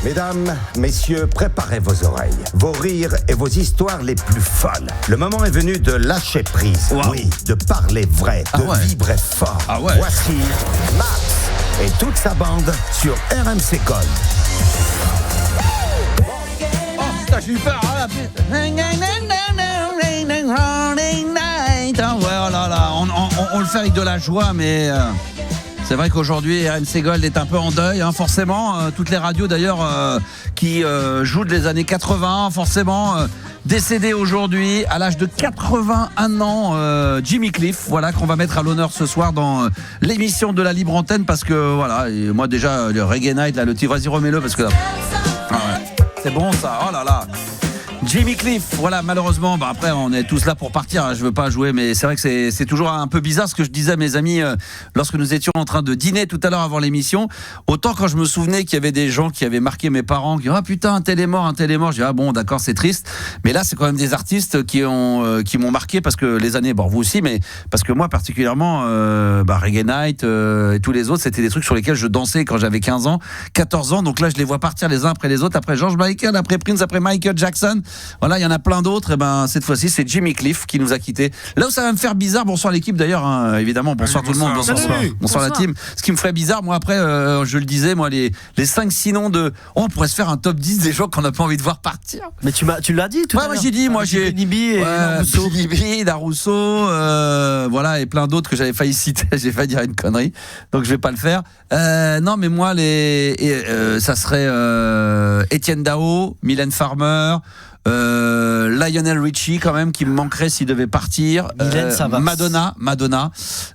Mesdames, messieurs, préparez vos oreilles, vos rires et vos histoires les plus folles. Le moment est venu de lâcher prise. Wow. Oui, de parler vrai, de vibrer fort. Voici Max et toute sa bande sur RMC Gold. Oh putain, j'ai eu peur. Ouais, oh là là, on le fait avec de la joie, mais c'est vrai qu'aujourd'hui RMC Gold est un peu en deuil, hein, forcément. Toutes les radios d'ailleurs qui jouent des années 80, forcément décédé aujourd'hui à l'âge de 81 ans, Jimmy Cliff, voilà, qu'on va mettre à l'honneur ce soir dans l'émission de la Libre Antenne, parce que voilà, et moi déjà le Reggae Night, là, le titre, vas-y remets-le parce que là, c'est bon ça, oh là là. Jimmy Cliff, voilà, malheureusement, après on est tous là pour partir, hein, je veux pas jouer, mais c'est vrai que c'est toujours un peu bizarre ce que je disais à mes amis lorsque nous étions en train de dîner tout à l'heure avant l'émission. Autant quand je me souvenais qu'il y avait des gens qui avaient marqué mes parents, qui disaient ah putain un tel est mort, je dis ah bon d'accord c'est triste, mais là c'est quand même des artistes qui m'ont marqué, parce que les années, bon vous aussi, mais parce que moi particulièrement Reggae Night et tous les autres, c'était des trucs sur lesquels je dansais quand j'avais 15 ans, 14 ans, donc là je les vois partir les uns après les autres, après George Michael, après Prince, après Michael Jackson. Voilà, il y en a plein d'autres. Et cette fois-ci, c'est Jimmy Cliff qui nous a quittés. Là où ça va me faire bizarre, bonsoir l'équipe d'ailleurs, hein, évidemment, bonsoir tout le monde, bonsoir la team. Ce qui me ferait bizarre, moi après, je le disais, moi les 5-6 noms de. Oh, on pourrait se faire un top 10 des gens qu'on n'a pas envie de voir partir. Mais tu l'as dit tout à l'heure. Moi j'ai dit, j'ai Nibi et Darousseau. Nibi, Darousseau, voilà, et plein d'autres que j'avais failli citer. J'ai failli dire une connerie, donc je vais pas le faire. Non, mais moi ça serait Étienne Dao, Mylène Farmer. Lionel Richie quand même qui me manquerait s'il devait partir. Madonna.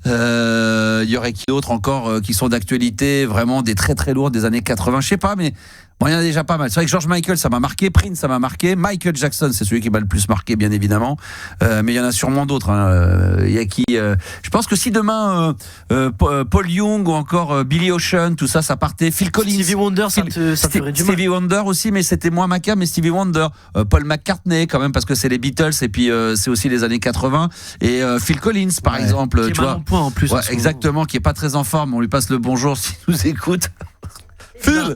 Il y aurait qui d'autre encore qui sont d'actualité, vraiment des très très lourds des années 80, je sais pas, mais bon, il y en a déjà pas mal. C'est vrai que George Michael, ça m'a marqué. Prince, ça m'a marqué. Michael Jackson, c'est celui qui m'a le plus marqué, bien évidemment. Mais il y en a sûrement d'autres. Hein. Il y a qui je pense que si demain Paul Young ou encore Billy Ocean, tout ça, ça partait. Phil Collins, Stevie Wonder, ça ferait du mal. Stevie Wonder aussi, mais c'était moins ma cam. Mais Stevie Wonder, Paul McCartney, quand même, parce que c'est les Beatles et puis c'est aussi les années 80. Et Phil Collins, par exemple, qui tu est mal en point en plus. Exactement, qui est pas très en forme. On lui passe le bonjour s'il nous écoute.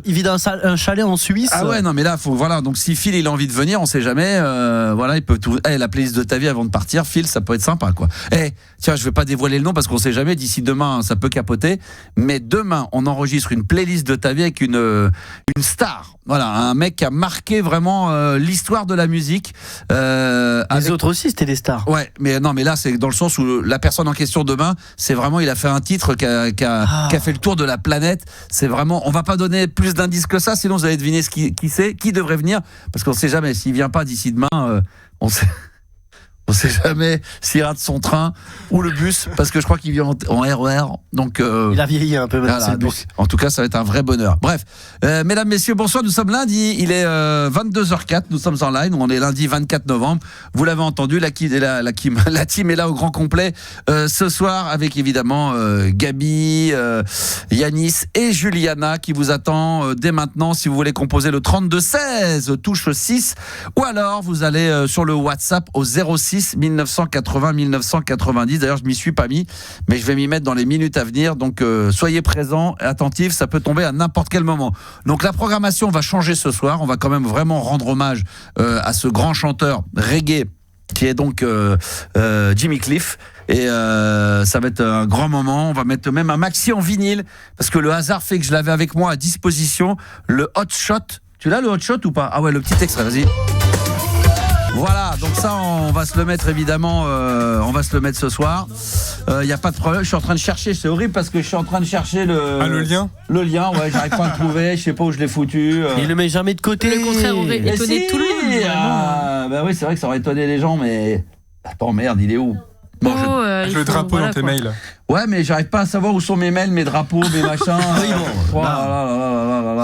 Il vit dans un chalet en Suisse. Ah ouais, non mais là voilà, donc si Phil il a envie de venir, on sait jamais, voilà, il peut tout. La playlist de ta vie avant de partir, Phil, ça peut être sympa quoi. Tiens, je vais pas dévoiler le nom parce qu'on sait jamais, d'ici demain ça peut capoter, mais demain on enregistre une playlist de ta vie avec une star. Voilà, un mec qui a marqué vraiment l'histoire de la musique. Les autres aussi, c'était des stars. Ouais, mais non, mais là c'est dans le sens où la personne en question demain, c'est vraiment, il a fait un titre qui a fait le tour de la planète. C'est vraiment, on va pas donner plus d'indices que ça, sinon vous allez deviner qui c'est, qui devrait venir, parce qu'on sait jamais s'il vient pas d'ici demain, on sait jamais s'il rate son train ou le bus, parce que je crois qu'il vient en RER. Donc il a vieilli un peu, voilà, c'est le bus. donc, en tout cas ça va être un vrai bonheur. Bref, mesdames, messieurs, bonsoir, nous sommes lundi, il est 22h04, nous sommes en live, on est lundi 24 novembre, vous l'avez entendu, la team est là au grand complet ce soir, avec évidemment Gabi, Yanis et Juliana qui vous attend dès maintenant. Si vous voulez composer le 32-16 touche 6, ou alors vous allez sur le WhatsApp au 06 1980 1990. D'ailleurs je m'y suis pas mis, mais je vais m'y mettre dans les minutes à venir, donc soyez présents et attentifs, ça peut tomber à n'importe quel moment. Donc la programmation va changer ce soir, on va quand même vraiment rendre hommage à ce grand chanteur reggae qui est donc Jimmy Cliff, et ça va être un grand moment. On va mettre même un maxi en vinyle, parce que le hasard fait que je l'avais avec moi à disposition, le Hot Shot. Tu l'as le Hot Shot ou pas? Ah ouais, le petit extrait, vas-y. Voilà, donc ça on va se le mettre évidemment, on va se le mettre ce soir. Y a pas de problème, je suis en train de chercher, c'est horrible parce que je suis en train de chercher le lien. Le lien, ouais, j'arrive pas à le trouver, je sais pas où je l'ai foutu. Il le met jamais de côté. Le contraire aurait étonné tout le monde. Bah oui, c'est vrai que ça aurait étonné les gens, mais attends, merde, il est où? Bon, le drapeau dans tes mails. Ouais, mais j'arrive pas à savoir où sont mes mails, mes drapeaux, mes machins. Oui, bon.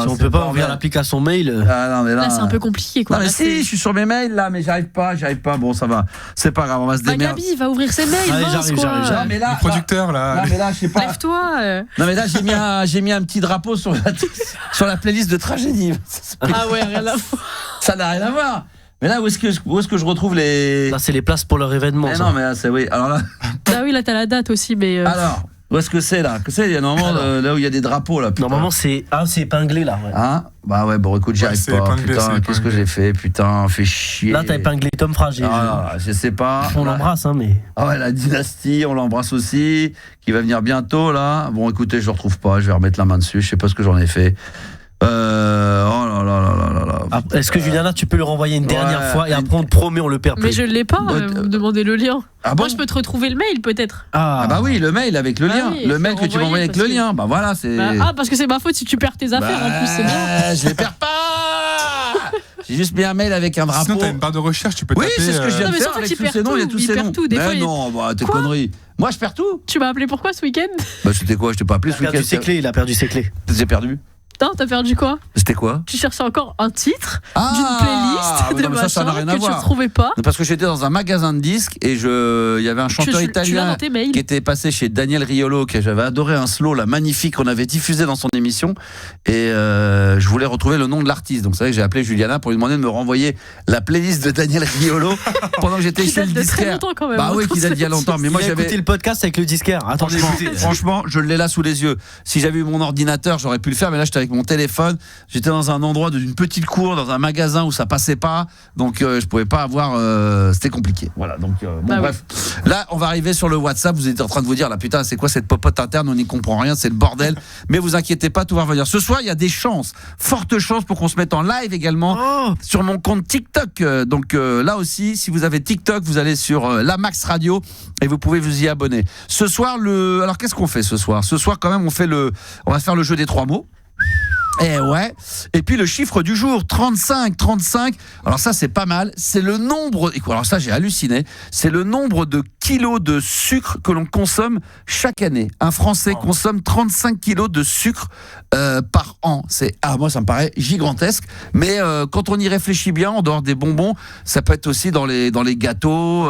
Si on peut pas ouvrir l'application mail. Ah, non, mais là c'est un peu compliqué quoi. Non, mais là, si, je suis sur mes mails là, mais j'arrive pas. Bon, ça va. C'est pas grave, on va se démerder. Gabi va ouvrir ses mails. Allez, j'arrive. Non, mais là, le producteur là. Non, mais là, je sais pas. Lève-toi. Non, mais là, j'ai mis un petit drapeau sur la playlist de tragédie. Ah ouais, rien à voir. Ça n'a rien à voir. Mais là, où est-ce que je retrouve les... Là, c'est les places pour leur événement. Mais non, mais là, c'est oui. Alors là... Ah oui, là, t'as la date aussi, mais... Alors, Où est-ce que c'est là? Il y a normalement là où il y a des drapeaux là. Putain. Normalement c'est épinglé là. Ouais. Hein? Bah ouais, bon écoute, j'y arrive pas. Épinglé, Putain, qu'est-ce que j'ai fait? Putain, fait chier. Là t'as épinglé Tom Fragile. Ah, je sais pas. On l'embrasse mais. Ah ouais, la dynastie, on l'embrasse aussi, qui va venir bientôt là. Bon écoutez, je le retrouve pas, je vais remettre la main dessus, je sais pas ce que j'en ai fait. Oh là là là là là. Ah, est-ce que Juliana, tu peux le renvoyer une dernière fois et après on te promet on le perd plus. Mais je l'ai pas, vous me demandez le lien. Ah bon? Moi je peux te retrouver le mail peut-être. Ah bah oui, le mail avec le lien. Oui, le mail que tu m'as envoyé avec le lien. Bah voilà, c'est. Ah parce que c'est ma faute si tu perds tes affaires en plus, c'est bien. Je les perds pas. J'ai juste mis un mail avec un drapeau. Sinon, t'as une barre de recherche, tu peux taper. Oui, c'est ce que je viens de mais faire surtout avec qu'il tous perd ces noms, il y a tout, tous il ces perd noms. tout, des Mais fois, non, bah t'es Quoi? conneries. Moi je perds tout. Tu m'as appelé pourquoi ce week-end? Bah c'était quoi? Je t'ai pas appelé ce week-end. Il a perdu ses clés. J'ai perdu. Non, t'as perdu quoi? C'était quoi? Tu cherchais encore un titre Ah, d'une playlist de non, mais ça n'a machin rien à que tu voir. ne trouvais pas. Parce que j'étais dans un magasin de disques et il y avait un chanteur Tu l'as italien dans tes mails. qui était passé chez Daniel Riolo, que j'avais adoré, un slow là, magnifique qu'on avait diffusé dans son émission, et je voulais retrouver le nom de l'artiste. Donc c'est vrai que j'ai appelé Juliana pour lui demander de me renvoyer la playlist de Daniel Riolo pendant que j'étais Qui chez le date de très disquaire. longtemps quand même. Bah oui, qui date d'il y a longtemps. Mais moi J'ai j'avais écouté le podcast avec le disquaire. Attendez, Franchement, je l'ai là sous les yeux. Si j'avais eu mon ordinateur, j'aurais pu le faire, mais là j'étais avec mon téléphone. J'étais dans un endroit d'une petite cour, dans un magasin où ça passait pas, donc je pouvais pas avoir. C'était compliqué. Voilà. Donc bon, Bah bref. Là, on va arriver sur le WhatsApp. Vous êtes en train de vous dire là, putain, c'est quoi cette popote interne? On n'y comprend rien, c'est le bordel. Mais vous inquiétez pas, tout va revenir. Ce soir, il y a des chances, fortes chances pour qu'on se mette en live également sur mon compte TikTok. Donc là aussi, si vous avez TikTok, vous allez sur la Max Radio et vous pouvez vous y abonner. Ce soir, alors qu'est-ce qu'on fait ce soir? Ce soir, quand même, on va faire le jeu des 3 mots. Et ouais. Et puis le chiffre du jour, 35. Alors ça, c'est pas mal. C'est le nombre. Alors ça, j'ai halluciné. C'est le nombre de kilos de sucre que l'on consomme chaque année. Un Français consomme 35 kilos de sucre par an. Moi, ça me paraît gigantesque. Mais quand on y réfléchit bien, en dehors des bonbons, ça peut être aussi dans les gâteaux,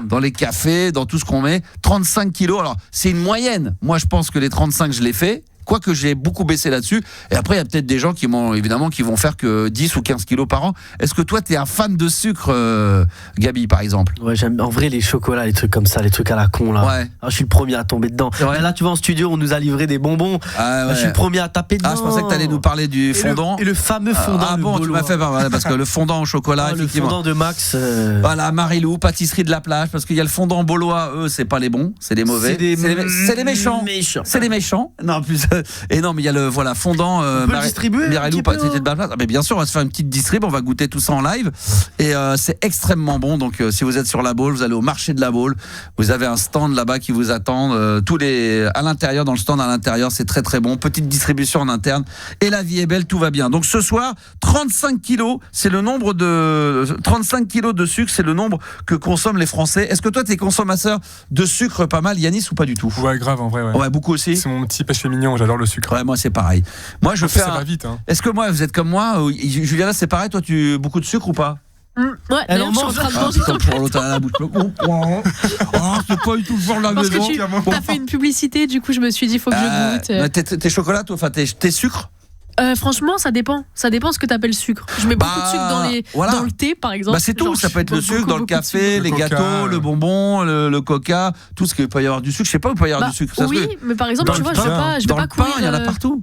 dans les cafés, dans tout ce qu'on met. 35 kilos. Alors c'est une moyenne. Moi, je pense que les 35, je l'ai fait. Quoique j'ai beaucoup baissé là-dessus. Et après, il y a peut-être des gens qui vont faire que 10 ou 15 kilos par an. Est-ce que toi, t'es un fan de sucre, Gabi, par exemple? Ouais, j'aime en vrai les chocolats, les trucs comme ça, les trucs à la con là. Ouais. Alors, je suis le premier à tomber dedans. Ouais. Là, tu vas en studio, on nous a livré des bonbons. Ah, ouais. Je suis le premier à taper dedans. Ah, je pensais que t'allais nous parler du fondant. Et le fameux fondant. Ah bon, tu m'as fait peur, parce que le fondant au chocolat, le effectivement. fondant de Max. Voilà, Marilou, pâtisserie de la plage, parce qu'il y a le fondant baulois, eux, c'est pas les bons, c'est les mauvais. C'est les méchants. C'est les méchants. Non, plus. Et non, mais il y a le fondant. On peut le distribuer. Marilou, pâtisserie de la plage. Ah, mais bien sûr, on va se faire une petite distrib, on va goûter tout ça en live. Et c'est extrêmement bon. Donc, si vous êtes sur la Baule, vous allez au marché de la Baule. Vous avez un stand là-bas qui vous attend. À l'intérieur, dans le stand à l'intérieur, c'est très très bon. Petite distribution en interne. Et la vie est belle, tout va bien. Donc, ce soir, 35 kilos, c'est le nombre de 35 kilos de sucre, c'est le nombre que consomment les Français. Est-ce que toi, t'es consommateur de sucre pas mal, Yanis, ou pas du tout? Ouais, grave, en vrai. Ouais, beaucoup aussi. C'est mon petit péché mignon, j'adore le sucre. Ouais, moi, c'est pareil. Moi, je fais. Ça va vite, hein. Est-ce que moi, vous êtes comme moi, Juliana, c'est pareil, toi, beaucoup de sucre ou pas? Ouais, Elle d'ailleurs, en je suis en train de manger ton pour l'autre à la bouche. C'est pas du tout le genre de la parce maison. que t'as fait une publicité, du coup je me suis dit faut que je goûte. Tes chocolats, toi, enfin tes sucres? Franchement, ça dépend. Ça dépend ce que t'appelles sucre. Je mets beaucoup de sucre dans le thé, par exemple. Bah c'est tout. Genre, ça peut être le sucre dans le café, les gâteaux, le bonbon, le coca, tout ce qu'il peut y avoir du sucre. Je sais pas où il peut y avoir du sucre. Oui, mais par exemple, tu vois, je vais pas courir. Il y en a partout.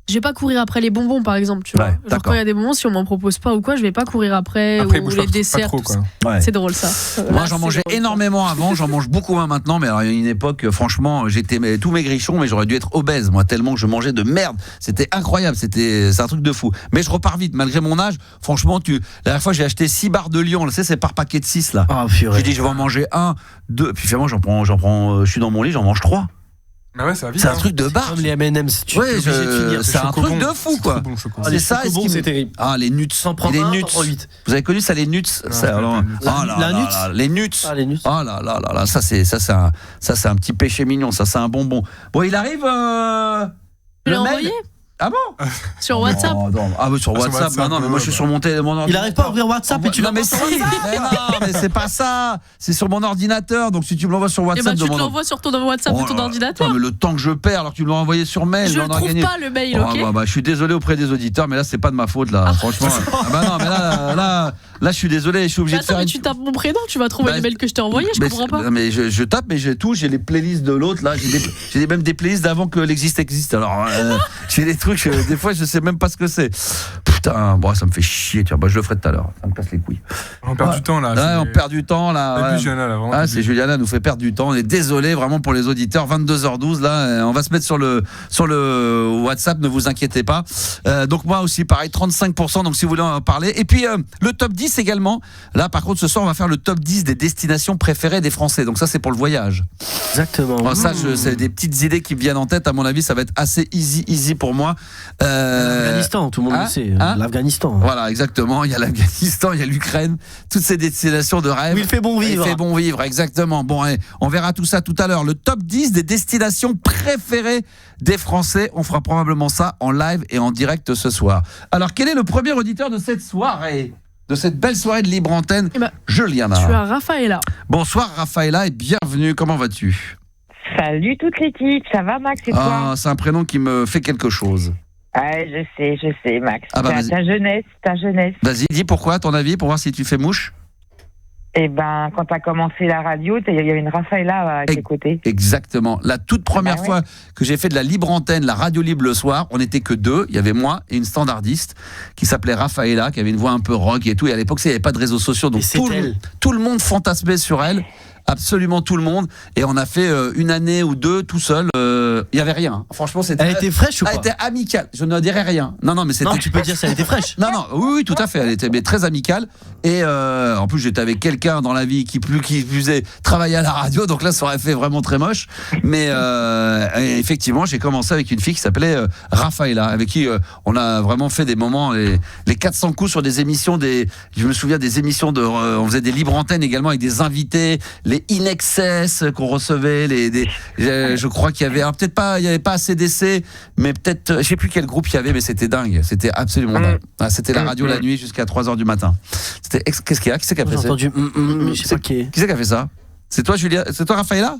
Je vais pas courir après les bonbons, par exemple, tu vois. Genre quand il y a des bonbons, si on m'en propose pas ou quoi, je vais pas courir après ou les desserts. Trop, quoi. Ouais. C'est drôle ça. Moi, j'en mangeais énormément avant, j'en mange beaucoup moins maintenant. Mais alors, il y a une époque, franchement, j'étais tout maigrichon, mais j'aurais dû être obèse, moi, tellement que je mangeais de merde. C'était incroyable, c'est un truc de fou. Mais je repars vite, malgré mon âge. Franchement, la dernière fois, j'ai acheté 6 barres de Lion. Tu sais, c'est par paquet de 6 là. J'ai dit, je vais en manger 1, 2. Puis finalement, j'en prends. Je suis dans mon lit, j'en mange 3. Ah ouais, ça va vite, c'est un truc de barre. Comme les M&M's, c'est un truc de fou, quoi. C'est ça, c'est terrible. Ah, les nuts. Sans prendre les un, nuts. t'en prends 8. Vous avez connu ça, les nuts? La nuts. Les nuts. Ah, les nuts. Oh là là là là, ça c'est un petit péché mignon, ça c'est un bonbon. Bon, il arrive Tu l'as envoyé? Ah bon? Sur WhatsApp. Ah oui, sur WhatsApp. WhatsApp, non, mais moi je suis sur mon ordinateur. Il arrive pas à ouvrir WhatsApp et tu non, mais si, mais non, mais c'est pas ça. C'est sur mon ordinateur. Donc si tu me l'envoies sur WhatsApp, tu te l'envoies sur ton WhatsApp de ton ordinateur. Non, mais le temps que je perds alors que tu me l'as envoyé sur mail. Je ne trouve pas le mail, ok. Je suis désolé auprès des auditeurs, mais là c'est pas de ma faute là. Franchement. Non, mais là, je suis désolé, je suis obligé de faire. Mais tu tapes mon prénom, tu vas trouver les mails que je t'ai envoyés. Je comprends pas. Mais je tape, mais j'ai tout. J'ai les playlists de l'autre là. J'ai même des playlists d'avant que l'existe existe. Alors j'ai des trucs. Des fois, je sais même pas ce que c'est. Putain, ça me fait chier. Tiens, je le ferai tout à l'heure. Ça me casse les couilles. On perd du temps là. Ouais, on perd du temps là. Ouais. Juliana, là, c'est Juliana nous fait perdre du temps. On est désolé vraiment pour les auditeurs. 22h12 là, on va se mettre sur le WhatsApp. Ne vous inquiétez pas. Donc moi aussi, pareil, 35%. Donc si vous voulez en parler. Et puis le top 10 également. Là, par contre, ce soir, on va faire le top 10 des destinations préférées des Français. Donc ça, c'est pour le voyage. Exactement. Alors, ça, c'est des petites idées qui me viennent en tête. À mon avis, ça va être assez easy pour moi. L'Afghanistan, tout le monde le sait. L'Afghanistan. Voilà, exactement. Il y a l'Afghanistan, il y a l'Ukraine, toutes ces destinations de rêve. Oui, il fait bon vivre. Il fait bon vivre, exactement. Bon, on verra tout ça tout à l'heure. Le top 10 des destinations préférées des Français. On fera probablement ça en live et en direct ce soir. Alors, quel est le premier auditeur de cette soirée? De cette belle soirée de libre antenne, Juliana. Je suis à Raphaëla. Bonsoir Raphaëla et bienvenue. Comment vas-tu? Salut toute l'équipe, ça va Max et toi? C'est un prénom qui me fait quelque chose. Je sais Max. Ta jeunesse. Vas-y, dis pourquoi à ton avis, pour voir si tu fais mouche. Eh ben, quand t'as commencé la radio, il y avait une Raphaëla à tes côtés. Exactement. La toute première fois que j'ai fait de la libre antenne, la radio libre le soir, on n'était que deux. Il y avait moi et une standardiste qui s'appelait Raphaëla, qui avait une voix un peu rock et tout. Et à l'époque, il n'y avait pas de réseaux sociaux, donc tout le monde fantasmait sur elle. Absolument tout le monde. Et on a fait une année ou deux tout seul. Il n'y avait rien. Franchement, c'était. Elle était fraîche ou pas? Elle était amicale. Je ne dirais rien. Non, mais c'était. Non, tu peux dire ça, elle était fraîche. Non, oui, tout à fait. Elle était très amicale. Et en plus, j'étais avec quelqu'un dans la vie qui faisait travailler à la radio. Donc là, ça aurait fait vraiment très moche. Mais effectivement, j'ai commencé avec une fille qui s'appelait Raphaëla, avec qui on a vraiment fait des moments, les 400 coups sur des émissions. Je me souviens des émissions on faisait des libres antennes également avec des invités. Les In Excess qu'on recevait, je crois qu'il y avait, peut-être pas, il n'y avait pas CDC, mais peut-être, je sais plus quel groupe il y avait, mais c'était dingue, c'était absolument dingue. C'était la radio la nuit jusqu'à 3h du matin. Qu'est-ce qu'il y a? Qui c'est qui a fait ça? J'ai entendu, je sais pas qui est. Qui c'est qui a fait ça? C'est toi, Julia? C'est toi, Raphaëla?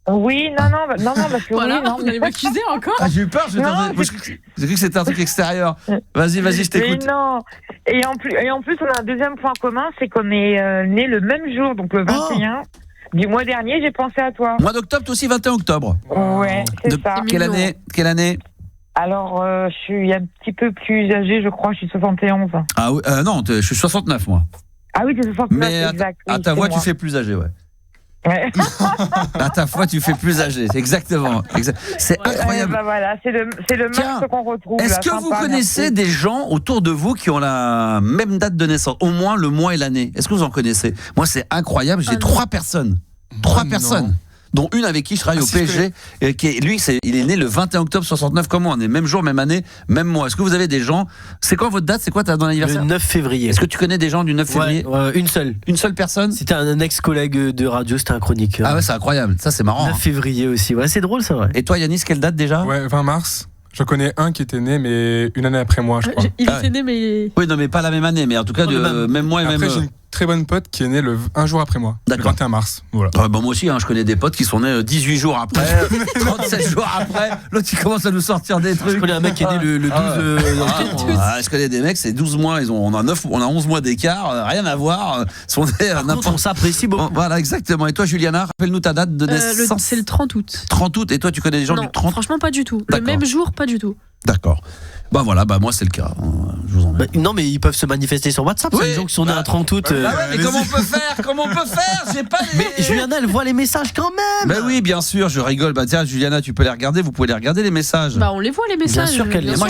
Oui, non, parce que voilà, vous allez m'accuser encore. J'ai eu peur, j'ai cru que c'était un truc extérieur. Vas-y, je t'écoute. Mais non. Et en plus, on a un deuxième point commun, c'est qu'on est nés le même jour, donc le 21. Du mois dernier, j'ai pensé à toi. Mois d'octobre, toi aussi, 21 octobre. Ouais, c'est ça. Quelle année? Alors, je suis un petit peu plus âgée, je crois, je suis 71. Ah oui, non, je suis 69, moi. Ah oui, t'es 69, mais exact. À ta voix, tu fais plus âgé, ouais. À ta fois, tu fais plus âgé, exactement. C'est incroyable. Bah voilà, c'est le masque qu'on retrouve. Est-ce que vous connaissez des gens autour de vous qui ont la même date de naissance, au moins le mois et l'année? Est-ce que vous en connaissez? Moi, c'est incroyable. J'ai 3 personnes, dont une avec qui je travaille au PSG. Et il est né le 21 octobre 69. Comment on est? Même jour, même année, même mois. Est-ce que vous avez des gens? C'est quoi votre date? C'est quoi ta date d'anniversaire? Le 9 février. Est-ce que tu connais des gens du 9 février? Une seule. Une seule personne? C'était un ex-collègue de radio, c'était un chroniqueur. Ah ouais, c'est incroyable. Ça, c'est marrant. 9 février aussi. Ouais, c'est drôle, ça, ouais. Et toi, Yanis, quelle date déjà? Ouais, 20 mars. Je connais un qui était né, mais une année après moi, je crois. Il était né, mais. Oui, non, mais pas la même année, mais en tout cas, même mois et après, même. J'ai une très bonne pote qui est née un jour après moi, le 21 mars. Voilà. Moi aussi, je connais des potes qui sont nés 18 jours après, 37 jours après. L'autre, il commence à nous sortir des trucs. Je connais un mec qui est né le 12 je connais des mecs, c'est 12 mois, on a 11 mois d'écart, rien à voir. Sont nés, on s'apprécie beaucoup. Voilà, exactement. Et toi, Juliana, rappelle-nous ta date de naissance. C'est le 30 août. 30 août, et toi, tu connais des gens du 30? Franchement, pas du tout. Le même jour, pas du tout. D'accord. Voilà, moi c'est le cas. Je vous en non, mais ils peuvent se manifester sur WhatsApp. Oui, c'est des gens qui sont nés un 30 août. Mais comment on peut faire? J'ai pas les... Mais Juliana, elle voit les messages quand même. Ben oui, bien sûr, je rigole. Tiens, Juliana, tu peux les regarder. Vous pouvez les regarder, les messages. On les voit, les messages. Bien sûr qu'elle les voit.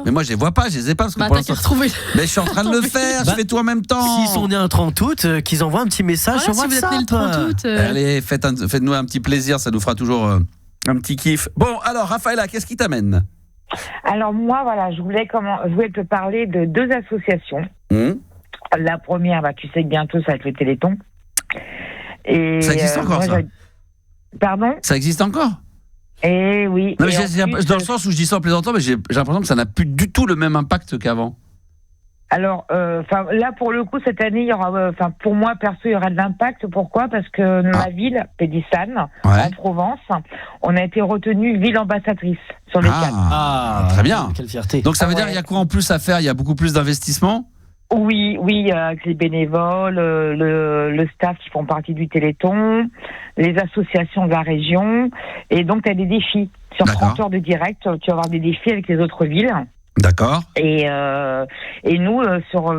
Mais moi, je les vois pas. Je les ai pas parce que pour l'instant. Mais je suis en train de le faire. Je fais tout en même temps. S'ils sont nés un 30 août, qu'ils envoient un petit message sur WhatsApp. Si vous êtes né le 30 août. Allez, faites-nous un petit plaisir. Ça nous fera toujours un petit kiff. Bon, alors, Raphaëla, qu'est-ce qui t'amène? Alors moi, voilà, je voulais te parler de 2 associations. La première, tu sais que bientôt, ça va être le Téléthon. Et ça existe encore, ça? Pardon? Ça existe encore? Et oui. Non, mais dans le sens où je dis ça en plaisantant, mais j'ai l'impression que ça n'a plus du tout le même impact qu'avant. Alors, là, pour le coup, cette année, il y aura, pour moi, perso, il y aura de l'impact. Pourquoi ? Parce que ma ville, Pédissane, en Provence, on a été retenu ville ambassadrice sur les 4. Très bien. Quelle fierté. Donc, ça veut dire qu'il y a quoi en plus à faire ? Il y a beaucoup plus d'investissement ? Oui, avec les bénévoles, le staff qui font partie du Téléthon, les associations de la région. Et donc, tu as des défis. Sur 30 heures de direct, tu vas avoir des défis avec les autres villes. D'accord. Et nous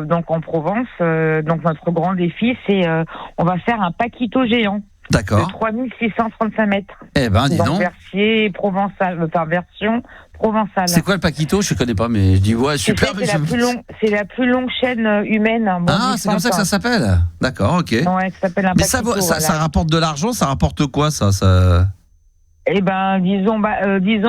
donc en Provence, donc notre grand défi, c'est on va faire un paquito géant. D'accord. De 3635 mètres. Eh ben, dis donc. Version provençale. C'est quoi le paquito ? Je connais pas, mais je dis ouais, super. C'est la plus longue chaîne humaine. C'est comme ça que ça s'appelle. D'accord, ok. Ouais, ça s'appelle un paquito. Mais ça rapporte de l'argent, ça rapporte quoi ça Eh ben, disons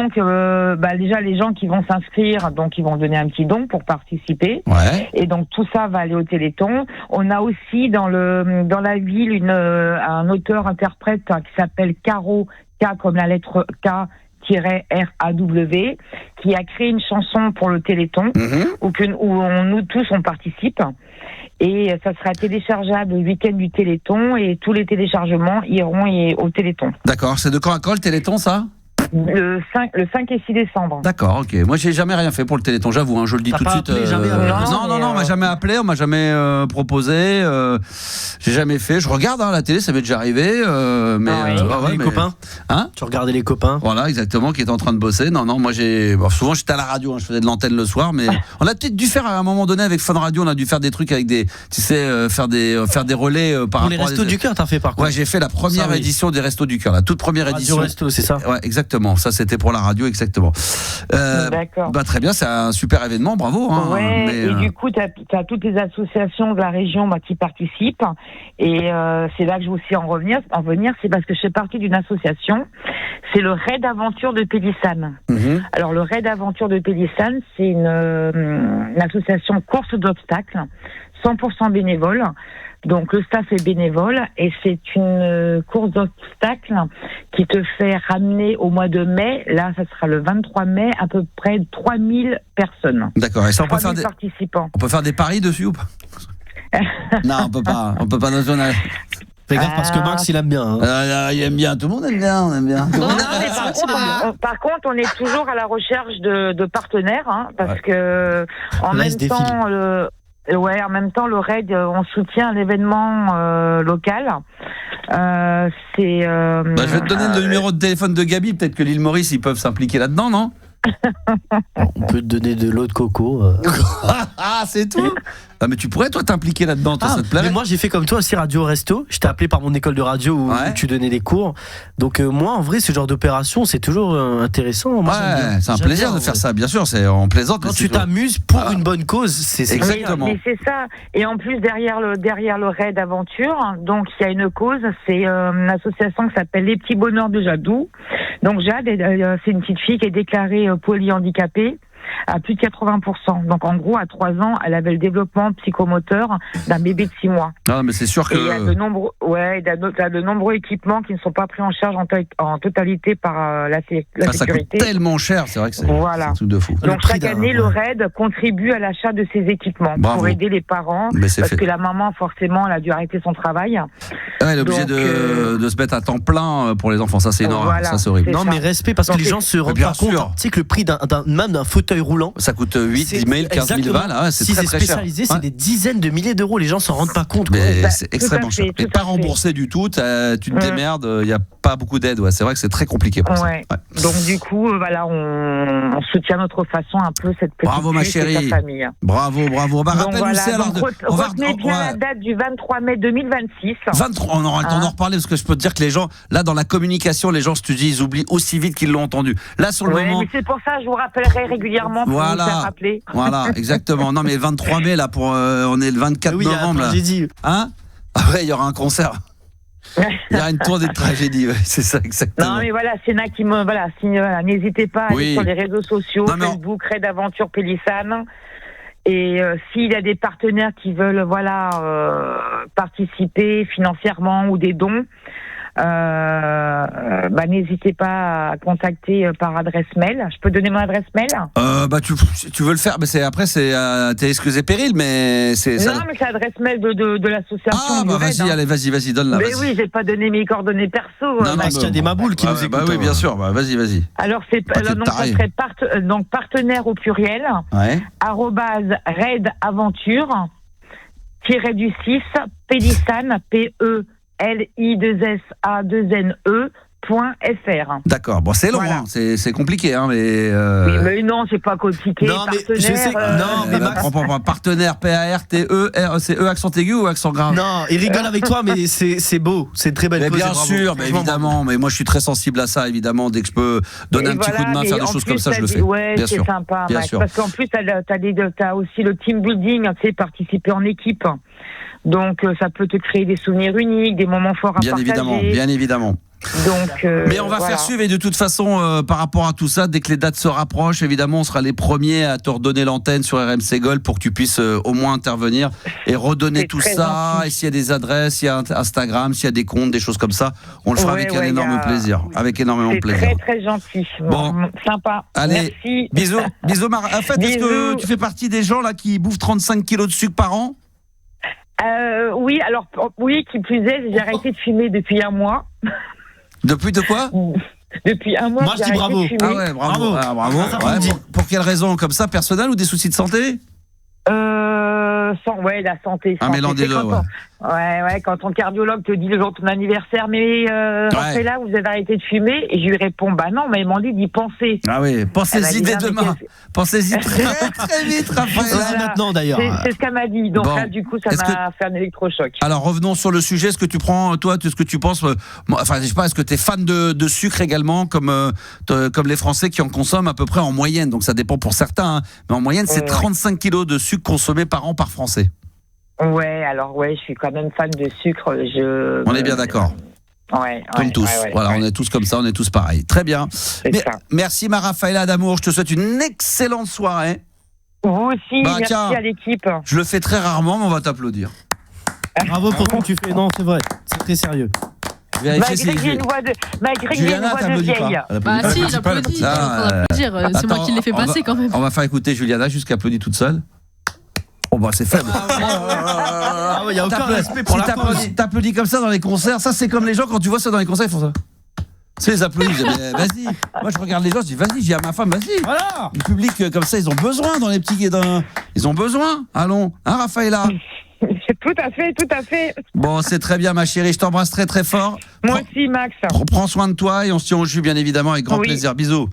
que déjà les gens qui vont s'inscrire, donc ils vont donner un petit don pour participer. Ouais. Et donc tout ça va aller au Téléthon. On a aussi dans la ville un auteur-interprète qui s'appelle Caro, K comme la lettre K. -RAW, qui a créé une chanson pour le Téléthon, où nous tous on participe. Et ça sera téléchargeable le week-end du Téléthon et tous les téléchargements iront au Téléthon. D'accord, c'est de quand à quand le Téléthon ça ? Le 5 et 6 décembre. D'accord, ok. Moi, j'ai jamais rien fait pour le Téléthon, j'avoue. Je le dis tout de suite. Non, on m'a jamais appelé, on m'a jamais proposé. J'ai jamais fait. Je regarde la télé, ça m'est déjà arrivé. Les copains. Hein ? Tu regardais les copains. Voilà, exactement, qui étaient en train de bosser. Non, moi souvent j'étais à la radio, je faisais de l'antenne le soir, mais on a peut-être dû faire à un moment donné avec Fun Radio, on a dû faire des trucs avec faire des relais par pour les Restos du Cœur, t'as fait par contre. Ouais, j'ai fait la première édition des Restos du Cœur, la toute première édition. Resto, c'est ça. Ouais, exactement. Ça, c'était pour la radio, exactement. D'accord. Très bien, c'est un super événement, bravo. Et du coup, tu as toutes les associations de la région qui participent. Et c'est là que je veux aussi en venir, c'est parce que je fais partie d'une association. C'est le Raid Aventure de Pédissane. Alors, le Raid Aventure de Pédissane, c'est une association course d'obstacles, 100% bénévole. Donc le staff est bénévole et c'est une course d'obstacles qui te fait ramener au mois de mai, là ça sera le 23 mai, à peu près 3000 personnes. D'accord, et ça on peut faire participants. On peut faire des paris dessus ou pas? Non, on peut pas national. Fais gaffe parce que Max il aime bien. Il aime bien, tout le monde aime bien, on aime bien. Par contre, on est toujours à la recherche de partenaires, parce que en même temps en même temps, le RAID, on soutient l'événement local. Je vais te donner le numéro de téléphone de Gabi. Peut-être que l'île Maurice, ils peuvent s'impliquer là-dedans, non? On peut te donner de l'eau de coco. Ah, c'est tout. Ah, mais tu pourrais, toi, t'impliquer là-dedans, ça te plairait? Mais moi, j'ai fait comme toi aussi Radio Resto. Je t'ai appelé par mon école de radio où tu donnais des cours. Donc, moi, en vrai, ce genre d'opération, c'est toujours intéressant. Moi, c'est un plaisir de faire ça, bien sûr. C'est en plaisante. Quand tu t'amuses pour une bonne cause, c'est exactement. Mais c'est ça. Et en plus, derrière le Raid Aventure, donc, il y a une cause. C'est une association qui s'appelle Les Petits Bonheurs de Jadou. Donc, Jade, c'est une petite fille qui est déclarée polyhandicapée à plus de 80%. Donc en gros, à 3 ans, elle avait le développement psychomoteur d'un bébé de 6 mois. Non, mais c'est sûr que... Et il y a de nombreux équipements qui ne sont pas pris en charge en totalité par la sécurité. Ça coûte tellement cher, c'est vrai que c'est un truc de fou. Donc chaque année, le RAID contribue à l'achat de ces équipements pour aider les parents, parce que la maman, forcément, elle a dû arrêter son travail. Elle est obligée de se mettre à temps plein pour les enfants. Ça, c'est énorme. Ça, c'est horrible. Non, mais respect, parce que les gens se rendent pas compte. Tu sais que le prix même d'un fauteuil roulant, ça coûte 8, 10 000, 15 000 balles. C'est très, très cher. Spécialisé, c'est des dizaines de milliers d'euros. Les gens s'en rendent pas compte. Mais c'est extrêmement cher. Et pas remboursé du tout. Tu te démerdes. Il n'y a pas beaucoup d'aide. C'est vrai que c'est très compliqué pour ça. Donc du coup, on soutient notre façon un peu cette petite bravo ma chérie. Famille. Bravo. Rappelle-nous ça. Retenez bien la date du 23 mai 2026. 23. On aura le temps d'en reparler parce que je peux te dire que les gens, là, dans la communication, les gens, je te dis, ils oublient aussi vite qu'ils l'ont entendu. Là, sur le moment. Mais c'est pour ça que je vous rappellerai régulièrement pour vous faire rappeler. Voilà, exactement. Non, mais 23 mai, là, on est le 24 novembre. Là. Hein? Après, il y aura un concert. Il y aura une tournée de tragédie, c'est ça, exactement. Non, mais voilà, c'est là qui me. N'hésitez pas à aller sur les réseaux sociaux, Facebook, Raid Aventure Pédissane. Et s'il y a des partenaires qui veulent participer financièrement ou des dons, n'hésitez pas à contacter par adresse mail. Je peux donner mon adresse mail? Tu veux le faire, mais t'es excusé péril, mais c'est non, mais c'est l'adresse mail de l'association. Vas-y, allez, vas-y, donne-la. Mais oui, j'ai pas donné mes coordonnées perso. Non, parce qu'il y a des maboules qui nous écoutent. Oui, bien sûr. Vas-y. Alors ça serait partenaire au pluriel. Ouais. @raidaventure -du6 Pélisane PELI2SA2NE.fr. D'accord. Bon, c'est long, voilà. C'est compliqué, hein, mais. Oui, mais non, c'est pas compliqué. Non, mais je sais. Non, mais Max. Partenaire, PARTER, c'est accent aigu ou accent grave? Non, il rigole avec toi, mais c'est beau, c'est une très belle. Mais bien sûr, mais évidemment. Mais moi, je suis très sensible à ça, évidemment. Dès que je peux donner un petit coup de main, faire des choses comme ça, je le fais. Ouais, c'est sympa, Max. Parce qu'en plus, t'as aussi le team building, tu sais, participer en équipe. Donc, ça peut te créer des souvenirs uniques, des moments forts à partager. Bien évidemment. Donc, mais on va faire suivre, et de toute façon, par rapport à tout ça, dès que les dates se rapprochent, évidemment, on sera les premiers à te redonner l'antenne sur RMC Gold pour que tu puisses au moins intervenir et redonner tout ça. Gentil. Et s'il y a des adresses, s'il y a Instagram, s'il y a des comptes, des choses comme ça, on le fera avec un énorme plaisir. Avec énormément de plaisir. C'est très gentil. Bon, sympa. Allez, merci. Bisous. En fait, est-ce que tu fais partie des gens là qui bouffent 35 kilos de sucre par an? Oui, qui plus est, j'ai arrêté de fumer depuis un mois. Depuis de quoi? Depuis un mois. Moi, je dis bravo. Ah ouais, bravo. Ouais, pour quelle raison? Comme ça, personnelle ou des soucis de santé? La santé. Un mélange des deux, quand ton cardiologue te dit le jour de ton anniversaire, mais après là, vous avez arrêté de fumer, et je lui réponds, non, mais ils m'ont dit d'y penser. Ah oui, pensez-y dès demain. Pensez-y très vite, Raphaël. Voilà. Maintenant, d'ailleurs. C'est ce qu'elle m'a dit. Donc là, du coup, ça m'a fait un électrochoc. Alors, revenons sur le sujet. Est-ce que tu prends, toi, ce que tu penses, je sais pas, est-ce que tu es fan de sucre également, comme les Français qui en consomment à peu près en moyenne? Donc, ça dépend pour certains, hein, mais en moyenne, c'est 35 kilos de sucre consommé par an par Français. Je suis quand même fan de sucre. On est bien d'accord. Comme tous. On est tous comme ça, on est tous pareils. Très bien. Merci Raphaëla d'amour, je te souhaite une excellente soirée. Vous aussi, merci à l'équipe. Je le fais très rarement, mais on va t'applaudir. Bravo pour ce que tu fais. Non, c'est vrai, c'est très sérieux. Malgré que j'ai une voix de vieille. Si, j'applaudis. Il faut applaudir. C'est moi qui l'ai fait passer quand même. On va faire écouter Juliana jusqu'à applaudir toute seule. C'est faible. Il y a aucun respect pour la cause. T'applaudis comme ça dans les concerts. Ça, c'est comme les gens, quand tu vois ça dans les concerts, ils font ça. C'est les applaudissements. Vas-y. Moi, je regarde les gens, je dis vas-y, j'ai à ma femme, vas-y. Voilà. Le public, comme ça, ils ont besoin dans les petits. Ils ont besoin. Allons. Hein, Raphaëla? Tout à fait. Bon, c'est très bien, ma chérie. Je t'embrasse très, très fort. Moi aussi, Max. Prends soin de toi et on se tient au jus, bien évidemment, avec grand plaisir. Bisous.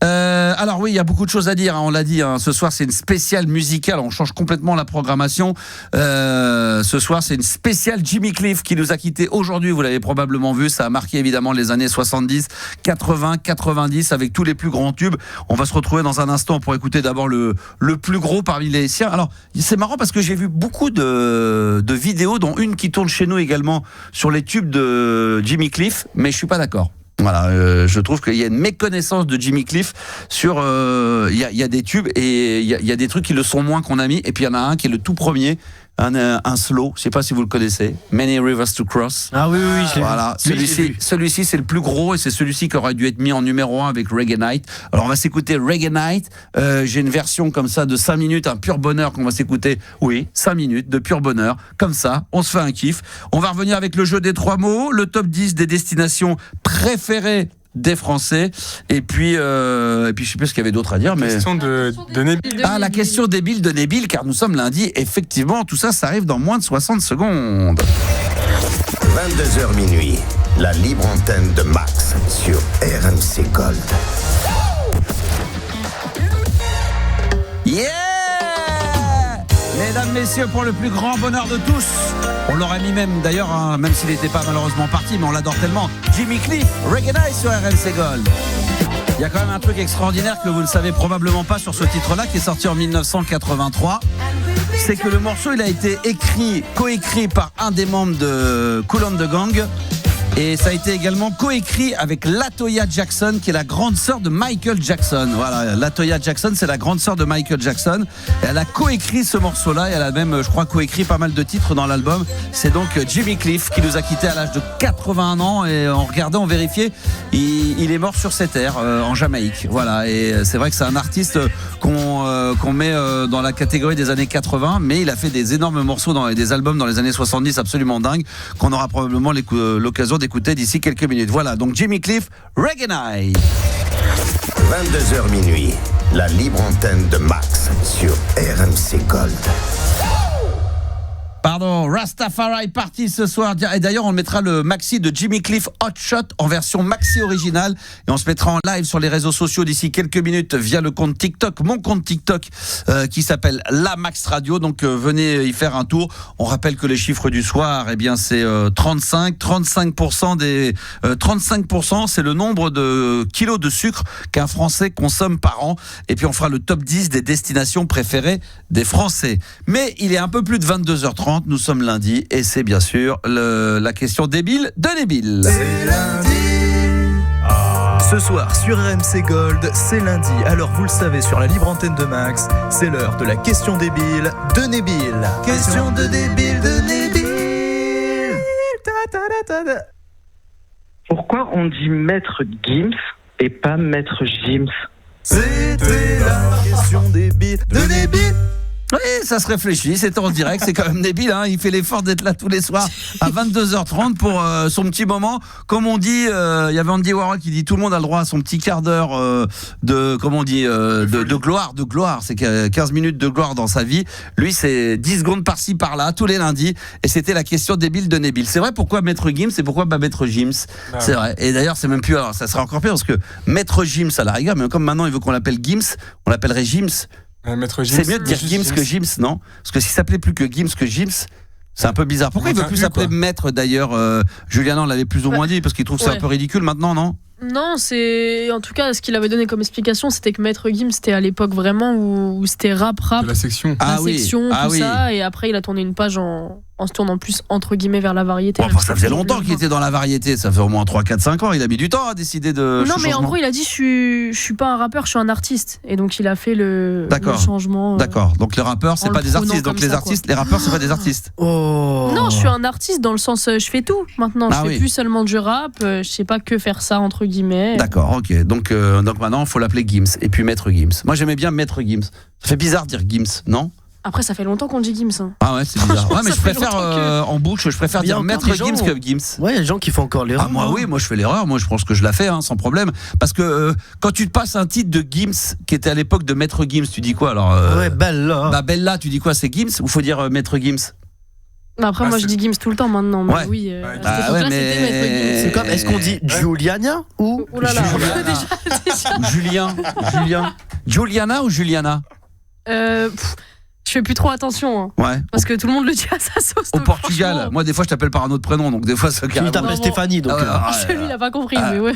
Alors oui, il y a beaucoup de choses à dire, hein, on l'a dit. Ce soir, c'est une spéciale musicale. On change complètement la programmation. Ce soir, c'est une spéciale Jimmy Cliff qui nous a quittés aujourd'hui. Vous l'avez probablement vu. Ça a marqué évidemment les années 70, 80, 90 avec tous les plus grands tubes. On va se retrouver dans un instant pour écouter d'abord le plus gros parmi les siens. Alors, c'est marrant parce que j'ai vu beaucoup de vidéos, dont une qui tourne chez nous également sur les tubes de Jimmy Cliff, mais je suis pas d'accord. Voilà, je trouve qu'il y a une méconnaissance de Jimmy Cliff sur il y a des tubes et il y a des trucs qui le sont moins qu'on a mis, et puis il y en a un qui est le tout premier, un slow, je sais pas si vous le connaissez, Many Rivers to Cross. Ah oui, je l'ai vu. Celui-ci c'est le plus gros, et c'est celui-ci qui aurait dû être mis en numéro 1 avec Reggae Night. Alors on va s'écouter Reggae Night. J'ai une version comme ça de 5 minutes, un pur bonheur qu'on va s'écouter. Oui, 5 minutes de pur bonheur, comme ça, on se fait un kiff. On va revenir avec le jeu des 3 mots, le top 10 des destinations préférées des Français, et puis je sais plus ce qu'il y avait d'autre à dire, mais question de Nabil. La question débile de Nabil, car nous sommes lundi, effectivement, tout ça arrive dans moins de 60 secondes. 22h minuit, la libre antenne de Max sur RMC Gold. Yeah! Mesdames, messieurs, pour le plus grand bonheur de tous, on l'aurait mis même d'ailleurs, hein, même s'il n'était pas malheureusement parti, mais on l'adore tellement, Jimmy Cliff, Reggae Night sur RMC Gold. Il y a quand même un truc extraordinaire que vous ne savez probablement pas sur ce titre-là, qui est sorti en 1983. C'est que le morceau, il a été coécrit par un des membres de Kool and the Gang, Et ça a été également coécrit avec Latoya Jackson, qui est la grande sœur de Michael Jackson. Voilà, Latoya Jackson, c'est la grande sœur de Michael Jackson. Et elle a coécrit ce morceau-là et elle a même, je crois, coécrit pas mal de titres dans l'album. C'est donc Jimmy Cliff qui nous a quittés à l'âge de 81 ans. Et on regardait, on vérifiait, il est mort sur cette terre, en Jamaïque. Voilà, et c'est vrai que c'est un artiste qu'on met dans la catégorie des années 80, mais il a fait des énormes morceaux dans des albums dans les années 70 absolument dingues qu'on aura probablement l'occasion d'écouter d'ici quelques minutes. Voilà, donc Jimmy Cliff, Reggae Night. 22h minuit, la libre antenne de Max sur RMC Gold. Pardon, Rastafari parti ce soir. Et d'ailleurs, on mettra le maxi de Jimmy Cliff Hot Shot en version maxi originale. Et on se mettra en live sur les réseaux sociaux d'ici quelques minutes via le compte TikTok, mon compte TikTok qui s'appelle La Max Radio. Donc venez y faire un tour. On rappelle que les chiffres du soir, eh bien c'est 35% des 35%, c'est le nombre de kilos de sucre qu'un Français consomme par an. Et puis on fera le top 10 des destinations préférées des Français. Mais il est un peu plus de 22h30. Nous sommes lundi et c'est bien sûr la question débile de Nabil. C'est lundi. Ce soir sur RMC Gold, c'est lundi. Alors vous le savez, sur la libre antenne de Max, c'est l'heure de la question débile de Nabil. Question de débile de Nabil. Pourquoi on dit maître Gims et pas maître Gims? C'était la question débile de Nabil. Oui, ça se réfléchit, c'est en direct, c'est quand même débile, hein. Il fait l'effort d'être là tous les soirs à 22h30 pour son petit moment. Comme on dit, il y avait Andy Warhol qui dit tout le monde a le droit à son petit quart d'heure de gloire, c'est 15 minutes de gloire dans sa vie. Lui, c'est 10 secondes par-ci par-là, tous les lundis, et c'était la question débile de Nabil. C'est vrai, pourquoi Maître Gims et pourquoi pas Maître Gims? C'est vrai, et d'ailleurs c'est même plus, alors ça serait encore pire parce que Maître Gims à la rigueur, mais comme maintenant il veut qu'on l'appelle Gims, on l'appellerait Gims. C'est mieux de dire Gims que Gims, non? Parce que s'il s'appelait plus que Gims que Gims, c'est un peu bizarre. Pourquoi il veut plus s'appeler Maître d'ailleurs? Juliana, on l'avait plus ou moins dit parce qu'il trouve ça un peu ridicule maintenant, non? Non, c'est en tout cas ce qu'il avait donné comme explication, c'était que Maître Gims c'était à l'époque vraiment où c'était rap, la section, ça, et après il a tourné une page en se tournant plus entre guillemets vers la variété. Enfin, ça faisait longtemps qu'il était dans la variété, ça fait au moins 3, 4, 5 ans, il a mis du temps à décider de Non mais en gros il a dit je suis pas un rappeur, je suis un artiste, et donc il a fait le changement. D'accord, donc les rappeurs c'est pas des artistes, donc les artistes, les rappeurs c'est pas des artistes. Non, je suis un artiste dans le sens je fais tout maintenant, je fais plus seulement du rap, je sais pas que faire ça entre guillemets. D'accord, ok, donc maintenant il faut l'appeler Gims et puis Maître Gims. Moi j'aimais bien Maître Gims, ça fait bizarre de dire Gims, non? Après, ça fait longtemps qu'on dit Gims. Hein. Ah ouais, c'est bizarre. Ouais, mais je préfère en bouche, je préfère dire Maître Gims que Gims. Ouais, il y a des gens qui font encore l'erreur. Ah, moi, oui, moi je fais l'erreur. Moi, je pense que je la fais, sans problème. Parce que quand tu te passes un titre de Gims qui était à l'époque de Maître Gims, tu dis quoi alors? Ouais, Bella. Bah, Bella, tu dis quoi? C'est Gims ou faut dire Maître Gims? Après, moi je dis Gims tout le temps maintenant. Mais oui, c'était Maître Gims. C'est comme, est-ce qu'on dit Juliana ou Julien? Juliana ou Juliana? Je fais plus trop attention. Hein. Ouais. Parce que tout le monde le dit à sa sauce. Au Portugal, franchement... moi des fois je t'appelle par un autre prénom, donc des fois ça carrément. Tu t'appelles Stéphanie, donc. Lui il a pas compris, mais ouais.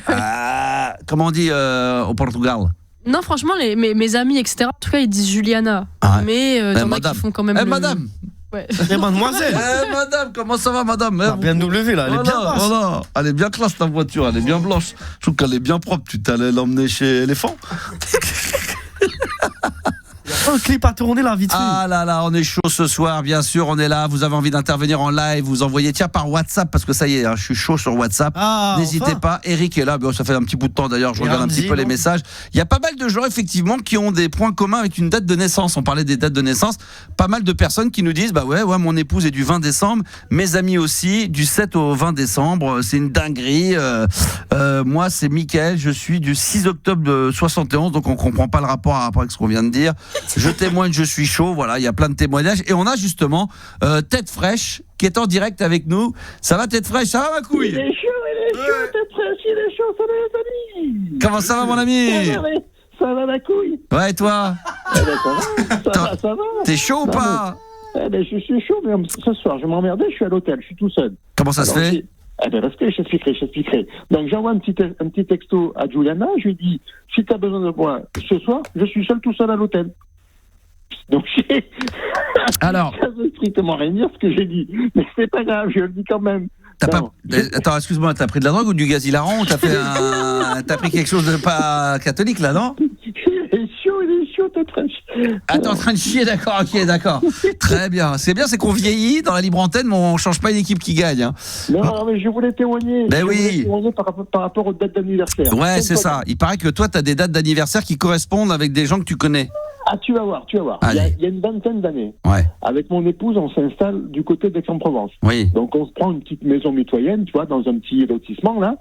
Comment on dit au Portugal? Non, franchement, mes amis, etc., en tout cas, ils disent Juliana. Mais il y en a qui font quand même. Madame. Ouais. Mademoiselle. Madame, comment ça va, madame? Bien W là, elle est bien basse. Voilà. Elle est bien classe ta voiture, elle est bien blanche. Je trouve qu'elle est bien propre. Tu t'allais l'emmener chez Éléphant? Un clip à tourner là, vite fait. Ah là là, on est chaud ce soir, bien sûr, on est là. Vous avez envie d'intervenir en live, vous envoyez par WhatsApp, parce que ça y est, je suis chaud sur WhatsApp. N'hésitez pas. Eric est là, ça fait un petit bout de temps d'ailleurs, je regarde un petit peu les messages. Il y a pas mal de gens effectivement qui ont des points communs avec une date de naissance. On parlait des dates de naissance. Pas mal de personnes qui nous disent ouais, mon épouse est du 20 décembre, mes amis aussi, du 7 au 20 décembre. C'est une dinguerie. Moi, c'est Mickaël, je suis du 6 octobre de 71, donc on comprend pas le rapport avec ce qu'on vient de dire. Je témoigne, je suis chaud. Voilà, il y a plein de témoignages. Et on a justement Tête Fraîche qui est en direct avec nous. Ça va, Tête Fraîche? Ça va, ma couille? Il est chaud, Tête Fraîche, il est chaud, ça va, les amis. Comment ça va, mon ami? Ça va, la couille? Ouais, et toi? Ça va. T'es chaud ou pas? Je suis chaud, mais ce soir, je m'emmerdais, je suis à l'hôtel, je suis tout seul. Comment ça se fait? Restez, je t'expliquerai. Donc j'envoie un petit texto à Juliana, je lui dis, si t'as besoin de moi ce soir, je suis tout seul à l'hôtel. Donc ça veut strictement rien dire ce que j'ai dit, mais c'est pas grave, je le dis quand même. Attends, excuse-moi, t'as pris de la drogue ou du gaz hilarant ou t'as pris quelque chose de pas catholique là, non? Il est chaud, t'es en train de chier. Ah, t'es en train de chier, d'accord, ok, d'accord. Très bien. C'est bien, c'est qu'on vieillit dans la libre antenne, mais on change pas une équipe qui gagne. Hein. Non, mais je voulais témoigner. Ben oui. Par rapport aux dates d'anniversaire. Ouais, c'est ça. Il paraît que toi, t'as des dates d'anniversaire qui correspondent avec des gens que tu connais. Ah, tu vas voir. Il y a une vingtaine d'années. Ouais. Avec mon épouse, on s'installe du côté d'Aix-en-Provence. Oui. Donc, on se prend une petite maison mitoyenne, tu vois, dans un petit lotissement, là.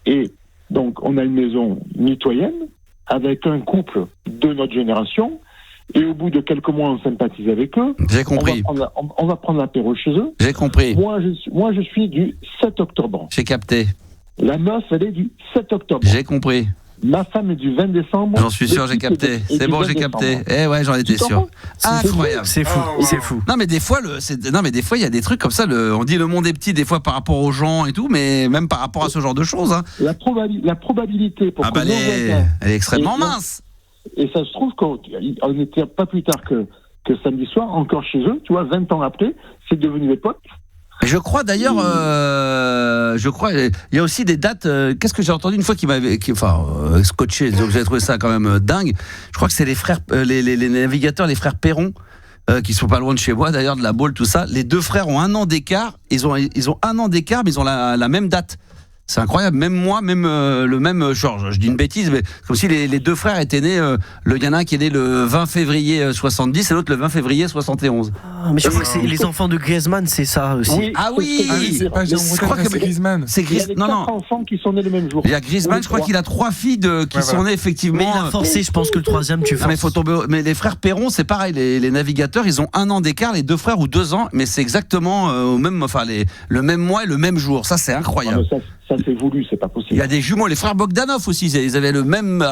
Et donc, on a une maison mitoyenne avec un couple de notre génération. Et au bout de quelques mois, on sympathise avec eux. J'ai compris. On va prendre l'apéro chez eux. J'ai compris. Moi, je suis du 7 octobre. J'ai capté. La meuf, elle est du 7 octobre. J'ai compris. Ma femme est du 20 décembre. J'en suis sûr, j'ai capté. C'est bon, j'ai capté. Eh ouais, j'en étais sûr. Incroyable. C'est fou, c'est fou. Non mais des fois, il y a des trucs comme ça. On dit le monde est petit des fois par rapport aux gens et tout, mais même par rapport à ce genre de choses. Hein. La probabilité pour elle est extrêmement mince. Et ça se trouve qu'on n'était pas plus tard que samedi soir, encore chez eux, tu vois, 20 ans après, c'est devenu des potes. Je crois d'ailleurs, il y a aussi des dates. Qu'est-ce que j'ai entendu une fois qui m'avait, scotché, donc j'ai trouvé ça quand même dingue. Je crois que c'est les frères, les navigateurs, les frères Perron, qui sont pas loin de chez moi d'ailleurs, de la Baule, tout ça. Les deux frères ont 1 an d'écart. Ils ont 1 an d'écart, mais ils ont la même date. C'est incroyable, même moi, même le même genre, je dis une bêtise, mais comme si les deux frères étaient nés, il y en a un qui est né le 20 février 70 et l'autre le 20 février 71. Ah, mais je crois que c'est les enfants de Griezmann, c'est ça aussi. Oui, je crois que c'est Griezmann. Il y a les 4 enfants qui sont nés le même jour. Il y a Griezmann, je crois qu'il a 3 filles qui sont nées effectivement. Mais il a forcé, je pense que le 3e, tu forces. Mais faut tomber. Mais les frères Perron, c'est pareil, les navigateurs, ils ont 1 an d'écart, les deux frères ou 2 ans, mais c'est exactement le même mois et le même jour. Ça, c'est incroyable. Ça c'est voulu, c'est pas possible. Il y a des jumeaux, les frères Bogdanov aussi, ils avaient le même,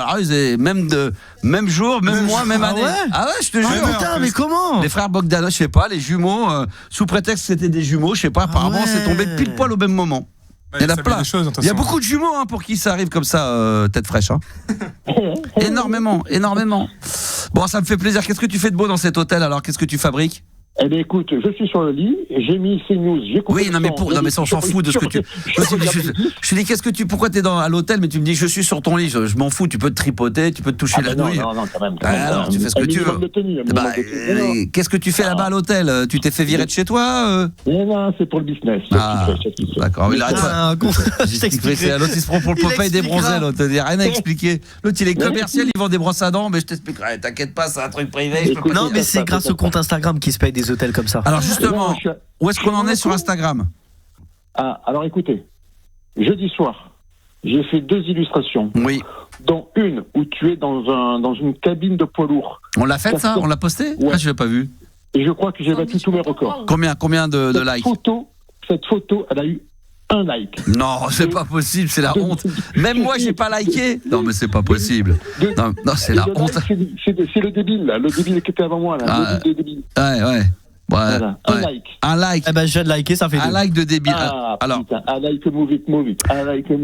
même jour, même mois, même année. Ah ouais, je te jure. Putain, mais comment? Les frères Bogdanov, je sais pas, les jumeaux, sous prétexte que c'était des jumeaux, je sais pas, apparemment c'est tombé pile poil au même moment. Il y en a plein. Il y a beaucoup de jumeaux pour qui ça arrive comme ça, tête fraîche. Hein. énormément. Bon, ça me fait plaisir. Qu'est-ce que tu fais de beau dans cet hôtel alors? Qu'est-ce que tu fabriques? Eh bien, écoute, je suis sur le lit, j'ai mis CNews, j'ai coupé. Oui, non, mais ça, on s'en fout de ce que tu. Je te dis, qu'est-ce que tu. Pourquoi t'es à l'hôtel, mais tu me dis, je suis sur ton lit, je m'en fous, tu peux te tripoter, tu peux te toucher la nouille. Non, quand même. Alors, tu fais ce que tu veux. Qu'est-ce que tu fais là-bas à l'hôtel? Tu t'es fait virer de chez toi? Non, c'est pour le business. D'accord, oui, c'est l'autre, il se prend pour le Popeye des bronzés, l'autre, il n'y a rien à expliquer. L'autre, il est commercial, il vend des brosses à dents, mais je t'expliquerai, t'inquiète pas, c'est un truc privé. Non, mais c'est grâce au compte Instagram qui se paye des hôtels comme ça. Alors justement, où est-ce qu'on en est sur Instagram? Alors écoutez, jeudi soir, j'ai fait 2 illustrations. Oui. Dont une où tu es dans une cabine de poids lourd. On l'a faite ça? On l'a posté? Ouais. Ah, je l'ai pas vu. Et je crois que j'ai battu tous mes records. Combien de likes? Cette photo, elle a eu 1 like. Non, c'est pas possible, c'est la honte. Même moi, j'ai pas liké. Non, mais c'est pas possible. Non, c'est la honte. C'est le débile, là, le débile qui était avant moi, là. Le débile. Ouais. Voilà. Un like. Eh ben, je viens de liker, ça fait un 2. like de débile. Alors, putain, un like, move it.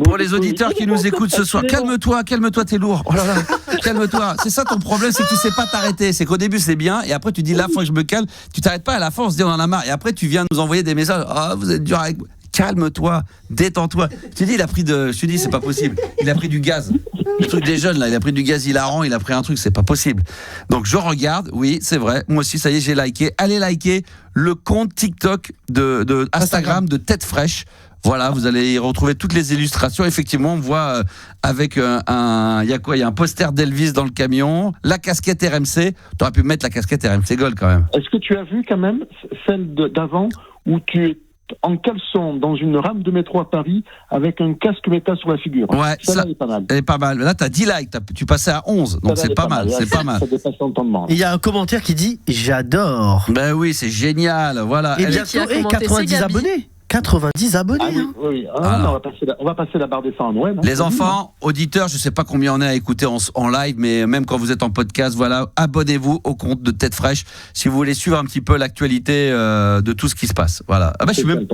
Pour les auditeurs qui nous écoutent ce soir, calme-toi, t'es lourd. Oh là là, calme-toi. C'est ça ton problème, c'est que tu sais pas t'arrêter. C'est qu'au début c'est bien, et après tu dis là, faut que je me calme. Tu t'arrêtes pas, à la fin on se dit on en a marre, et après tu viens nous envoyer des messages. Ah, vous êtes dur avec moi. Calme-toi, détends-toi. Je te dis, c'est pas possible. Il a pris du gaz. Le truc des jeunes, là, il a pris du gaz hilarant, il a pris un truc, c'est pas possible. Donc je regarde, oui, c'est vrai. Moi aussi, ça y est, j'ai liké. Allez liker le compte TikTok de Instagram de Tête Fraîche. Voilà, vous allez y retrouver toutes les illustrations. Effectivement, on voit avec il y a quoi? Il y a un poster d'Elvis dans le camion, la casquette RMC. Tu aurais pu mettre la casquette RMC Gold quand même. Est-ce que tu as vu quand même celle d'avant où tu es en caleçon dans une rame de métro à Paris avec un casque métal sur la figure? Ouais, ça est pas mal. Elle est pas mal. Là, t'as 10 likes, tu passais à 11, donc c'est pas mal. C'est pas mal. Ça dépasse l'entendement. Il y a un commentaire qui dit j'adore. Ben oui, c'est génial. Voilà. Et bientôt 90 abonnés. 90 abonnés. Oui. On va passer la barre des 100 en Noël. Les enfants, auditeurs, je sais pas combien on est à écouter en live, mais même quand vous êtes en podcast, voilà, abonnez-vous au compte de Tête Fraîche si vous voulez suivre un petit peu l'actualité de tout ce qui se passe. Voilà. Ah bah je suis même.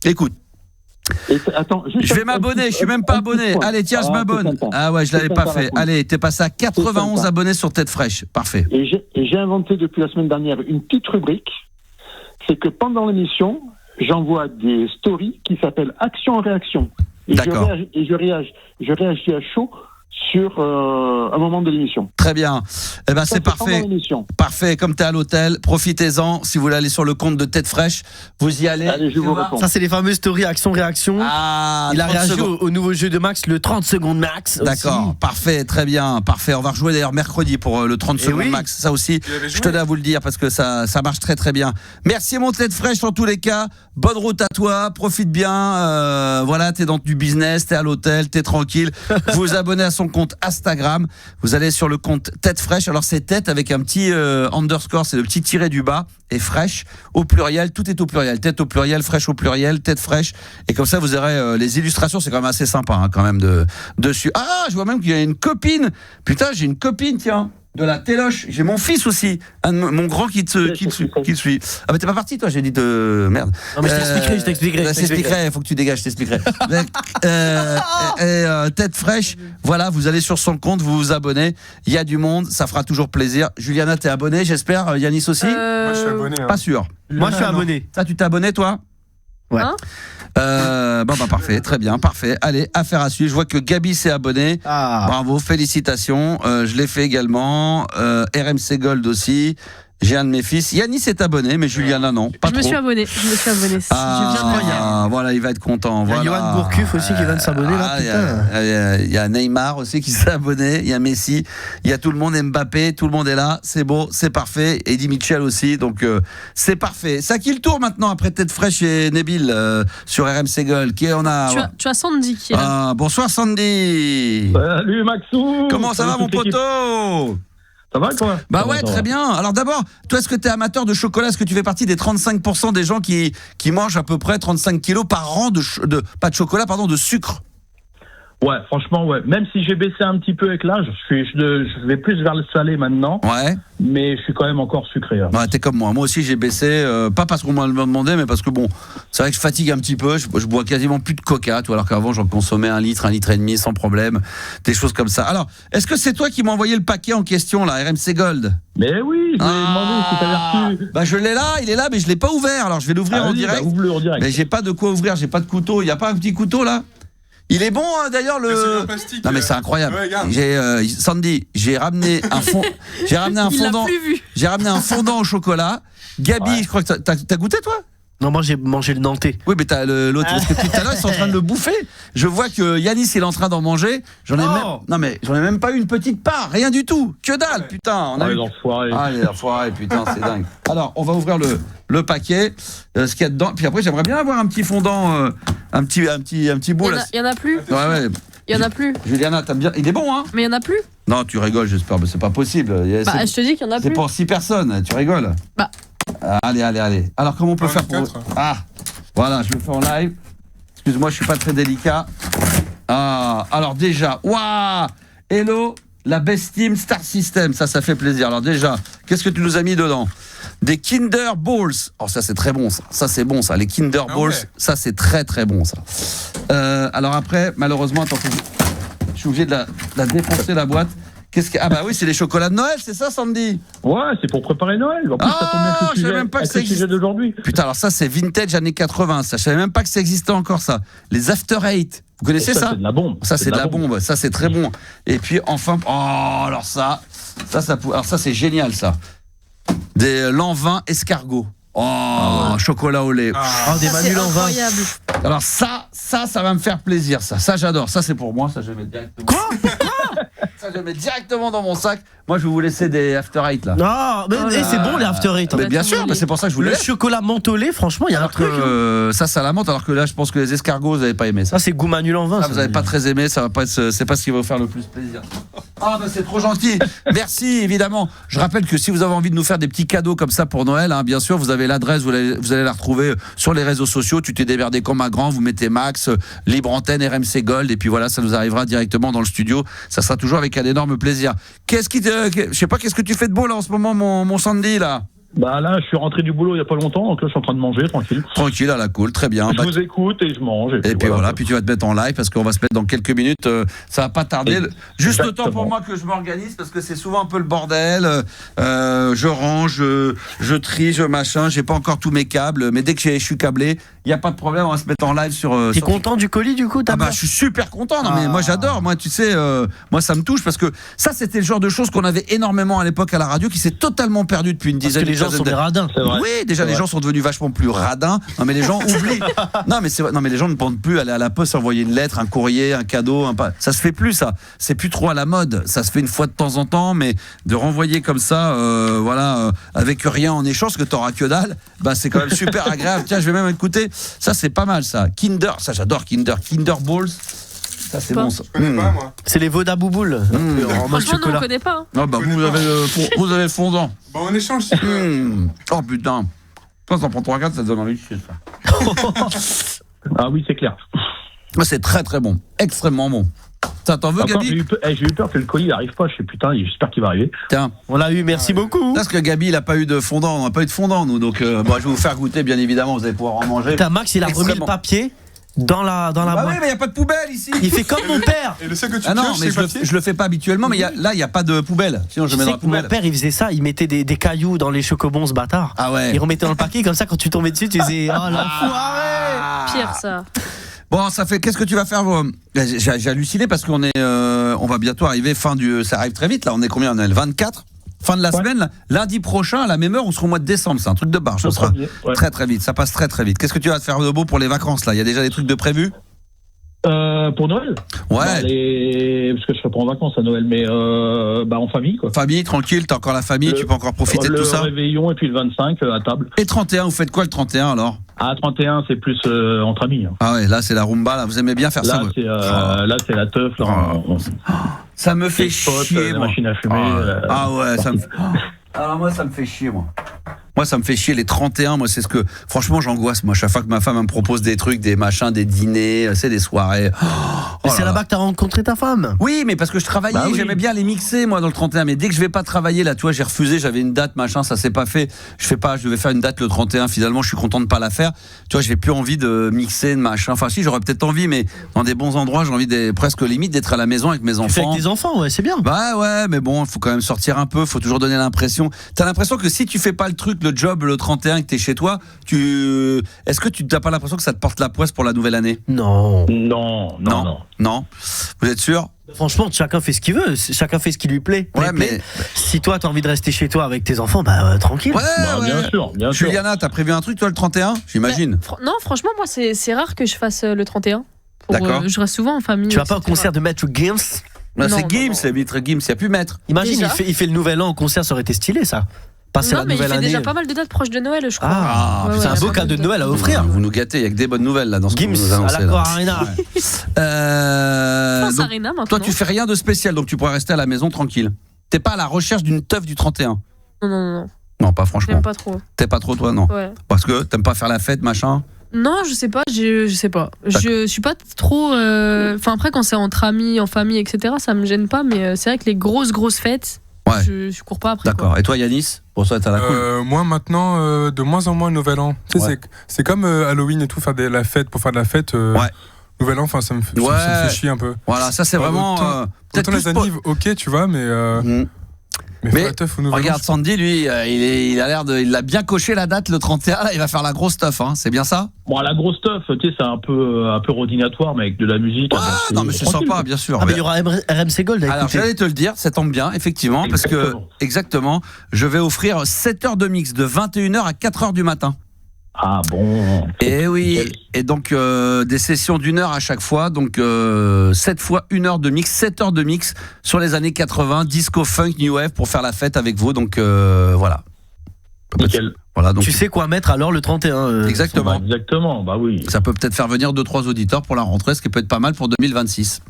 Écoute. Attends, je vais m'abonner, je suis même pas abonné. Allez, tiens, je m'abonne. Ah ouais, je l'avais pas fait. Allez, t'es passé à 91 abonnés sur Tête Fraîche. Parfait. Et j'ai inventé depuis la semaine dernière une petite rubrique. C'est que pendant l'émission, j'envoie des stories qui s'appellent action-réaction. Et D'accord. je réagis à chaud sur un moment de l'émission. Très bien. Eh ben, Ça, c'est parfait. pendant l'émission. Parfait. Comme tu es à l'hôtel, profitez-en. Si vous voulez aller sur le compte de Tête Fraîche, vous y allez. Allez, je vous réponds. Ça, c'est les fameuses stories action-réaction. Ah, Il a 30 réagi secondes. au nouveau jeu de Max, le 30 secondes Max. D'accord, aussi. parfait, très bien, parfait. On va rejouer d'ailleurs mercredi pour le 30 secondes oui. max. Ça aussi, Tu avais je joué tenais à vous le dire parce que ça marche très très bien. Merci mon Tête Fraîche en tous les cas. Bonne route à toi, profite bien. Voilà, t'es dans du business, t'es à l'hôtel, t'es tranquille. Vous vous abonnez à son compte Instagram. Vous allez sur le compte Tête Fraîche. Alors c'est tête avec un petit underscore, c'est le petit tiré du bas. Et fraîche au pluriel, tout est au pluriel. Tête au pluriel, fraîche au pluriel, Tête Fraîche. Et comme ça, vous aurez les illustrations. C'est quand même assez sympa, hein, quand même dessus. Ah, je vois même qu'il y a une copine. Putain, j'ai une copine, tiens, de la téloche. J'ai mon fils aussi, mon grand qui le suit. Ah, mais t'es pas parti, toi. J'ai dit de merde. Non, mais je t'expliquerai. Je t'expliquerai. Faut que tu dégages, je t'expliquerai. Tête Fraîche. Voilà, vous allez sur son compte, vous vous abonnez. Il y a du monde, ça fera toujours plaisir. Juliana, t'es abonnée, j'espère. Yanis aussi. Moi, je suis abonné. Hein. Pas sûr. Moi, je suis abonné. Ça, tu t'es abonné, toi? Ouais. Hein Bon, bah, parfait, très bien, parfait. Allez, affaire à suivre. Je vois que Gabi s'est abonné. Ah. Bravo, félicitations. Je l'ai fait également. RMC Gold aussi. J'ai un de mes fils. Yanis est abonné, mais Juliana, non. Pas Je trop. me suis abonné. Je viens de le dire. Voilà, il va être content. Il y a Voilà. Johan Gourcuff aussi qui vient de s'abonner là. Il y a Neymar aussi qui s'est abonné. Il y a Messi. Il y a tout le monde. Mbappé. Tout le monde est là. C'est beau. C'est parfait. Eddie Mitchell aussi. Donc, c'est parfait. Ça qui le tour maintenant après Tête Fraîche et Nabil sur RMC Gold. Qui on a Tu as Sandy qui est là. bonsoir Sandy. Salut Maxou. Comment ça va mon poteau? Ça va quoi? Bah ouais, très bien. Alors d'abord, toi, est-ce que tu es amateur de chocolat? Est-ce que tu fais partie des 35% des gens qui mangent à peu près 35 kilos par an pas de chocolat, pardon, de sucre? Ouais, franchement, ouais. Même si j'ai baissé un petit peu avec l'âge, je vais plus vers le salé maintenant. Ouais. Mais je suis quand même encore sucré. Hein. Ouais, t'es comme moi. Moi aussi, j'ai baissé, pas parce qu'on m'a demandé, mais parce que bon, c'est vrai que je fatigue un petit peu. Je bois quasiment plus de coca, alors qu'avant, j'en consommais 1 litre et demi sans problème. Des choses comme ça. Alors, est-ce que c'est toi qui m'as envoyé le paquet en question, là, RMC Gold? Mais oui, je t'ai demandé si t'avais reçu. Bah, je l'ai là, il est là, mais je l'ai pas ouvert. Alors, je vais l'ouvrir en direct. Bah, ouvre-le en direct. Mais j'ai pas de quoi ouvrir, j'ai pas de couteau. Il y a pas un petit couteau, là? Il est bon, hein, d'ailleurs, le. Plastique, non mais c'est incroyable. Ouais, Sandy, j'ai ramené un fondant. J'ai ramené un fondant au chocolat. Gabi, je crois que t'as goûté toi? Non, moi j'ai mangé le nantais. Oui, mais t'as l'autre. Parce que tout à l'heure, ils sont en train de le bouffer. Je vois que Yanis il est en train d'en manger. J'en ai même pas eu une petite part, rien du tout. Que dalle, putain. Les enfoirés. Ah, les enfoirés, putain, c'est dingue. Alors, on va ouvrir le paquet, ce qu'il y a dedans. Puis après, j'aimerais bien avoir un petit fondant, un petit bout. Il y en a plus. Ouais. Il y en a plus. Juliana, t'aimes bien? Il est bon, hein? Mais il y en a plus. Non, tu rigoles, j'espère. Mais c'est pas possible. Bah, je te dis qu'il y en a plus. C'est pour 6 personnes. Tu rigoles? Bah. Allez. Alors, comment on peut faire pour... Ah, voilà, je le fais en live. Excuse-moi, je suis pas très délicat. Ah, alors déjà, waouh! Hello, la Best Team Star System. Ça fait plaisir. Alors déjà, qu'est-ce que tu nous as mis dedans? Des Kinder Balls. Oh, ça c'est très bon, ça. Ça c'est bon, ça. Les Kinder Balls, ça c'est très très bon, ça. Alors après, malheureusement, attends, je suis obligé de la défoncer la boîte. Ah bah oui, c'est les chocolats de Noël, c'est ça, Sandy? Ouais, c'est pour préparer Noël. En plus, ça tombe bien que je savais même pas que ça existait d'aujourd'hui. Putain, alors ça c'est vintage années 80, ça. Je savais même pas que ça existait encore, ça. Les After Eight. Vous connaissez ça? C'est de la bombe. Ça c'est de la bombe. Ça c'est très bon. Et puis enfin, alors ça c'est génial, ça. Des Lanvin escargots. Oh, chocolat au lait. Des Manu Lanvin. Alors ça va me faire plaisir, ça. Ça j'adore. Ça c'est pour moi. Ça je vais mettre directement. Quoi? Ça je vais mettre directement dans mon sac. Moi je vais vous laisser des After Eight là. Non, mais c'est bon les After Eight. Mais bien sûr, mais c'est pour ça que je vous le laisse. chocolat mentholé, franchement, il y a un truc. Ça la menthe. Alors que là, je pense que les escargots, vous n'avez pas aimé ça. Ça c'est goût Manu Lanvin. Ça vous n'avez pas très aimé. Ça va pas être. C'est pas ce qui va vous faire le plus plaisir. Ah bah c'est trop gentil. Merci évidemment. Je rappelle que si vous avez envie de nous faire des petits cadeaux comme ça pour Noël, hein, bien sûr, vous avez l'adresse, vous allez la retrouver sur les réseaux sociaux. Tu t'es démerdé comme un grand. Vous mettez Max, Libre Antenne, RMC Gold, et puis voilà, ça nous arrivera directement dans le studio. Ça sera toujours avec un énorme plaisir. Je sais pas, qu'est-ce que tu fais de beau là en ce moment, mon Sandy là? Bah là, je suis rentré du boulot il y a pas longtemps, donc là je suis en train de manger tranquille. Tranquille, à la cool, très bien. Je vous écoute et je mange. Et puis voilà, puis tu vas te mettre en live parce qu'on va se mettre dans quelques minutes. Ça va pas tarder. Juste le temps pour moi que je m'organise parce que c'est souvent un peu le bordel. Je range, je trie, je machin. J'ai pas encore tous mes câbles, mais dès que je suis câblé, il y a pas de problème. On va se mettre en live sur. T'es content du colis du coup? Je suis super content. Non mais moi j'adore. Moi tu sais, moi ça me touche parce que ça c'était le genre de choses qu'on avait énormément à l'époque à la radio qui s'est totalement perdu depuis une dizaine d'années. Les gens sont des radins. Oui, déjà les gens sont devenus vachement plus radins. Non mais les gens oublient. Non mais c'est vrai. Non mais les gens ne pensent plus aller à la poste envoyer une lettre, un courrier, un cadeau, ça se fait plus ça. C'est plus trop à la mode. Ça se fait une fois de temps en temps, mais de renvoyer comme ça, avec rien en échange, que t'auras que dalle, c'est quand même super agréable. Tiens, je vais même écouter. Ça c'est pas mal ça. Kinder, ça j'adore Kinder Balls. Ça c'est bon ça. Je connais pas moi. C'est les Voda Bouboule. Franchement, non, on connaît pas. Non, vous avez le fondant. Bon, on échange si tu veux. Oh putain. Toi, t'en prends 3-4, ça te donne envie de chier ça. Ah oui, c'est clair. C'est très très bon. Extrêmement bon. Ça t'en veux, Gabi? J'ai eu peur que le colis n'arrive pas. Je sais putain, j'espère qu'il va arriver. Tiens. On l'a eu, merci beaucoup. Parce que Gabi, il a pas eu de fondant. On n'a pas eu de fondant, nous. Donc, je vais vous faire goûter, bien évidemment. Vous allez pouvoir en manger. Max, il a remis le papier dans la boîte. Oui, mais il n'y a pas de poubelle ici. Il fait comme mon père. Et le seul que tu non, mais je le fais pas habituellement, mais là, il n'y a pas de poubelle. Sinon, je mets dans la poubelle. Mon père, il faisait ça. Il mettait des cailloux dans les chocobons, ce bâtard. Ah ouais. Il remettait dans le paquet, comme ça, quand tu tombais dessus, tu disais, oh l'enfoiré. Pire, ça. Bon, ça fait. Qu'est-ce que tu vas faire? J'ai halluciné parce qu'on va bientôt arriver ça arrive très vite. Là, on est combien? On est le 24. Fin de la semaine, là, lundi prochain, à la même heure, on sera au mois de décembre. C'est un truc de barge. Ça sera très très vite. Ça passe très très vite. Qu'est-ce que tu vas te faire de beau pour les vacances là? Il y a déjà des trucs de prévus? Pour Noël? Ouais. Parce que je serai pas en vacances à Noël, mais en famille quoi. Famille, tranquille, t'as encore la famille, tu peux encore profiter de tout ça. Le réveillon et puis le 25 à table. Et 31, vous faites quoi le 31 alors? 31, c'est plus entre amis. Hein. Ah ouais, là c'est la rumba, là. Vous aimez bien faire ça? Là c'est la teuf. Ça me fait chier, moi. Machine à fumer. Ah ouais, ça me fait... Alors moi ça me fait chier, moi. Moi, ça me fait chier les 31. Moi, c'est ce que. Franchement, j'angoisse. Moi, chaque fois que ma femme me propose des trucs, des machins, des dîners, c'est des soirées. Mais c'est là-bas que t'as rencontré ta femme. Oui, mais parce que je travaillais, j'aimais bien les mixer, moi, dans le 31. Mais dès que je vais pas travailler, là, tu vois, j'ai refusé. J'avais une date, machin, ça s'est pas fait. Je devais faire une date le 31. Finalement, je suis content de pas la faire. Tu vois, j'ai plus envie de mixer, de machin. Enfin, si, j'aurais peut-être envie, mais dans des bons endroits, j'ai envie presque limite d'être à la maison avec mes enfants. Tu fais avec tes enfants, ouais, c'est bien. Bah ouais, mais bon, il faut quand même sortir un peu. Faut toujours donner l'impression. T'as l'impression que si tu fais pas le truc, le job, le 31, que t'es chez toi, est-ce que tu n'as pas l'impression que ça te porte la poisse pour la nouvelle année? Non. Non. Vous êtes sûr? Franchement, chacun fait ce qu'il veut, chacun fait ce qui lui plaît. Ouais, mais si toi t'as envie de rester chez toi avec tes enfants, tranquille. Ouais. Bien sûr. Juliana, t'as prévu un truc toi le 31? J'imagine. Non, franchement, moi c'est rare que je fasse le 31. D'accord. Je reste souvent en famille. Tu vas pas au concert de Maître Gims? C'est Gims, c'est Maître Gims, il n'y a plus Maître. Imagine, il fait le nouvel an au concert, ça aurait été stylé ça. Passer la mais nouvelle il fait année. déjà pas mal de dates proches de Noël, je crois. C'est un beau cadeau de Noël à offrir. Vous nous gâtez, il y a que des bonnes nouvelles là dans ce que vous nous Gims annoncez. à l'Accor Arena. Arena maintenant. Toi, tu fais rien de spécial, donc tu pourrais rester à la maison tranquille. T'es pas à la recherche d'une teuf du 31? Non. Non, pas franchement. J'aime pas trop. T'es pas trop toi, non? Ouais. Parce que t'aimes pas faire la fête, machin? Non, je sais pas, je sais pas. Je suis pas trop. Enfin, après, quand c'est entre amis, en famille, etc., ça me gêne pas, mais c'est vrai que les grosses fêtes. Ouais. Je cours pas après. D'accord. Et toi, Yanis, pour ça, t'as la cool? Moi, maintenant, de moins en moins, le Nouvel An. Tu sais, c'est comme Halloween et tout, faire la fête pour faire de la fête. Nouvel An, ça me fait chier un peu. Voilà, ça c'est vraiment. Autant les annives, ok, tu vois, mais. Mais la teuf au Nouvel An. Regarde, Sandy, lui, il a l'air il a bien coché la date le 31. Là, il va faire la grosse teuf, hein. C'est bien ça? Bon, la grosse teuf, tu sais, c'est un peu rodinatoire, mais avec de la musique. Non, mais c'est sympa, bien sûr. Mais il y aura RMC Gold. Alors, j'allais te le dire, ça tombe bien, effectivement, parce que, je vais offrir 7 heures de mix de 21h à 4h du matin. Ah bon? Et oui, et donc des sessions d'1 heure à chaque fois, donc 7 fois 1 heure de mix, 7 heures de mix sur les années 80, disco, funk, new wave pour faire la fête avec vous, donc voilà. Nickel. Voilà, donc tu sais quoi mettre alors le 31 Exactement. Exactement, bah oui. Ça peut peut-être faire venir 2-3 auditeurs pour la rentrée, ce qui peut être pas mal pour 2026.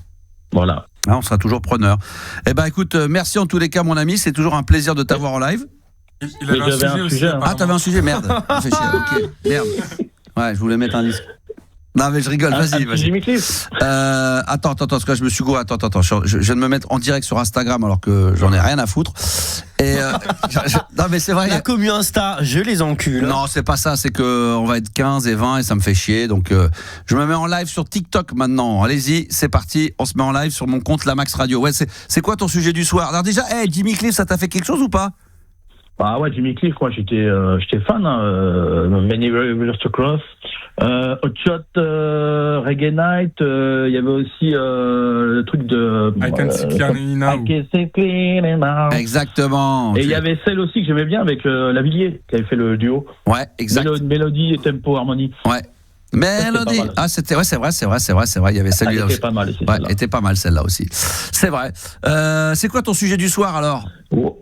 Voilà. Ah, on sera toujours preneur. Eh ben écoute, merci en tous les cas mon ami, c'est toujours un plaisir de t'avoir en live. Il avait un sujet aussi. Ah, t'avais un sujet, merde. Fais chier, ok, merde. Ouais, je voulais mettre un disque. Non mais je rigole, vas-y. Jimmy Cliff. Attends, parce que je me suis gouré. Attends, je viens de me mettre en direct sur Instagram alors que j'en ai rien à foutre. Et non mais c'est vrai. La commu Insta, je les encule. Non, c'est pas ça, c'est que on va être 15 et 20 et ça me fait chier. Donc je me mets en live sur TikTok maintenant. Allez-y, c'est parti, on se met en live sur mon compte La Max Radio. Ouais, c'est quoi ton sujet du soir? Alors déjà, Jimmy Cliff, ça t'a fait quelque chose ou pas? Bah ouais, Jimmy Cliff, moi j'étais fan, Many Rivers to Cross, Hot Shot, Reggae Night, il y avait aussi le truc de I Can See Clearly Now. I Can See Clearly Now. Exactement. Et il y avait celle aussi que j'aimais bien avec Lavilliers qui avait fait le duo. Ouais, exact. Mélodie et tempo harmonie. Ouais. Mélodie. Ah, c'était, ouais, c'est vrai. Il y avait celle-là. Elle était pas mal. Ouais, était pas mal celle-là aussi. C'est vrai. C'est quoi ton sujet du soir alors?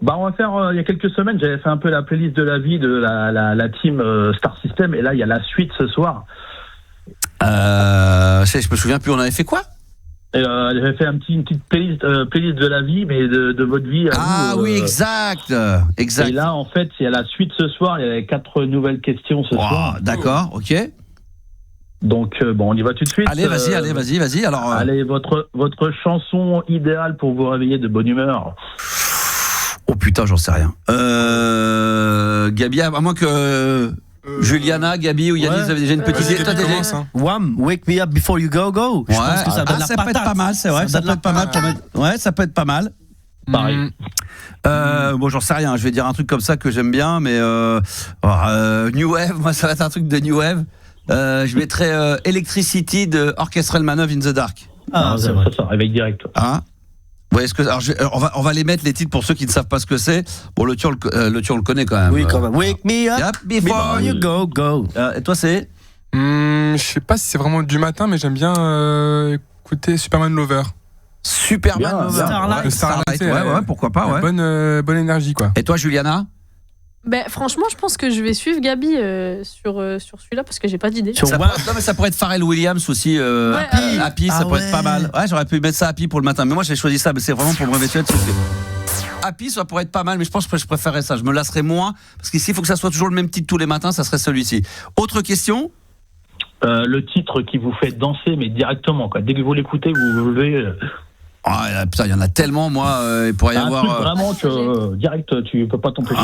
Bah, on va faire, il y a quelques semaines, j'avais fait un peu la playlist de la vie de la team Star System, et là, il y a la suite ce soir. Je me souviens plus, on avait fait quoi? J'avais fait une petite playlist de la vie, mais de votre vie. Oui, exact. Et là, en fait, il y a la suite ce soir, il y avait 4 nouvelles questions ce soir. D'accord, ok. Donc, bon, on y va tout de suite. Allez, vas-y. Alors, allez, votre chanson idéale pour vous réveiller de bonne humeur. Oh putain, j'en sais rien. Gabi, à moins que Juliana, Gabi ou Yannis, vous avez déjà une petite idée. Wham, Wake Me Up Before You Go Go. Je pense que ça donne la ça patate. peut être pas mal, c'est vrai. Ça peut être pas mal. Ouais, ça peut être pas mal. Pareil. Bon, j'en sais rien. Je vais dire un truc comme ça que j'aime bien, mais New Wave, moi, ça va être un truc de New Wave. Je mettrais Electricity de Orchestral Maneuver in the Dark. C'est vrai. Ça réveille direct. Hein? Ouais, on va les mettre les titres pour ceux qui ne savent pas ce que c'est. Bon, le tune on le connaît quand même. Oui, quand même. Wake me up before you go go. Et toi, c'est? Je sais pas si c'est vraiment du matin, mais j'aime bien écouter Superman Lover. Superman Lover. Starlight. Ouais, pourquoi pas, ouais. Bonne énergie, quoi. Et toi, Juliana? Ben, franchement, je pense que je vais suivre Gabi sur celui-là parce que j'ai pas d'idée. Ça pourrait être Pharrell Williams aussi. Happy, ça pourrait être pas mal. Ouais, j'aurais pu mettre ça Happy pour le matin. Mais moi, j'ai choisi ça. Mais c'est vraiment pour me réveiller. Happy, ça pourrait être pas mal. Mais je pense que je préférerais ça. Je me lasserais moins. Parce qu'ici, il faut que ça soit toujours le même titre tous les matins. Ça serait celui-ci. Autre question? Le titre qui vous fait danser, mais directement, quoi. Dès que vous l'écoutez, vous vous levez. Putain, il y en a tellement, moi, il pourrait y avoir. Vraiment que direct, tu peux pas t'empêcher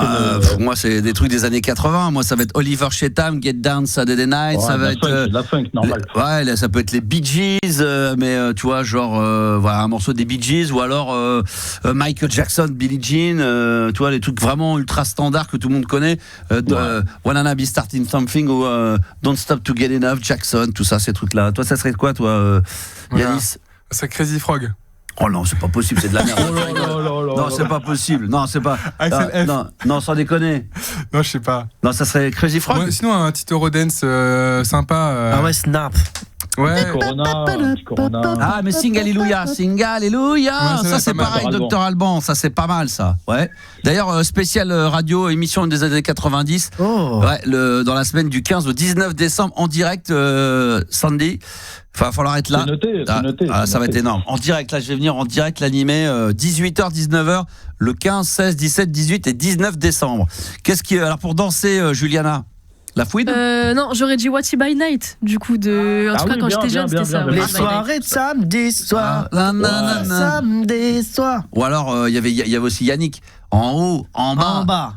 Moi, c'est des trucs des années 80. Moi, ça va être Oliver Chetam, Get Down Saturday Night. Ça va être. La funk, normal. Ouais, ça peut être les Bee Gees, mais tu vois, genre, voilà, un morceau des Bee Gees, ou alors Michael Jackson, Billie Jean, tu vois, les trucs vraiment ultra standards que tout le monde connaît. Wanna Be Starting Something, ou Don't Stop to Get Enough, Jackson, tout ça, ces trucs-là. Toi, ça serait quoi, toi, Yannis? C'est Crazy Frog. Oh non, c'est pas possible, c'est de la merde. Non, c'est pas possible. Non, c'est pas. Non, sans déconner. Non, je sais pas. Non, ça serait Crazy Frog. Ouais, sinon, un petit Eurodance sympa. Ah ouais, Snap. Ouais. Corona. Ah, mais Sing Alléluia, ouais, ça c'est pareil, Dr Alban, ça c'est pas mal ça. Ouais. D'ailleurs, spécial radio émission des années 90. Ouais, dans la semaine du 15 au 19 décembre en direct, Sandy. Enfin, il va falloir être là. C'est noté. Ça va être énorme. En direct, là, je vais venir en direct l'animer 18h, 19h, le 15, 16, 17, 18 et 19 décembre. Alors, pour danser, Juliana, la fouine? Non, j'aurais dit What's It By Night, du coup, en tout cas, quand j'étais jeune, c'était ça. Les soirées de samedi soir. Samedi soir. Ou alors, il y avait aussi Yannick. En haut, en bas.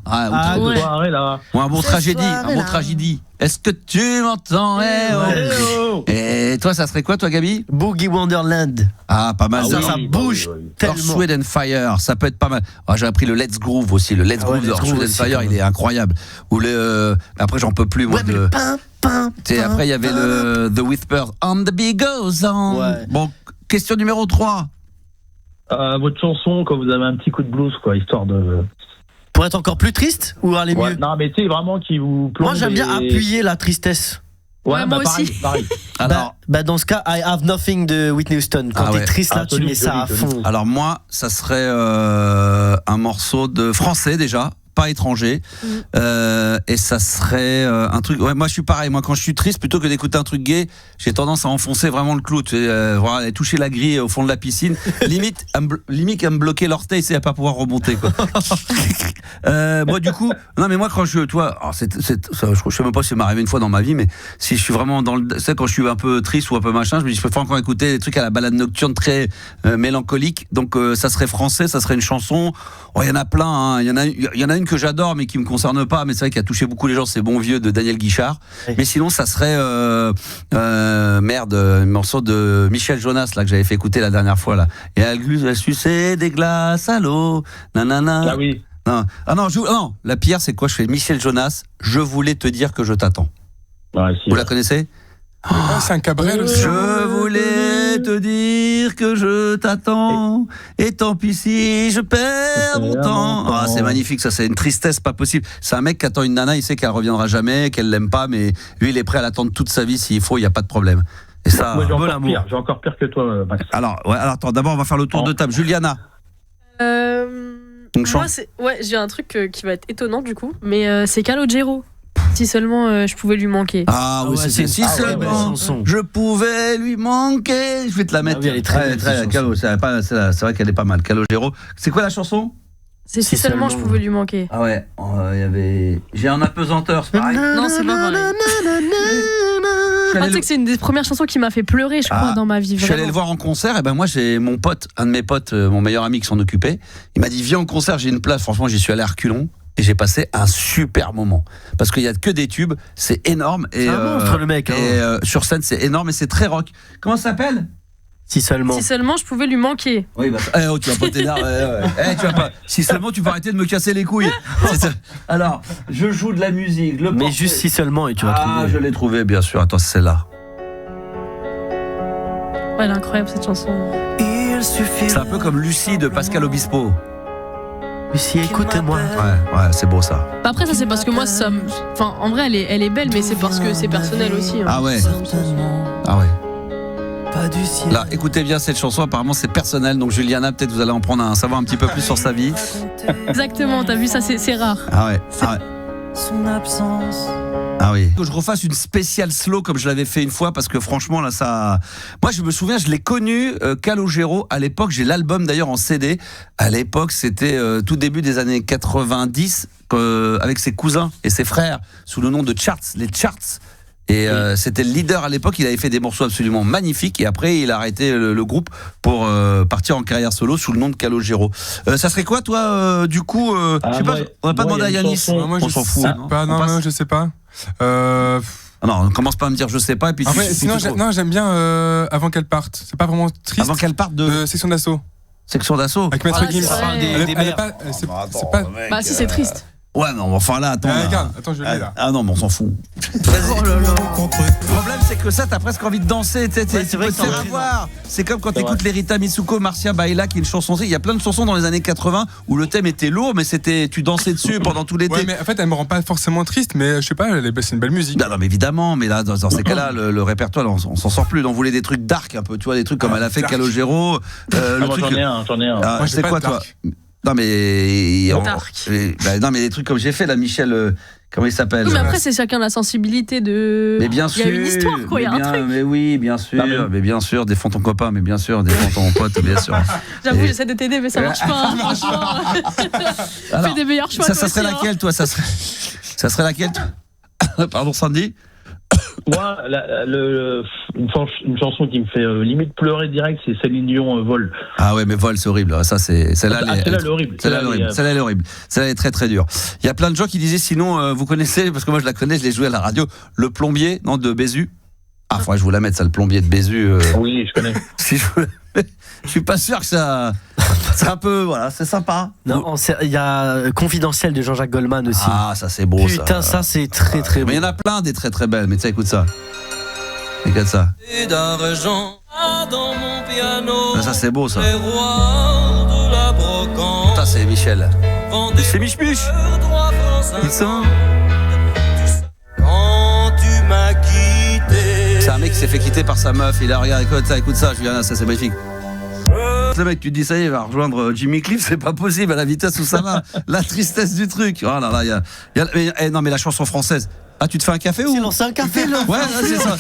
Ou un bon tragédie. Est-ce que tu m'entends? Et toi, ça serait quoi, toi, Gabi? Boogie Wonderland. Ah, pas mal. Ça bouge tellement. Earth, Wind and Fire, ça peut être pas mal. J'aurais pris le Let's Groove aussi. Le Let's Groove de Earth, Wind and Fire, il est incroyable. Ou après, j'en peux plus, moi. Après, il y avait le The Whisper on the Beat Goes On. Ouais. Bon, question numéro 3. Votre chanson quand vous avez un petit coup de blues, quoi, histoire de. Pour être encore plus triste ou aller mieux? Non, mais tu sais, vraiment qui vous plonge. Moi, j'aime bien appuyer la tristesse. Ouais, moi aussi. Pareil. Alors, dans ce cas, I Have Nothing de Whitney Houston. Quand t'es triste, là, tu mets ça à fond. Alors, moi, ça serait un morceau de français déjà. pas étranger. Et ça serait un truc. Ouais, moi je suis pareil. Moi quand je suis triste, plutôt que d'écouter un truc gay, j'ai tendance à enfoncer vraiment le clou. Tu sais, voilà, toucher la grille au fond de la piscine. Limite à me bloquer l'orteil, c'est à pas pouvoir remonter quoi. Moi du coup, non mais moi quand je, tu vois, alors ça, je sais même pas si ça m'est arrivé une fois dans ma vie, mais si je suis vraiment dans le, c'est quand je suis un peu triste ou un peu machin, je me dis je préfère encore écouter des trucs à la balade nocturne très mélancolique. Donc ça serait français, ça serait une chanson. Oh, il y en a plein. Hein. Il y en a une que j'adore mais qui me concerne pas. Mais c'est vrai qu'il a touché beaucoup les gens. C'est Bon Vieux de Daniel Guichard. Oui. Mais sinon ça serait un morceau de Michel Jonas là que j'avais fait écouter la dernière fois là. Et elle suçait des glaces à l'eau. Nanana. Ah oui. Non. Ah non, non, la pire c'est quoi? Je fais Michel Jonas, je voulais te dire que je t'attends. Ouais, si, vous la connaissez? C'est un Cabrel aussi. Je voulais te dire que je t'attends et tant pis si je perds mon temps. Ah, c'est magnifique, ça, c'est une tristesse pas possible. C'est un mec qui attend une nana, il sait qu'elle reviendra jamais, qu'elle l'aime pas, mais lui il est prêt à l'attendre toute sa vie s'il faut, il y a pas de problème. Et ça, moi j'ai encore pire que toi, Max. Alors attends, d'abord on va faire le tour de table. Juliana. Moi, j'ai un truc qui va être étonnant du coup, mais c'est Calogero. Si seulement je pouvais lui manquer. Ah oui, c'est si seulement je pouvais lui manquer. Je vais te la mettre. Ah oui, elle est très Calo, c'est vrai qu'elle est pas mal. Calogero. C'est quoi la chanson? C'est si seulement je pouvais lui manquer. Ah ouais, il y avait. J'ai un apesanteur, c'est pareil. Non, c'est pas pareil. Tu sais que c'est une des premières chansons qui m'a fait pleurer, je crois, dans ma vie. Vraiment. Je suis allé le voir en concert, et ben moi j'ai mon pote, un de mes potes, mon meilleur ami qui s'en occupait. Il m'a dit viens en concert, j'ai une place. Franchement, j'y suis allé à reculons. Et j'ai passé un super moment parce qu'il y a que des tubes, c'est énorme et c'est un monstre le mec. Et sur scène c'est énorme et c'est très rock. Comment ça s'appelle? Si seulement. Si seulement je pouvais lui manquer. Oui bah tu vas pas t'énerver. Tu vas pas. Si seulement tu peux arrêter de me casser les couilles. Alors je joue de la musique. Mais portrait. Juste si seulement et tu vas trouver. Ah je l'ai trouvé bien sûr. Attends c'est celle-là. Ouais elle est incroyable cette chanson. C'est un peu comme Lucie de Pascal Obispo. Lucie, écoute-moi. Ouais, c'est beau ça. Après ça c'est parce que moi ça, enfin en vrai elle est belle mais c'est parce que c'est personnel aussi. Hein. Ah ouais. Là, écoutez bien cette chanson. Apparemment c'est personnel. Donc Juliana, peut-être vous allez en prendre savoir un petit peu plus sur sa vie. Exactement. T'as vu ça c'est rare. Ah ouais. Son absence. Ah oui. Que je refasse une spéciale slow comme je l'avais fait une fois parce que franchement là ça. Moi je me souviens, je l'ai connu Calogero à l'époque. J'ai l'album d'ailleurs en CD. À l'époque c'était tout début des années 90 avec ses cousins et ses frères sous le nom de Charts, les Charts. Et c'était le leader à l'époque. Il avait fait des morceaux absolument magnifiques et après il a arrêté le groupe pour partir en carrière solo sous le nom de Calogero. Ça serait quoi toi du coup je sais pas, on n'a pas demandé à Yanis. On s'en fout. Non, je sais pas. Non, commence pas à me dire je sais pas et puis sinon j'aime bien avant qu'elle parte. C'est pas vraiment triste. Avant qu'elle parte de Section d'assaut. Section d'assaut. Avec Maître Gims. C'est pas. Bah si c'est triste. Ouais, non, enfin là, attends. Regarde, attends, je l'ai là. Ah non, mais on s'en fout. Le problème, c'est que ça, t'as presque envie de danser. C'est vrai que c'est à voir. C'est comme quand t'écoutes l'Erita Mitsuko, Marcia Baila, qui est une chanson. Il y a plein de chansons dans les années 80 où le thème était lourd, mais tu dansais dessus pendant tout l'été. Ouais, mais en fait, elle me rend pas forcément triste, mais je sais pas, c'est une belle musique. Non, mais évidemment, mais là, dans ces cas-là, le répertoire, on s'en sort plus. On voulait des trucs dark un peu, tu vois, des trucs comme elle a fait Calogero. J'en ai un. Moi, c'est quoi, toi? Non mais non mais des trucs comme j'ai fait là, Michel, comment il s'appelle? Oui, mais après c'est chacun la sensibilité de. Mais bien sûr. Il y a une histoire quoi, il y a un truc. Mais oui, bien sûr, mais bien sûr, défends ton copain, mais bien sûr, défends ton pote, bien sûr. J'avoue, j'essaie de t'aider, mais ça marche pas, franchement. Fais des meilleurs choix. Ça serait laquelle, toi? Ça serait laquelle? Pardon, Sandy. Moi, une chanson qui me fait limite pleurer direct, c'est Céline Dion, Vol. Ah ouais, mais Vol, c'est horrible. Ça, celle-là, elle est horrible. Celle-là, elle est horrible. Celle-là, elle est très très dure. Il y a plein de gens qui disaient, sinon, vous connaissez, parce que moi je la connais, je l'ai joué à la radio, Le Plombier, non, de Bézu. Ah, faudrait que je vous la mette, ça, Le Plombier de Bézu. Oui, je connais. Je suis pas sûr que ça. C'est un peu, voilà, c'est sympa. Non, il y a Confidentiel de Jean-Jacques Goldman aussi. Ah, ça c'est beau. Putain, ça c'est très très beau. Mais il y en a plein des très très belles. Mais tu sais, écoute ça. Regarde ça. Ça c'est beau ça. Ça c'est Michel. C'est Mich-Mich. Ils sont. C'est un mec qui s'est fait quitter par sa meuf. Il a regardé, écoute ça, Juliana, ça c'est magnifique. le mec, tu te dis ça y est, il va rejoindre Jimmy Cliff, c'est pas possible à la vitesse où ça va. La tristesse du truc. Oh là là, non mais la chanson française. Ah, tu te fais un café ou? C'est un café là. Ouais, c'est ça.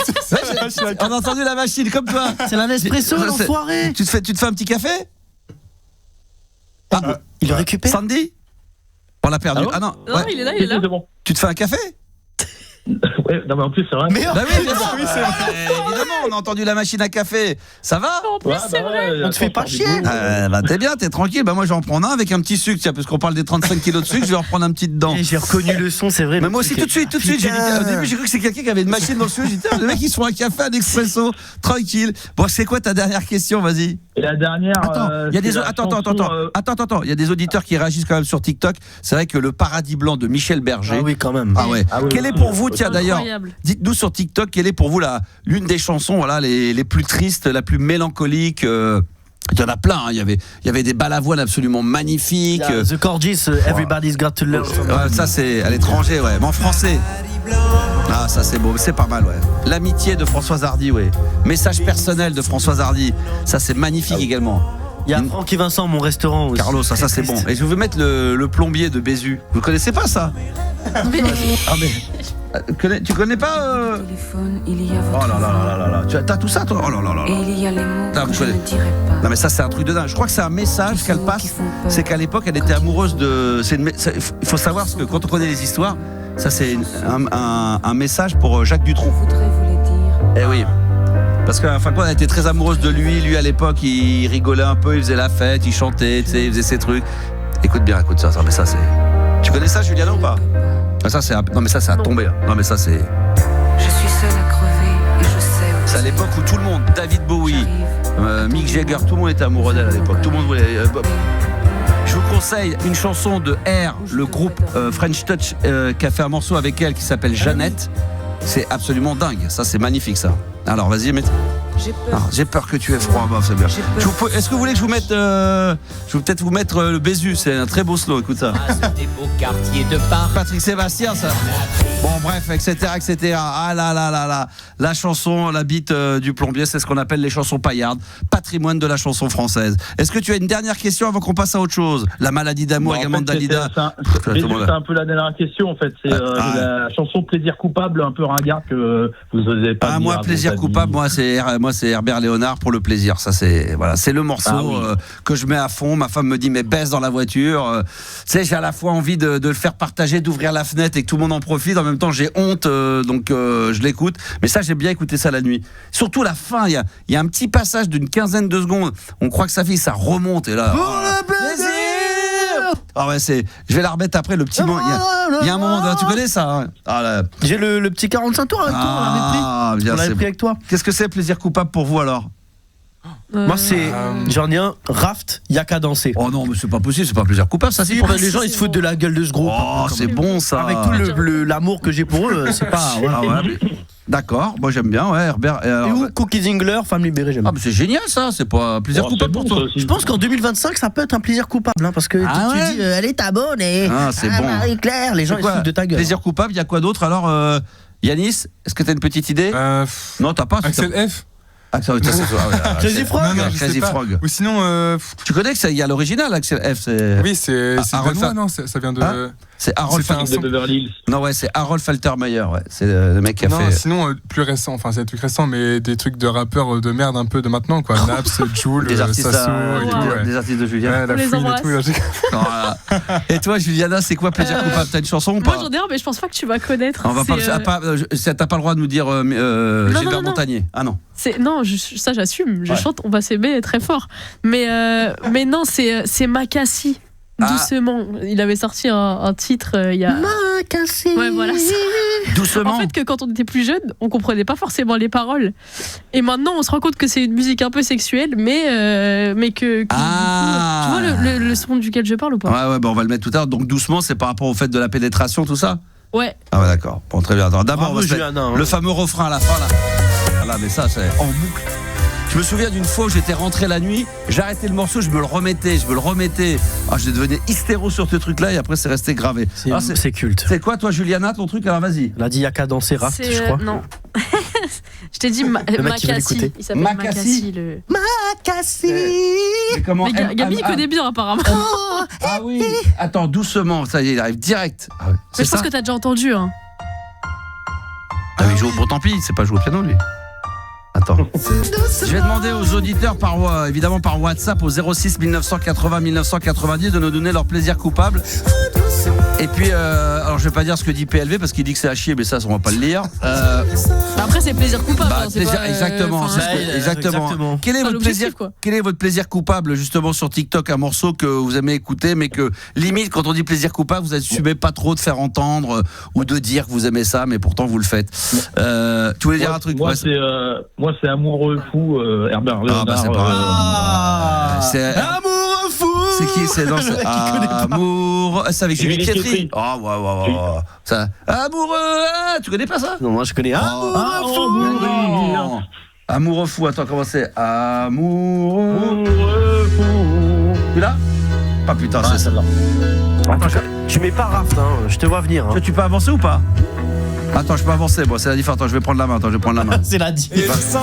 On a entendu la machine comme toi. C'est la Nespresso, l'enfoiré. Tu te fais un petit café? Il le récupère. Sandy? On l'a perdu. Allô? Ah non. Non, il est là, il est là. C'est bon. Tu te fais un café? Ouais, non, mais en plus, c'est vrai. Bah oui, bien sûr. Évidemment, on a entendu la machine à café. Ça va? En plus, c'est vrai. On te fait pas chier. Bah t'es bien, t'es tranquille. Bah moi je vais en prendre un avec un petit sucre, tiens, parce qu'on parle des 35 kilos de sucre, je vais en reprendre un petit dedans. Et j'ai reconnu le son, c'est vrai. Mais moi aussi tout de suite. Au début j'ai cru que c'est quelqu'un qui avait une machine dans le studio. J'ai dit, les mecs ils se font un café, un expresso, tranquille. Bon, c'est quoi ta dernière question? Vas-y. Et la dernière. Attends, il y a des attends, il y a des auditeurs qui réagissent quand même sur TikTok. C'est vrai que le Paradis blanc de Michel Berger. Ah oui, quand même. Ah ouais. Quel est pour vous, tiens d'ailleurs, dites-nous sur TikTok, quelle est pour vous l'une des chansons les plus tristes, la plus mélancolique? Il y en a plein, hein. Il y avait des balavoines absolument magnifiques. The Corgis, Everybody's Got to Love. Ouais, ça c'est à l'étranger, ouais. Mais en français. Ah, ça c'est beau, c'est pas mal, ouais. L'amitié de Françoise Hardy, ouais. Message personnel de Françoise Hardy. Ça c'est magnifique également. Il y a Franck et Vincent, mon restaurant aussi. Carlos, ça c'est bon. Et je vais vous mettre le plombier de Bézu. Vous connaissez pas ça? Tu connais pas Oh là là là là. T'as tout ça toi? Oh là là là. Non mais ça c'est un truc de dingue. Je crois que c'est un message qu'elle passe. C'est qu'à l'époque elle était amoureuse de. Il faut savoir parce que quand on connaît les histoires, ça c'est un message pour Jacques Dutronc. Eh oui. Parce qu'à fin de compte, elle était très amoureuse de lui. Lui, à l'époque, il rigolait un peu, il faisait la fête, il chantait, tu sais, il faisait ses trucs. Écoute bien, écoute ça. Mais ça, c'est. Tu connais ça, Juliana, ou pas? Ça, c'est. Non, mais ça, c'est à tomber. Là. Non, mais ça, c'est. Je suis seul à crever et je sais. C'est à l'époque où tout le monde, David Bowie, Mick Jagger, tout le monde était amoureux d'elle à l'époque. Tout le monde voulait. Je vous conseille une chanson de R, le groupe French Touch, qui a fait un morceau avec elle qui s'appelle Jeannette. C'est absolument dingue. Ça, c'est magnifique, ça. Alors, vas-y, mets. J'ai peur que tu aies froid. Bah, c'est bien. Est-ce que vous voulez que je vous mette je vais peut-être vous mettre le Bézu. C'est un très beau slow. Écoute ça. Patrick Sébastien, ça. Bon, bref, etc. Ah là là là là. La chanson, la bite du plombier, c'est ce qu'on appelle les chansons paillardes. Patrimoine de la chanson française. Est-ce que tu as une dernière question avant qu'on passe à autre chose? La maladie d'amour également de Dalida. C'est un peu la dernière question en fait. C'est la chanson Plaisir coupable, un peu ringard que vous n'osez pas dire. Moi, Plaisir coupable, moi c'est Herbert Léonard pour le plaisir. Ça c'est le morceau que je mets à fond. Ma femme me dit mais baisse dans la voiture. Tu sais, j'ai à la fois envie de le faire partager, d'ouvrir la fenêtre et que tout le monde en profite. En même temps, j'ai honte, donc je l'écoute. Mais ça, j'ai bien écouté ça la nuit. Surtout la fin, il y a un petit passage d'une quinzaine de secondes. On croit que sa fille, ça remonte et là. Pour le plaisir. Ah ouais, je vais la remettre après le petit moment. Il y a un moment, tu connais ça hein? J'ai le petit 45 tours avec toi. On l'avait pris avec toi. Qu'est-ce que c'est plaisir coupable pour vous alors? Moi j'en ai un, Raft, y'a qu'à danser. Oh non mais c'est pas possible, c'est pas plaisir coupable ça. Si, les gens ils se foutent de la gueule de ce groupe. Oh c'est bon ça. Avec tout l'amour que j'ai pour eux, c'est pas. D'accord, moi j'aime bien, ouais, Herbert. Et où Cookie Zingler, Femme libérée, j'aime bien. Ah mais c'est génial ça, c'est pas plaisir coupable pour toi. Je pense qu'en 2025 ça peut être un plaisir coupable hein, parce que tu dis elle est abonnée. Ah c'est bon. Marie-Claire, les gens ils se foutent de ta gueule. Plaisir coupable, il y a quoi d'autre alors Yanis, est-ce que t'as une petite idée? Non, t'as pas. Axel F. Crazy Frog. Crazy Frog. Ou sinon, tu connais que il y a l'original Axel F. Oui, c'est danois, non? Ça vient de. C'est Harold Faltermeyer. Non ouais, c'est Harold Faltermeyer, ouais. C'est le mec qui a fait. Sinon plus récent, enfin c'est des trucs récents, mais des trucs de rappeurs de merde un peu de maintenant quoi. Naps, Jul, Sasso et tout. Des artistes de Juliana. La fouine et tout. Voilà. Et toi Juliana, c'est quoi plaisir coupable? T'as une chanson ou pas? Moi j'en ai un, mais je pense pas que tu vas connaître. On va pas. T'as pas le droit de nous dire Gilbert Montagnier. Ah non. Non, ça j'assume. Je chante, on va s'aimer très fort. Mais non, c'est Makassi. Doucement. Il avait sorti un titre il y a. Makassi. Ouais, voilà. Doucement. En fait, que quand on était plus jeune, on comprenait pas forcément les paroles. Et maintenant, on se rend compte que c'est une musique un peu sexuelle, mais que. Tu vois le son duquel je parle ou pas? Ouais, on va le mettre tout à l'heure. Donc doucement, c'est par rapport au fait de la pénétration, tout ça? Ouais. Ah ouais, d'accord. Bon, très bien. D'abord, le fameux refrain à la fin là. Voilà, mais ça, c'est en boucle. Je me souviens d'une fois où j'étais rentré la nuit, j'arrêtais le morceau, je me le remettais. Ah, je devenais hystéro sur ce truc-là et après c'est resté gravé. C'est culte. C'est quoi toi Juliana, ton truc? Alors vas-y. Elle a dit y'a qu'à danser Raft, je crois. Non. Je t'ai dit Makassi. Il s'appelle Makassi. Makassi. Mais Gabi, il connaît bien apparemment. Ah oui. Attends, doucement. Ça y est, il arrive direct. Ah ouais. Mais je pense que t'as déjà entendu. Hein. Ah oui, il joue. Bon, tant pis, il sait pas jouer au piano lui. Attends. Je vais demander aux auditeurs évidemment par WhatsApp au 06 1980 1990 de nous donner leur plaisir coupable. Et puis, alors je vais pas dire ce que dit PLV parce qu'il dit que c'est à chier, mais ça on va pas le lire. Après c'est plaisir coupable. Plaisir, exactement. Exactement. Quel est votre plaisir coupable justement sur TikTok, un morceau que vous aimez écouter, mais que limite quand on dit plaisir coupable, vous assumez pas trop de faire entendre ou de dire que vous aimez ça, mais pourtant vous le faites. Tu voulais dire un truc? Moi c'est Amoureux fou, Herbert Léonard. C'est Amoureux fou. C'est qui? C'est dans Amour. C'est avec Julie Pietri. Oh ouais. Ça. Amoureux. Tu connais pas ça? Non, moi je connais. Amoureux fou. Attends, comment c'est? Amoureux fou. Tu l'as? Ah putain, c'est ça. Tu mets pas Raft, hein. Je te vois venir. Hein. Tu peux avancer ou pas? Attends, je peux avancer. Bon, c'est la différence. Attends, je vais prendre la main. C'est la différence.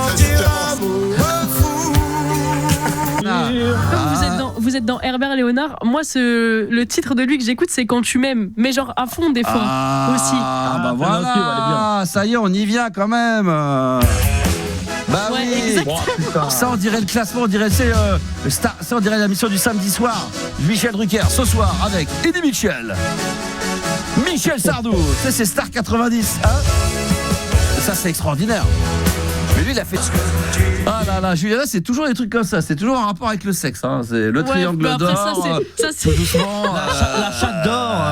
Vous êtes dans Herbert Léonard. Moi, le titre de lui que j'écoute, c'est Quand tu m'aimes. Mais genre à fond des fois aussi. Voilà. Ça y est, on y vient quand même. Bah ouais, oui. Exactement. Ça, on dirait le classement, on dirait ça, on dirait la mission du samedi soir. Michel Drucker, ce soir, avec Eddie Mitchell. Michel Sardou, c'est Star 90. Hein, ça, c'est extraordinaire. Mais lui, il a fait. Ah là, Julien, c'est toujours des trucs comme ça. C'est toujours en rapport avec le sexe. Hein. C'est le triangle d'or. Ça, c'est doucement. La chatte d'or.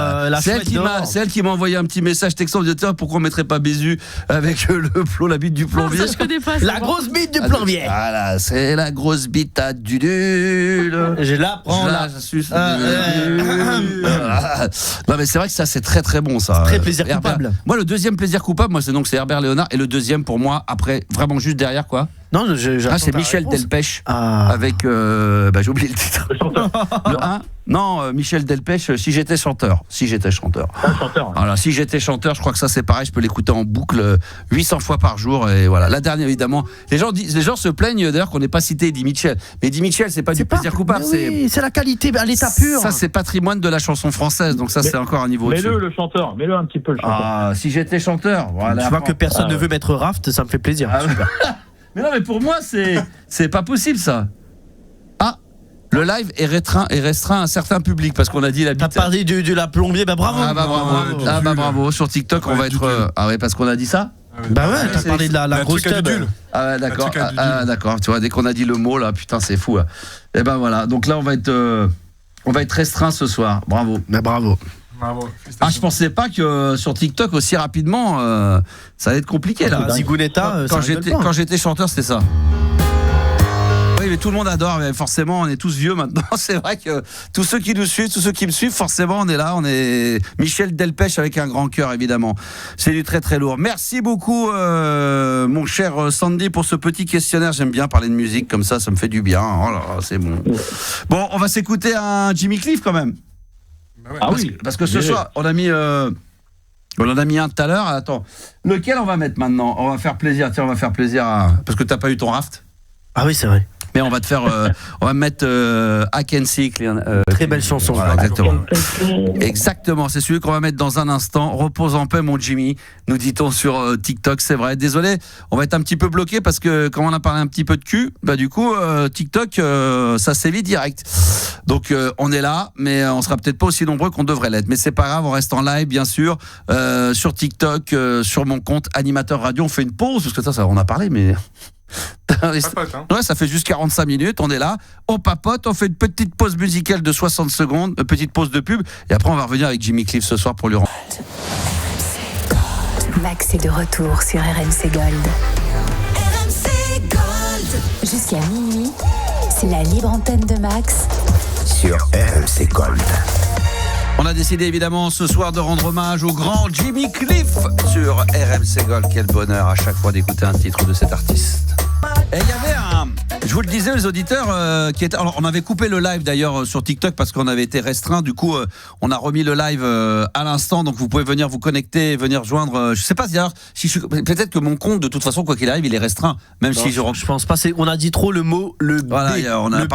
C'est elle qui m'a envoyé un petit message texto en disant pourquoi on mettrait pas Bézu avec la bite du plombier. Ça, je connais pas. La grosse bite du plombier. Voilà, c'est la grosse bite à Dudule. Je la prends là. Non mais c'est vrai que ça c'est très très bon ça. Très plaisir coupable. Moi le deuxième plaisir coupable, c'est Herbert Léonard et le deuxième pour moi après vraiment juste derrière quoi. Non, c'est Michel Delpech avec j'ai oublié le titre. Le 1. Non, Michel Delpech, Si j'étais chanteur. Voilà, Si j'étais chanteur, je crois que ça c'est pareil, je peux l'écouter en boucle 800 fois par jour et voilà. La dernière évidemment, les gens se plaignent d'ailleurs qu'on n'ait pas cité Eddie Mitchell. Mais Eddie Mitchell, c'est pas du plaisir coupable, c'est la qualité à l'état pur. Ça c'est patrimoine de la chanson française, donc ça c'est encore un niveau au-dessus. Mets-le le chanteur, mets-le un petit peu le chanteur. Si j'étais chanteur, voilà. Tu vois que personne ne veut mettre Raft, ça me fait plaisir. Mais non, mais pour moi, c'est pas possible, ça. Ah, le live est restreint à un certain public, parce qu'on a dit la bite. T'as parlé de la plombier, bravo. Bravo. Sur TikTok, on va être... Ah ouais, parce qu'on a dit ça? Bah ouais, t'as parlé de la grosse tube. Ah ouais, d'accord. D'accord. Tu vois, dès qu'on a dit le mot, là, putain, c'est fou. Hein. Et ben voilà, donc là, on va être restreint ce soir. Bravo. Bravo. Je pensais pas que sur TikTok aussi rapidement ça allait être compliqué là. Zigounetta, quand j'étais chanteur, c'était ça. Oui, mais tout le monde adore, mais forcément on est tous vieux maintenant. C'est vrai que tous ceux qui nous suivent, tous ceux qui me suivent, forcément on est là, on est Michel Delpech avec un grand cœur évidemment. C'est du très très lourd. Merci beaucoup mon cher Sandy pour ce petit questionnaire. J'aime bien parler de musique comme ça me fait du bien. Oh là, c'est bon. Bon, on va s'écouter un Jimmy Cliff quand même. Parce que ce soir, on en a mis un tout à l'heure. Attends, lequel on va mettre maintenant? On va faire plaisir. Tiens, on va faire plaisir parce que t'as pas eu ton Raft. Ah oui, c'est vrai. Mais on va te faire, on va mettre I Can See. Très belle chanson. Voilà, exactement. C'est celui qu'on va mettre dans un instant. Repose en paix, mon Jimmy. Nous dit-on sur TikTok, c'est vrai. Désolé, on va être un petit peu bloqué parce que comme on a parlé un petit peu de cul, du coup TikTok, ça sévit direct. Donc on est là, mais on sera peut-être pas aussi nombreux qu'on devrait l'être. Mais c'est pas grave, on reste en live, bien sûr, sur TikTok, sur mon compte Animateur Radio. On fait une pause parce que ça on a parlé, mais. Ouais, ça fait juste 45 minutes, on est là, on papote, on fait une petite pause musicale de 60 secondes, une petite pause de pub, et après on va revenir avec Jimmy Cliff ce soir pour lui rendre. Max est de retour sur RMC Gold. RMC Gold. Jusqu'à minuit, c'est la libre antenne de Max sur RMC Gold. On a décidé évidemment ce soir de rendre hommage au grand Jimmy Cliff sur RMC Gold. Quel bonheur à chaque fois d'écouter un titre de cet artiste. Et il y avait Je vous le disais, les auditeurs qui étaient. Alors, on avait coupé le live d'ailleurs sur TikTok parce qu'on avait été restreint. Du coup, on a remis le live à l'instant. Donc, vous pouvez venir vous connecter, venir joindre. Je sais pas d'ailleurs si peut-être que mon compte, de toute façon, quoi qu'il arrive, il est restreint. Même non, si je pense pas. On a dit trop le mot voilà, on a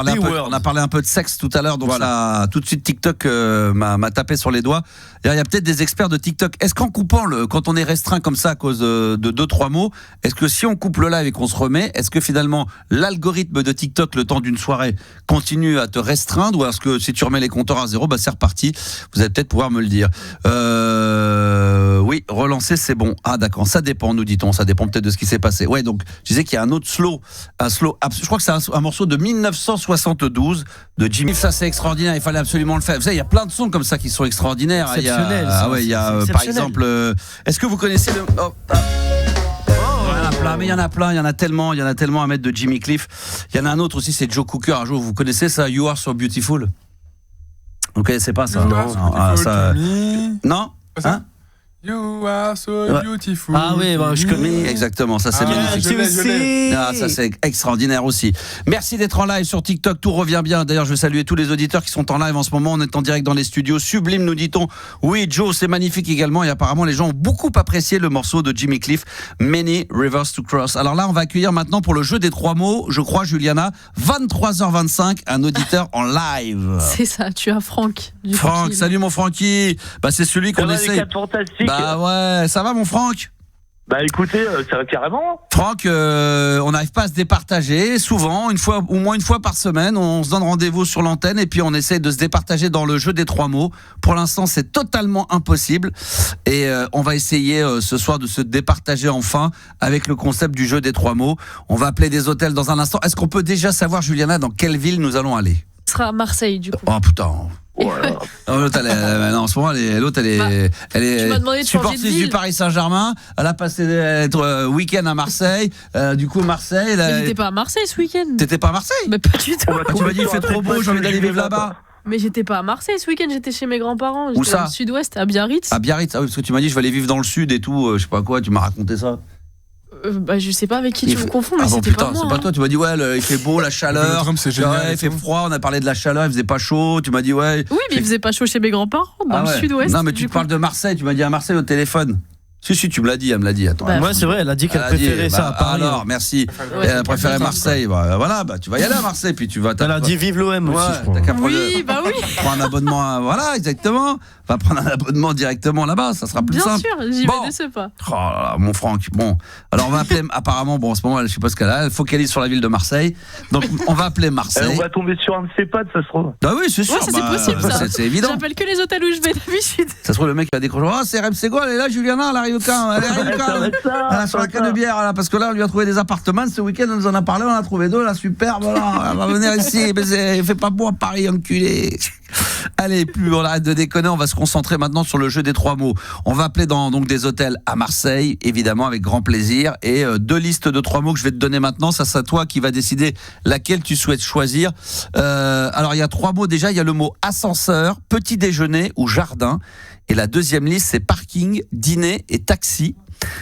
parlé un peu de sexe tout à l'heure. Donc, ça, tout de suite, TikTok m'a tapé sur les doigts. Il y a peut-être des experts de TikTok. Est-ce qu'en coupant quand on est restreint comme ça à cause de 2-3 mots, est-ce que si on coupe le live et qu'on se remet, est-ce que finalement l'algorithme de TikTok le temps d'une soirée continue à te restreindre, ou est-ce que si tu remets les compteurs à zéro, c'est reparti? Vous allez peut-être pouvoir me le dire. Oui, relancer c'est bon. Ah d'accord, ça dépend, nous dit-on, ça dépend peut-être de ce qui s'est passé. Ouais, donc je disais qu'il y a un autre slow, je crois que c'est un morceau de 1972 de Jimmy. Ça c'est extraordinaire, il fallait absolument le faire. Vous savez, il y a plein de sons comme ça qui sont extraordinaires. Exceptionnel. Il y a par exemple, est-ce que vous connaissez le mais il y en a plein, il y en a tellement à mettre de Jimmy Cliff. Il y en a un autre aussi, c'est Joe Cooker. Un jour, vous connaissez ça, You Are So Beautiful? Vous connaissez pas ça? Non? Hein? You are so beautiful. Ah oui, je connais. Exactement, ça c'est magnifique. Ça c'est extraordinaire aussi. Merci d'être en live sur TikTok, tout revient bien. D'ailleurs, je veux saluer tous les auditeurs qui sont en live en ce moment. On est en direct dans les studios. Sublime, nous dit-on. Oui, Joe, c'est magnifique également. Et apparemment, les gens ont beaucoup apprécié le morceau de Jimmy Cliff, Many Rivers to Cross. Alors là, on va accueillir maintenant pour le jeu des 3 mots, je crois, Juliana, 23h25, un auditeur en live. C'est ça, tu as Franck. Franck, salut mon Francky. C'est celui qu'on essaie. Bah ouais, ça va mon Franck? Bah écoutez, ça va carrément. Franck, on n'arrive pas à se départager. Souvent, au moins une fois par semaine, on se donne rendez-vous sur l'antenne et puis on essaie de se départager dans le jeu des 3 mots. Pour l'instant, c'est totalement impossible. Et on va essayer ce soir de se départager enfin avec le concept du jeu des 3 mots. On va appeler des hôtels dans un instant. Est-ce qu'on peut déjà savoir, Juliana, dans quelle ville nous allons aller? Ce sera à Marseille, du coup. Oh putain. Voilà. L'autre, en ce moment, elle est supportrice du Paris Saint-Germain. Elle a passé week-end à Marseille. Du coup, Marseille. Mais j'étais pas à Marseille ce week-end. T'étais pas à Marseille? Mais pas du tout. Tu m'as dit il fait trop beau, j'ai envie d'aller vivre là-bas. Mais j'étais pas à Marseille ce week-end, j'étais chez mes grands-parents. J'étais dans le sud-ouest, à Biarritz. À Biarritz, ah oui, parce que tu m'as dit je vais aller vivre dans le sud et tout. Je sais pas quoi, tu m'as raconté ça. Je sais pas avec qui tu me confonds, mais c'était pas moi. C'est pas toi, tu m'as dit il fait beau, la chaleur. C'est génial, il fait froid, on a parlé de la chaleur, il faisait pas chaud, tu m'as dit Oui, mais il faisait pas chaud chez mes grands-parents, dans le sud-ouest. Non, mais tu parles de Marseille, tu m'as dit à Marseille au téléphone. Si, tu me l'as dit, elle me l'a dit. Attends. Ouais, c'est vrai, elle a dit qu'elle préférait ça à Paris. Alors, merci. Elle préférait Marseille. Voilà, tu vas y aller à Marseille, puis tu vas. Elle a dit vive l'OM aussi. Oui, oui. Prends un abonnement, voilà, exactement. Va prendre un abonnement directement là-bas, ça sera plus simple. Bien sûr, j'y vais de ce pas. Oh là là, mon Franck. Bon, alors on va appeler. Apparemment, en ce moment, je sais pas ce qu'elle a. Elle focalise sur la ville de Marseille. Donc, on va appeler Marseille. On va tomber sur un de ses pattes, ça se trouve. Ah oui, c'est sûr. Ouais, c'est possible, ça. C'est évident. J'appelle que les hôtels où je vais d'habitude. Ça se trouve, le mec va décrocher. Oh, c'est RMC Gold, elle est là, Juliana, elle arrive au camp. Sur la canne de bière, là, parce que là, on lui a trouvé des appartements. Ce week-end, on nous en a parlé, on a trouvé 2, là, superbe. Voilà, elle va venir ici. Mais il fait pas beau à Paris, enculé. Allez, plus on arrête de déconner, on va se concentrer maintenant sur le jeu des 3 mots. On va appeler dans donc des hôtels à Marseille, évidemment, avec grand plaisir. Et 2 listes de 3 mots que je vais te donner maintenant. Ça sera toi qui va décider laquelle tu souhaites choisir. Alors, il y a 3 mots déjà. Il y a le mot ascenseur, petit déjeuner ou jardin. Et la deuxième liste, c'est parking, dîner et taxi.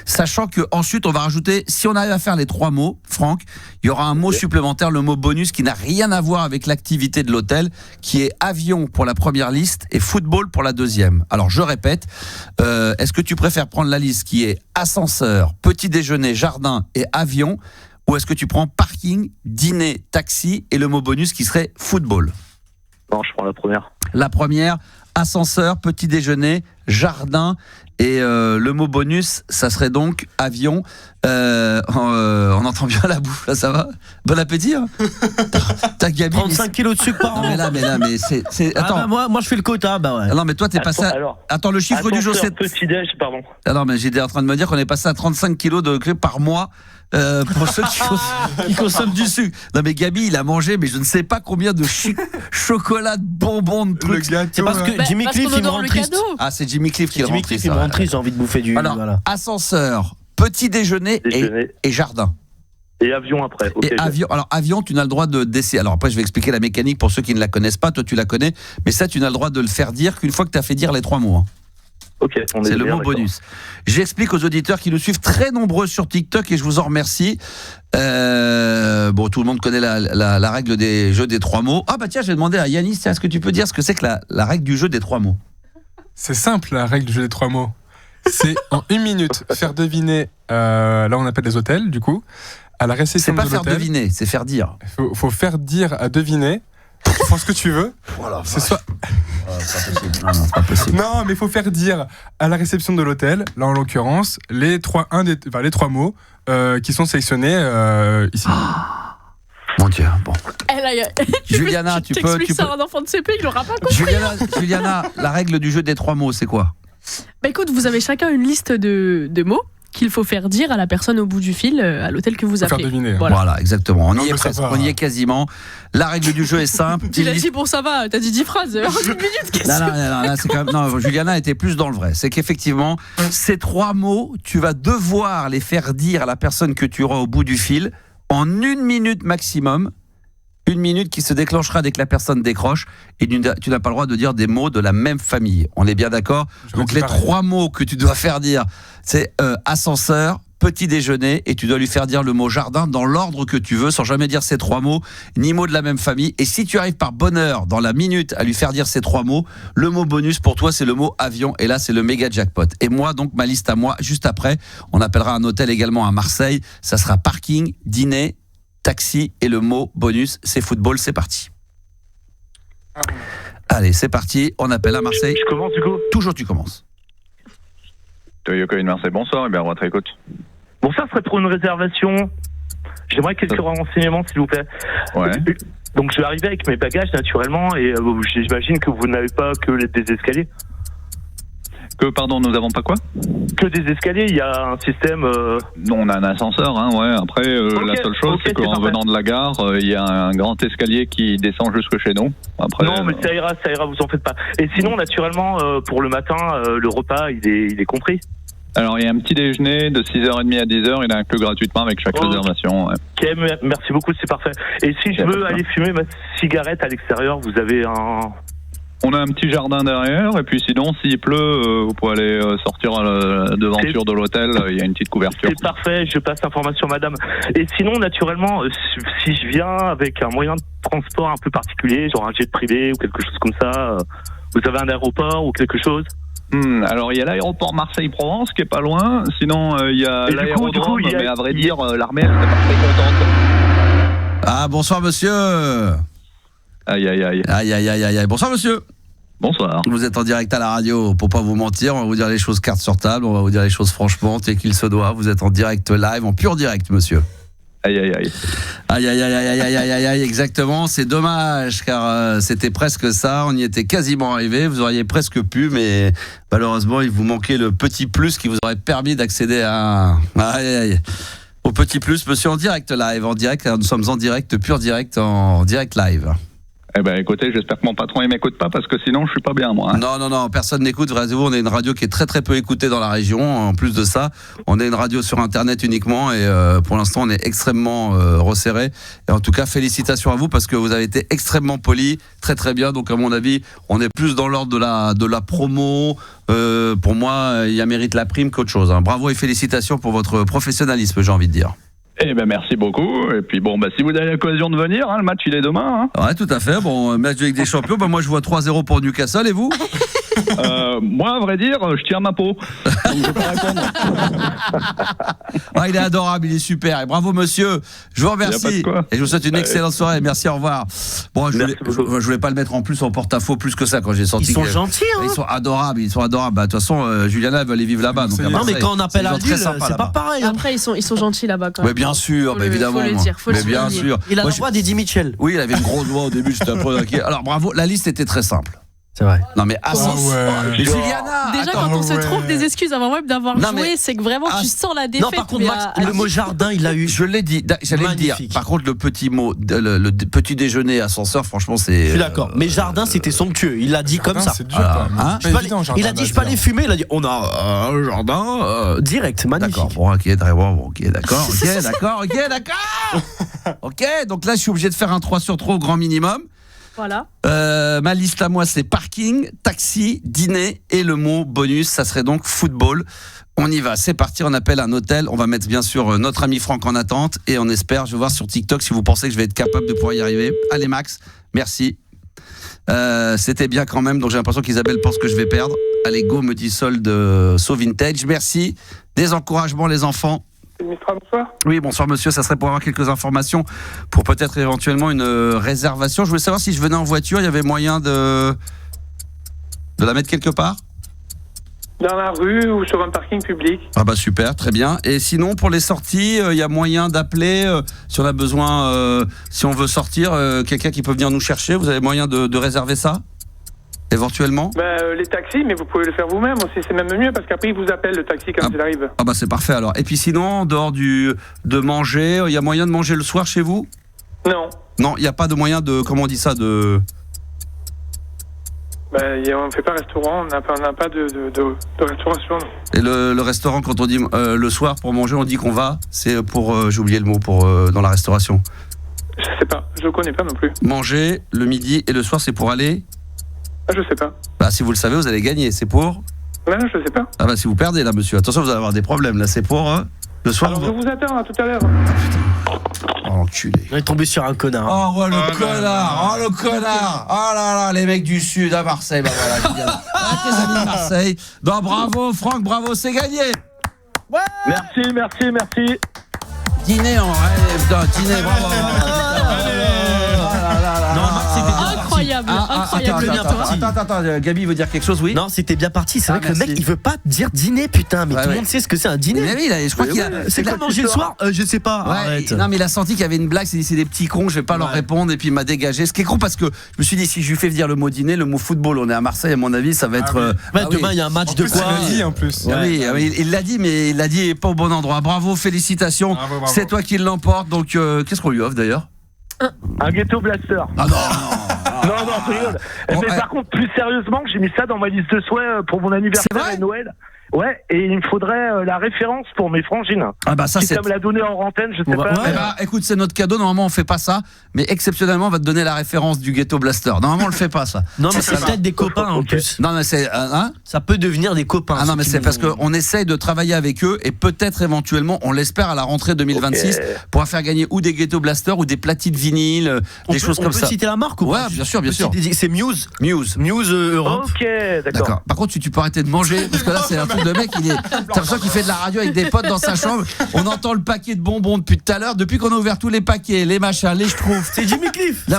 Sachant que ensuite on va rajouter, si on arrive à faire les 3 mots, Franck, il y aura un mot supplémentaire, le mot bonus, qui n'a rien à voir avec l'activité de l'hôtel, qui est avion pour la première liste et football pour la deuxième. Alors je répète, est-ce que tu préfères prendre la liste qui est ascenseur, petit déjeuner, jardin et avion, ou est-ce que tu prends parking, dîner, taxi et le mot bonus qui serait football? Non, je prends la première. La première, ascenseur, petit déjeuner, jardin et le mot bonus, ça serait donc avion. On entend bien la bouffe, là, ça va? Bon appétit, hein. T'as Gabi. 35 kilos de sucre par an. Mais c'est. Attends. Moi, je fais le quota, bah ouais. Non, mais toi, t'es passé. Attends, le chiffre du jour, c'est. Petit-déj, pardon. Non, mais j'étais en train de me dire qu'on est passé à 35 kilos de cru par mois. Pour ceux qui consomment du sucre. Non mais Gabi il a mangé mais je ne sais pas combien de chocolat, de bonbons, de trucs. C'est parce que Jimmy Cliff il me rend triste. Ah c'est Jimmy Cliff qui le rend triste. Il me rend triste, j'ai envie de bouffer du. Alors, voilà. Ascenseur, petit déjeuner et jardin. Et avion après. Okay, et avion. Alors avion, tu n'as le droit de d'essayer. Alors après je vais expliquer la mécanique pour ceux qui ne la connaissent pas. Toi tu la connais, mais ça tu n'as le droit de le faire dire qu'une fois que tu as fait dire les 3 mots. Hein. Ok, c'est le mot bonus. J'explique aux auditeurs qui nous suivent très nombreux sur TikTok et je vous en remercie. Bon, tout le monde connaît la règle des jeux des 3 mots. Ah bah tiens, j'ai demandé à Yanis, est-ce que tu peux dire ce que c'est que la règle du jeu des 3 mots? C'est simple, la règle du jeu des 3 mots. C'est en 1 minute faire deviner, là on appelle les hôtels du coup, à la réception de l'hôtel. C'est pas faire deviner, c'est faire dire. Faut faire dire à deviner. Tu prends ce que tu veux. Voilà, c'est soit. C'est pas possible. Non, c'est pas possible. Non, mais il faut faire dire à la réception de l'hôtel, là en l'occurrence, les 3 mots qui sont sélectionnés ici. Mon Dieu, bon. Juliana, tu peux. Ça à un enfant de CP, il l'aura pas compris. Juliana, la règle du jeu des 3 mots, c'est quoi? Bah écoute, vous avez chacun une liste de mots qu'il faut faire dire à la personne au bout du fil à l'hôtel que vous appelez. Faire deviner. Voilà, exactement. On y est presque, on y est quasiment. La règle du jeu est simple. Tu l'as dit, bon ça va, t'as dit 10 phrases en 1 minute. Non, c'est quand même, non, Juliana était plus dans le vrai. C'est qu'effectivement, ces 3 mots, tu vas devoir les faire dire à la personne que tu auras au bout du fil en 1 minute maximum. 1 minute qui se déclenchera dès que la personne décroche et tu n'as pas le droit de dire des mots de la même famille. On est bien d'accord? Donc les 3 mots que tu dois faire dire, c'est ascenseur, petit déjeuner et tu dois lui faire dire le mot jardin dans l'ordre que tu veux sans jamais dire ces 3 mots, ni mots de la même famille. Et si tu arrives par bonheur dans la minute à lui faire dire ces 3 mots, le mot bonus pour toi c'est le mot avion et là c'est le méga jackpot. Et moi donc ma liste à moi, juste après, on appellera un hôtel également à Marseille, ça sera parking, dîner, taxi et le mot bonus, c'est football, c'est parti. Allez, c'est parti, on appelle à Marseille. Je commence du coup. Toujours tu commences. Toyoko Marseille, bonsoir, et bien votre écoute. Bon, ça serait pour une réservation. J'aimerais quelques renseignements, s'il vous plaît. Ouais. Donc je vais arriver avec mes bagages naturellement et j'imagine que vous n'avez pas que des escaliers. Que, pardon, nous avons pas quoi? Que des escaliers, il y a un système... Non, on a un ascenseur, hein, ouais. Après, la seule chose, c'est qu'en venant de la gare, il y a un grand escalier qui descend jusque chez nous. Après, non, mais ça ira, vous en faites pas. Et sinon, naturellement, pour le matin, le repas, il est compris. Alors, il y a un petit déjeuner de 6h30 à 10h, il est inclus gratuitement avec chaque réservation. Ouais. Ok, merci beaucoup, c'est parfait. Et si je veux aller fumer ma cigarette à l'extérieur, vous avez un... On a un petit jardin derrière, et puis sinon, s'il pleut, vous pouvez aller sortir à la devanture de l'hôtel, il y a une petite couverture. C'est parfait, je passe l'information, madame. Et sinon, naturellement, si je viens avec un moyen de transport un peu particulier, genre un jet privé ou quelque chose comme ça, vous avez un aéroport ou quelque chose? Alors, il y a l'aéroport Marseille-Provence qui est pas loin, sinon il y a l'aérodrome, mais à vrai dire, l'armée, elle serait pas très contente. Ah, bonsoir, monsieur. Aïe, aïe, aïe. Aïe, aïe, aïe, aïe, aïe. Bonsoir, monsieur. Bonsoir. Vous êtes en direct à la radio, pour pas vous mentir, on va vous dire les choses cartes sur table, on va vous dire les choses franchement, tel qu'il se doit. Vous êtes en direct live, en pur direct, monsieur. Aïe, aïe, aïe. Aïe, aïe, aïe, aïe, aïe, aïe, aïe, aïe, exactement. C'est dommage, car c'était presque ça, on y était quasiment arrivé, vous auriez presque pu, mais malheureusement, il vous manquait le petit plus qui vous aurait permis d'accéder à... Aïe, aïe, aïe. Au petit plus, monsieur, en direct live, en direct, nous sommes en direct, pur direct, en direct live. Eh ben, écoutez, j'espère que mon patron il m'écoute pas parce que sinon je suis pas bien moi. Hein. Non, personne n'écoute. Rassurez-vous, on est une radio qui est très très peu écoutée dans la région. En plus de ça, on est une radio sur Internet uniquement et pour l'instant on est extrêmement resserré. Et en tout cas, félicitations à vous parce que vous avez été extrêmement poli, très très bien. Donc à mon avis, on est plus dans l'ordre de la promo. Pour moi, il y a mérite la prime qu'autre chose. Hein. Bravo et félicitations pour votre professionnalisme, j'ai envie de dire. Eh ben merci beaucoup. Et puis bon, si vous avez l'occasion de venir, hein, le match il est demain. Hein. Ouais, tout à fait. Bon, match de Ligue des Champions. Moi je vois 3-0 pour Newcastle et vous? Moi, à vrai dire, je tiens ma peau. Donc je vais pas répondre. Il est adorable, il est super. Et bravo monsieur. Je vous remercie. Et je vous souhaite une excellente soirée. Merci, au revoir. Bon, je voulais pas le mettre en plus en porte-à-faux plus que ça quand j'ai senti. Ils sont gentils, hein. Ils sont adorables. De toute façon, Juliana veut aller vivre là-bas. Donc non, mais quand on appelle à Lille, c'est pas pareil. Hein. Après, ils sont gentils là-bas quand même. Mais bien sûr, évidemment. Faut le dire, mais bien sûr. Il a la voix d'Eddie Mitchell. Oui, il avait une grosse voix au début. J'étais un peu inquiet. Alors bravo, la liste était très simple. C'est vrai. Non mais Juliana, déjà quand on se trouve des excuses avant même d'avoir joué, c'est que vraiment tu sens la défaite. Non, par contre, Max, le mot jardin, il l'a eu. Je l'ai dit, j'allais le dire. Par contre, le petit mot, le petit déjeuner ascenseur, franchement, c'est. Je suis d'accord. Mais jardin, c'était somptueux. Il l'a dit comme ça. C'est dur. Hein il a dit je peux aller fumer. Il a dit on a un jardin direct, magnifique. D'accord. Bon, ok, d'accord. Ok, donc là, je suis obligé de faire un 3 sur 3 au grand minimum. Voilà. Ma liste à moi, c'est parking, taxi, dîner et le mot bonus, ça serait donc football. On y va, c'est parti, on appelle un hôtel. On va mettre bien sûr notre ami Franck en attente et on espère, je vais voir sur TikTok si vous pensez que je vais être capable de pouvoir y arriver. Allez Max, merci. C'était bien quand même, donc j'ai l'impression qu'Isabelle pense que je vais perdre. Allez go, me dit Sol de So Vintage, merci. Des encouragements les enfants. Bonsoir. Oui, bonsoir monsieur, ça serait pour avoir quelques informations pour peut-être éventuellement une réservation. Je voulais savoir si je venais en voiture, il y avait moyen de la mettre quelque part ? Dans la rue ou sur un parking public. Ah bah super, très bien. Et sinon pour les sorties, il y a moyen d'appeler si on a besoin, si on veut sortir, quelqu'un qui peut venir nous chercher, vous avez moyen de réserver ça ? Éventuellement les taxis, mais vous pouvez le faire vous-même aussi, c'est même mieux parce qu'après ils vous appellent le taxi quand il arrive. Ah bah c'est parfait alors. Et puis sinon, en dehors de manger, il y a moyen de manger le soir chez vous ? Non. Non, il n'y a pas de moyen de, comment on dit ça, de... On ne fait pas restaurant, on n'a pas de restauration. Et le restaurant, quand on dit le soir pour manger, on dit qu'on va, c'est pour, j'ai oublié le mot, pour dans la restauration. Je sais pas, je connais pas non plus. Manger le midi et le soir, c'est pour aller ? Ah, je sais pas. Bah si vous le savez, vous allez gagner, c'est pour ? Non, je sais pas. Ah bah si vous perdez là, monsieur, attention, vous allez avoir des problèmes, là, c'est pour le soir. Alors je vous attends, à tout à l'heure. Oh l'enculé. On est tombé sur un connard. Oh le connard. Oh le connard. Oh là là, les mecs du sud à Marseille. Bah voilà, tes amis de Marseille. Non, bravo Franck, bravo, c'est gagné. Ouais. Merci. Dîner en rêve, dîner, bravo. Incroyable. Attends, Gabi veut dire quelque chose, oui. Non, c'était bien parti. C'est vrai que le mec, il veut pas dire dîner, putain. Mais tout le monde sait ce que c'est un dîner. Mais oui, là, je crois qu'il a. C'est quoi manger le soir Je sais pas. Arrête. Non, mais il a senti qu'il y avait une blague. C'est dit, c'est des petits cons, je vais pas leur répondre. Et puis il m'a dégagé. Ce qui est con parce que je me suis dit, si je lui fais dire le mot dîner, le mot football, on est à Marseille, à mon avis, ça va être. Demain, il y a un match de quoi en plus. Oui, il l'a dit, mais il l'a dit pas au bon endroit. Bravo, félicitations. Bravo. C'est toi qui l'emporte. Donc, qu'est-ce qu'on lui offre d'ailleurs ? Un ghetto blaster. Ah non. Non, je rigole. Mais par contre, plus sérieusement, j'ai mis ça dans ma liste de souhaits pour mon anniversaire et Noël. Ouais, et il me faudrait la référence pour mes frangines. Ah bah ça si c'est. ça me l'a donné en antenne, je sais pas. Ouais, bah, écoute, c'est notre cadeau. Normalement, on fait pas ça, mais exceptionnellement, on va te donner la référence du Ghetto Blaster. Normalement, on le fait pas ça. Non, mais c'est peut-être des copains en plus. Non, mais c'est ça peut devenir des copains. Ah non, mais c'est parce qu'on essaye de travailler avec eux et peut-être éventuellement, on l'espère à la rentrée 2026, pourra faire gagner ou des Ghetto Blaster ou des platines vinyles, des choses comme ça. On peut citer la marque ou pas ? Ouais, bien sûr. C'est Muse Europe. Ok, d'accord. Par contre, tu peux arrêter de manger parce que là, c'est un truc de mec. T'as l'impression qu'il fait de la radio avec des potes dans sa chambre. On entend le paquet de bonbons depuis tout à l'heure. Depuis qu'on a ouvert tous les paquets, les machins, les schtroumpfs. C'est Jimmy Cliff. Il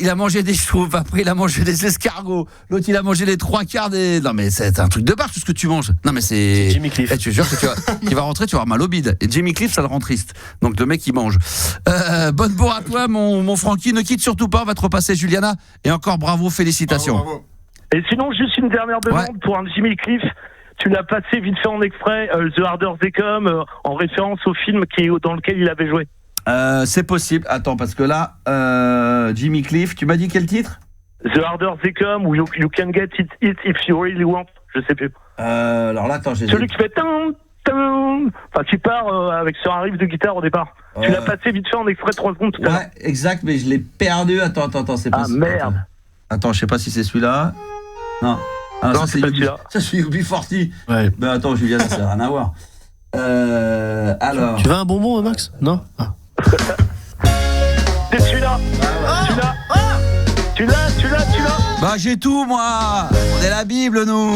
a mangé des schtroumpfs. Après, il a mangé des escargots. L'autre, il a mangé les 3/4 des. Non, mais c'est un truc de barre tout ce que tu manges. Non, mais c'est. Jimmy Cliff. Tu jures que tu vas rentrer, tu vas avoir mal au bide. Et Jimmy Cliff, ça le rend triste. Donc le mec, il mange. Bonne bourre à toi, mon Francky. Ne quitte surtout pas. On va te repasser Juliana. Et encore bravo, félicitations. Bravo. Et sinon, juste une dernière demande pour un Jimmy Cliff. Tu l'as passé vite fait en exprès, The Harder They Come, en référence au film dans lequel il avait joué. C'est possible. Attends, parce que là, Jimmy Cliff, tu m'as dit quel titre ? The Harder They Come, ou you can get it if you really want. Je sais plus. Alors là, attends, j'ai. Celui qui fait enfin, qui part sur un riff de guitare au départ. Tu l'as passé vite fait en exprès 3 secondes tout à l'heure. Ouais, exact, mais je l'ai perdu. Attends, c'est pas. Ah merde. Attends, je sais pas si c'est celui-là. Non. Ah, non, ça, c'est pas celui-là. Ça, c'est UB40. Ouais. Ben attends, Julien, ça n'a rien à voir. Alors. Tu veux un bonbon, Max ? Non. C'est celui-là. Tu l'as. Bah, j'ai tout, moi. On est la Bible, nous.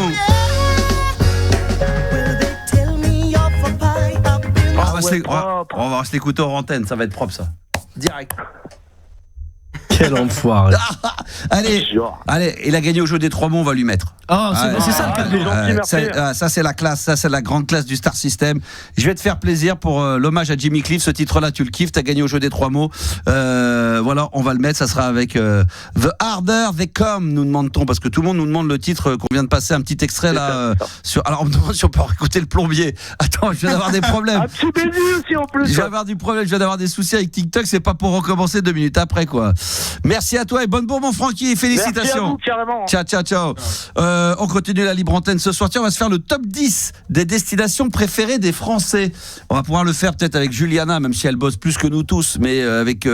On va se l'écouter en antenne, ça va être propre, ça. Direct. Quel enfoiré. Allez, il a gagné au jeu des 3 mots, on va lui mettre. C'est ça le cadeau. Ça c'est la classe, ça c'est la grande classe du Star System. Je vais te faire plaisir pour l'hommage à Jimmy Cliff. Ce titre-là, tu le kiffes, t'as gagné au jeu des 3 mots. Voilà, on va le mettre, ça sera avec The Harder They Come, nous demande-t-on, parce que tout le monde nous demande le titre qu'on vient de passer, un petit extrait là. Alors on me demande si on peut écouter le plombier. Attends, je viens d'avoir des problèmes. Un petit baiser aussi en plus. Je viens d'avoir du problème, je viens d'avoir des soucis avec TikTok, c'est pas pour recommencer 2 minutes après, quoi. Merci à toi et bonne bourre, mon Francky, félicitations. Merci à vous, carrément. Ciao. On continue la libre antenne ce soir. Tiens, on va se faire le top 10 des destinations préférées des Français. On va pouvoir le faire peut-être avec Juliana, même si elle bosse plus que nous tous, mais avec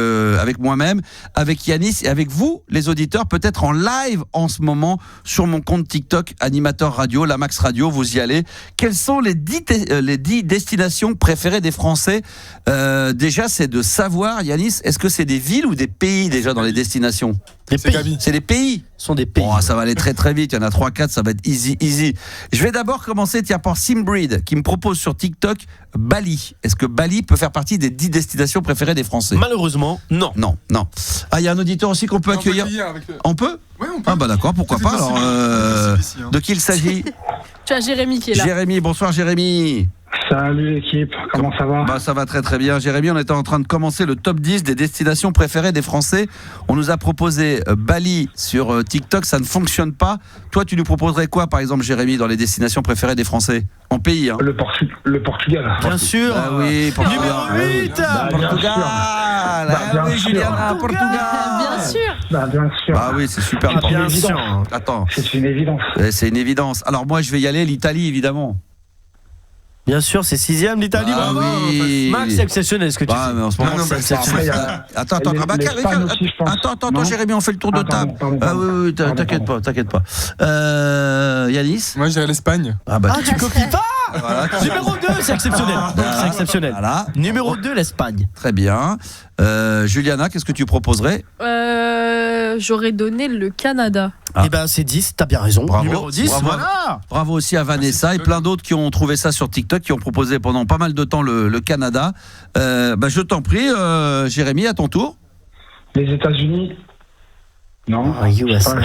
moi-même. moi-même, avec Yanis et avec vous, les auditeurs, peut-être en live en ce moment sur mon compte TikTok, animateur radio, la Max Radio, vous y allez. Quelles sont les 10 destinations préférées des Français? Déjà, c'est de savoir, Yanis, est-ce que c'est des villes ou des pays déjà dans les destinations? C'est des pays. Ce sont des pays. Oh, ça va aller très très vite, il y en a 3-4, ça va être easy. Je vais d'abord commencer par Simbreed qui me propose sur TikTok Bali. Est-ce que Bali peut faire partie des 10 destinations préférées des Français? Malheureusement, non. Non. Ah, il y a un auditeur aussi qu'on peut accueillir. On peut? Oui, on peut. Ah bah d'accord, pourquoi pas. Alors, de qui il s'agit? Tu as Jérémy qui est là. Jérémy, bonsoir Jérémy. Salut l'équipe, comment ça va? Ça va très très bien. Jérémy, on était en train de commencer le top 10 des destinations préférées des Français. On nous a proposé Bali sur TikTok, ça ne fonctionne pas. Toi, tu nous proposerais quoi, par exemple, Jérémy, dans les destinations préférées des Français? En pays, hein. Le Portugal. Bien sûr. Ah oui, Portugal. Numéro 8. Portugal. Oui, Juliana, Portugal. Bien sûr. Bien sûr. Ah oui, c'est super. Bien sûr. Attends. C'est une évidence. C'est une évidence. Alors moi, je vais y aller, l'Italie, évidemment. Bien sûr, c'est 6e l'Italie. Ah bravo. oui. Max, c'est exceptionnel ce que tu fais. Mais en ce moment, c'est exceptionnel. Attends, Jérémy, on fait le tour de table. Oui, t'inquiète pas. Yanis? Moi, je dirais l'Espagne. Tu copies pas? Voilà. Numéro 2, c'est exceptionnel. C'est exceptionnel. Voilà. Numéro 2, l'Espagne. Très bien. Juliana, qu'est-ce que tu proposerais? J'aurais donné le Canada. Eh ben, c'est 10, t'as bien raison. Bravo. Numéro 10, voilà. Bravo aussi à Vanessa et plein d'autres qui ont trouvé ça sur TikTok, qui ont proposé pendant pas mal de temps le Canada. Je t'en prie, Jérémy, à ton tour. Les États-Unis. Non. USA.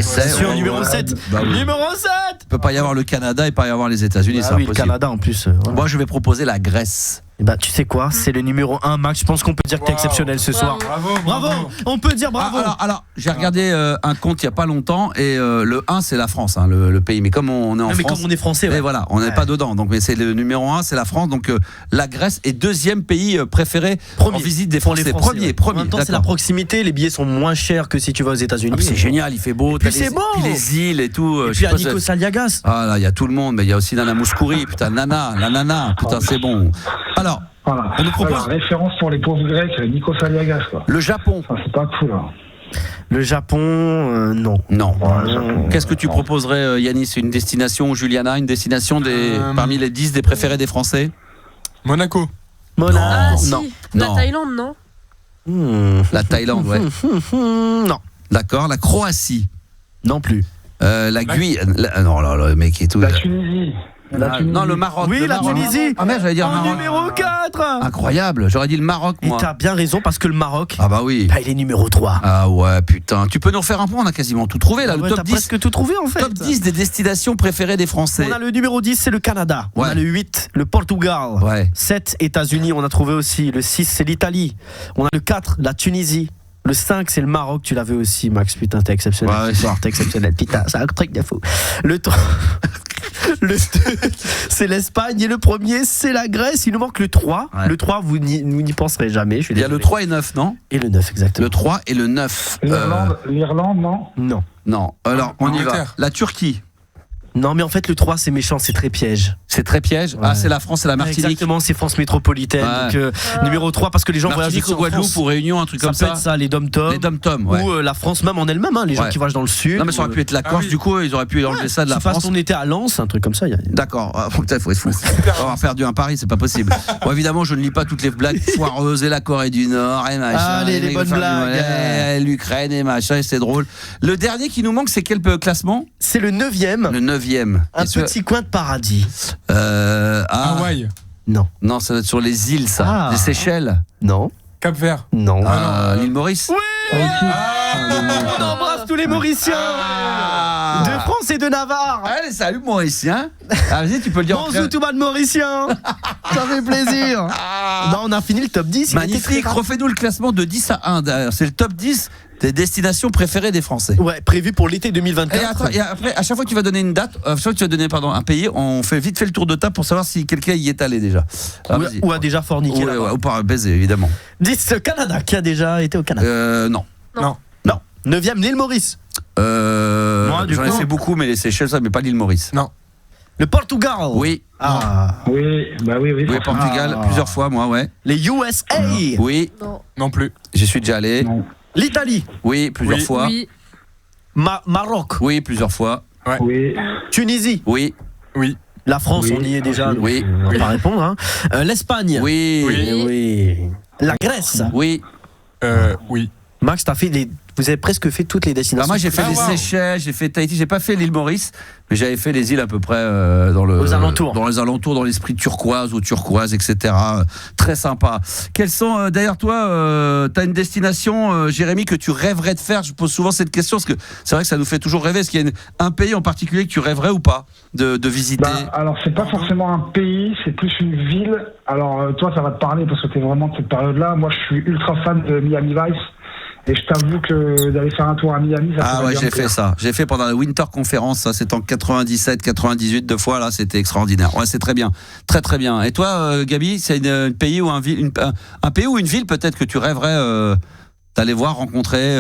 C'est sûr, numéro 7. Numéro 7. Il peut pas y avoir le Canada et pas y avoir les États-Unis, c'est impossible. Le Canada en plus. Moi, je vais proposer la Grèce. Tu sais quoi, c'est le numéro 1, Max. Je pense qu'on peut dire que t'es exceptionnel ce soir. Bravo. On peut dire bravo. Alors j'ai regardé un compte il y a pas longtemps et le 1 c'est la France, hein, le pays. Mais comme on est en France, comme on est français, et voilà, on n'est pas dedans. Donc mais c'est le numéro 1, c'est la France. Donc la Grèce est deuxième pays préféré en visite des Français. Premier. En même temps, c'est la proximité. Les billets sont moins chers que si tu vas aux États-Unis. C'est génial, il fait beau. Puis c'est beau. Puis les îles et tout. Et puis à Nikos Aliagas. Ah là, il y a tout le monde. Mais il y a aussi Nana Mouskouri. Putain, la nana. Putain, c'est bon. Alors. Voilà. On nous propose référence pour les pauvres grecs, Nikos Aliagas, quoi. Le Japon. C'est pas cool. Hein. Le Japon, non. Qu'est-ce que tu proposerais, Yanis? Une destination, Juliana, une destination parmi les 10 des préférés des Français? Monaco. Non. La Thaïlande, non? La Thaïlande, ouais. Non. D'accord. La Croatie? Non plus. La Guyane? Non, le mec est tout. La Tunisie. Non, le Maroc. Oui, la Tunisie. Ah merde, j'allais dire Maroc. Numéro 4. Incroyable, j'aurais dit le Maroc, moi. Et t'as bien raison parce que le Maroc. Ah bah oui. Il est numéro 3. Ah ouais, putain. Tu peux nous refaire un point, on a quasiment tout trouvé là. Le top 10. Presque tout trouvé en fait. Top 10 des destinations préférées des Français. On a le numéro 10, c'est le Canada. On Ouais. a le 8, le Portugal. Ouais. 7, États-Unis, on a trouvé aussi. Le 6, c'est l'Italie. On a le 4, la Tunisie. Le 5, c'est le Maroc, tu l'avais aussi, Max. Putain, t'es exceptionnel. Ouais, ce soir, t'es exceptionnel. Putain, c'est un truc de fou. Le 3, le 2, c'est l'Espagne. Et le premier, c'est la Grèce. Il nous manque le 3. Ouais. Le 3, vous n'y penserez jamais. Il y a le 3 et 9, non? Et le 9, exactement. Le 3 et le 9. L'Irlande, non? Non. Alors, on y va. La Turquie. Non, mais en fait, le 3, c'est méchant, c'est très piège. C'est très piège. Ouais. Ah, c'est la France et la Martinique. Exactement, c'est France métropolitaine. Ouais. Donc, numéro 3, parce que les gens voyagent Martinique aussi ou en Guadeloupe France. ou Réunion, un truc comme Ça ça. peut être ça, les dom-toms. Les dom-toms, ouais. Ou la France même en elle-même, hein, les gens Ouais. qui voyagent dans le sud. Non, mais ça aurait pu être la Corse, du coup, ils auraient pu enlever ça de la Tu fasses France. ton été à Lens, un truc comme ça. D'accord. Ah, putain, faut être fou. Avoir perdu un pari, c'est pas possible. Bon, évidemment, je ne lis pas toutes les blagues foireuses et la Corée du Nord et machin. Allez, les bonnes blagues. L'Ukraine et machin, et c'est drôle. Le dernier qui nous manque, c'est quel classement? C'est le 9e. Le 9e. Un petit coin de paradis. Hawaï. Non, ça doit être sur les îles, ça. Les Seychelles. Non. Cap-Vert. Non. L'île Maurice. Oui. On embrasse tous les Mauriciens de France et de Navarre. Allez, salut Mauricien. Vas-y, tu peux le dire. Bonjour tout le monde Mauricien. Ça fait plaisir. Non, on a fini le top 10. Magnifique. Refais-nous le classement de 10 à 1. D'ailleurs, c'est le top 10 des destinations préférées des Français. Ouais, prévu pour l'été 2024. Et après, à chaque fois que tu vas donner une date, à chaque fois que tu vas donner un pays, on fait vite fait le tour de table pour savoir si quelqu'un y est allé déjà. Ou a déjà forniqué. Ou par baiser, évidemment. 10 Canada, qui a déjà été au Canada. Non. 9e, l'île Maurice. J'en ai fait beaucoup, mais les Seychelles, ça, mais pas l'île Maurice. Non. Le Portugal. Oui. Oui, bah oui. Oui, Portugal, plusieurs fois, moi, ouais. Les USA. Oui. Non plus. J'y suis déjà allé. Non. L'Italie. Oui, plusieurs fois. Oui. Maroc. Oui, plusieurs fois. Oui. Tunisie. Oui. Oui. La France, Oui. on y est déjà. Donc Oui. on va pas répondre. Hein. L'Espagne. Oui. Oui. La Grèce. Oui. Oui. Max, vous avez presque fait toutes les destinations. Moi, j'ai fait les Seychelles, j'ai fait Tahiti, j'ai pas fait l'île Maurice, mais j'avais fait les îles à peu près aux alentours. Dans les alentours, dans l'esprit turquoise ou turquoise, etc. Très sympa. Quels sont, d'ailleurs, toi, t'as une destination, Jérémy, que tu rêverais de faire? Je pose souvent cette question parce que c'est vrai que ça nous fait toujours rêver. Est-ce qu'il y a un pays en particulier que tu rêverais ou pas de visiter? Alors, c'est pas forcément un pays, c'est plus une ville. Alors, toi, ça va te parler parce que t'es vraiment de cette période-là. Moi, je suis ultra fan de Miami Vice. Et je t'avoue que d'aller faire un tour à Miami, ça j'ai fait ça. J'ai fait pendant la Winter Conference, ça c'était en 97, 98, 2 fois, là c'était extraordinaire. Ouais, c'est très bien. Très très bien. Et toi, Gabi, c'est un pays ou un pays ou une ville peut-être que tu rêverais d'aller voir, rencontrer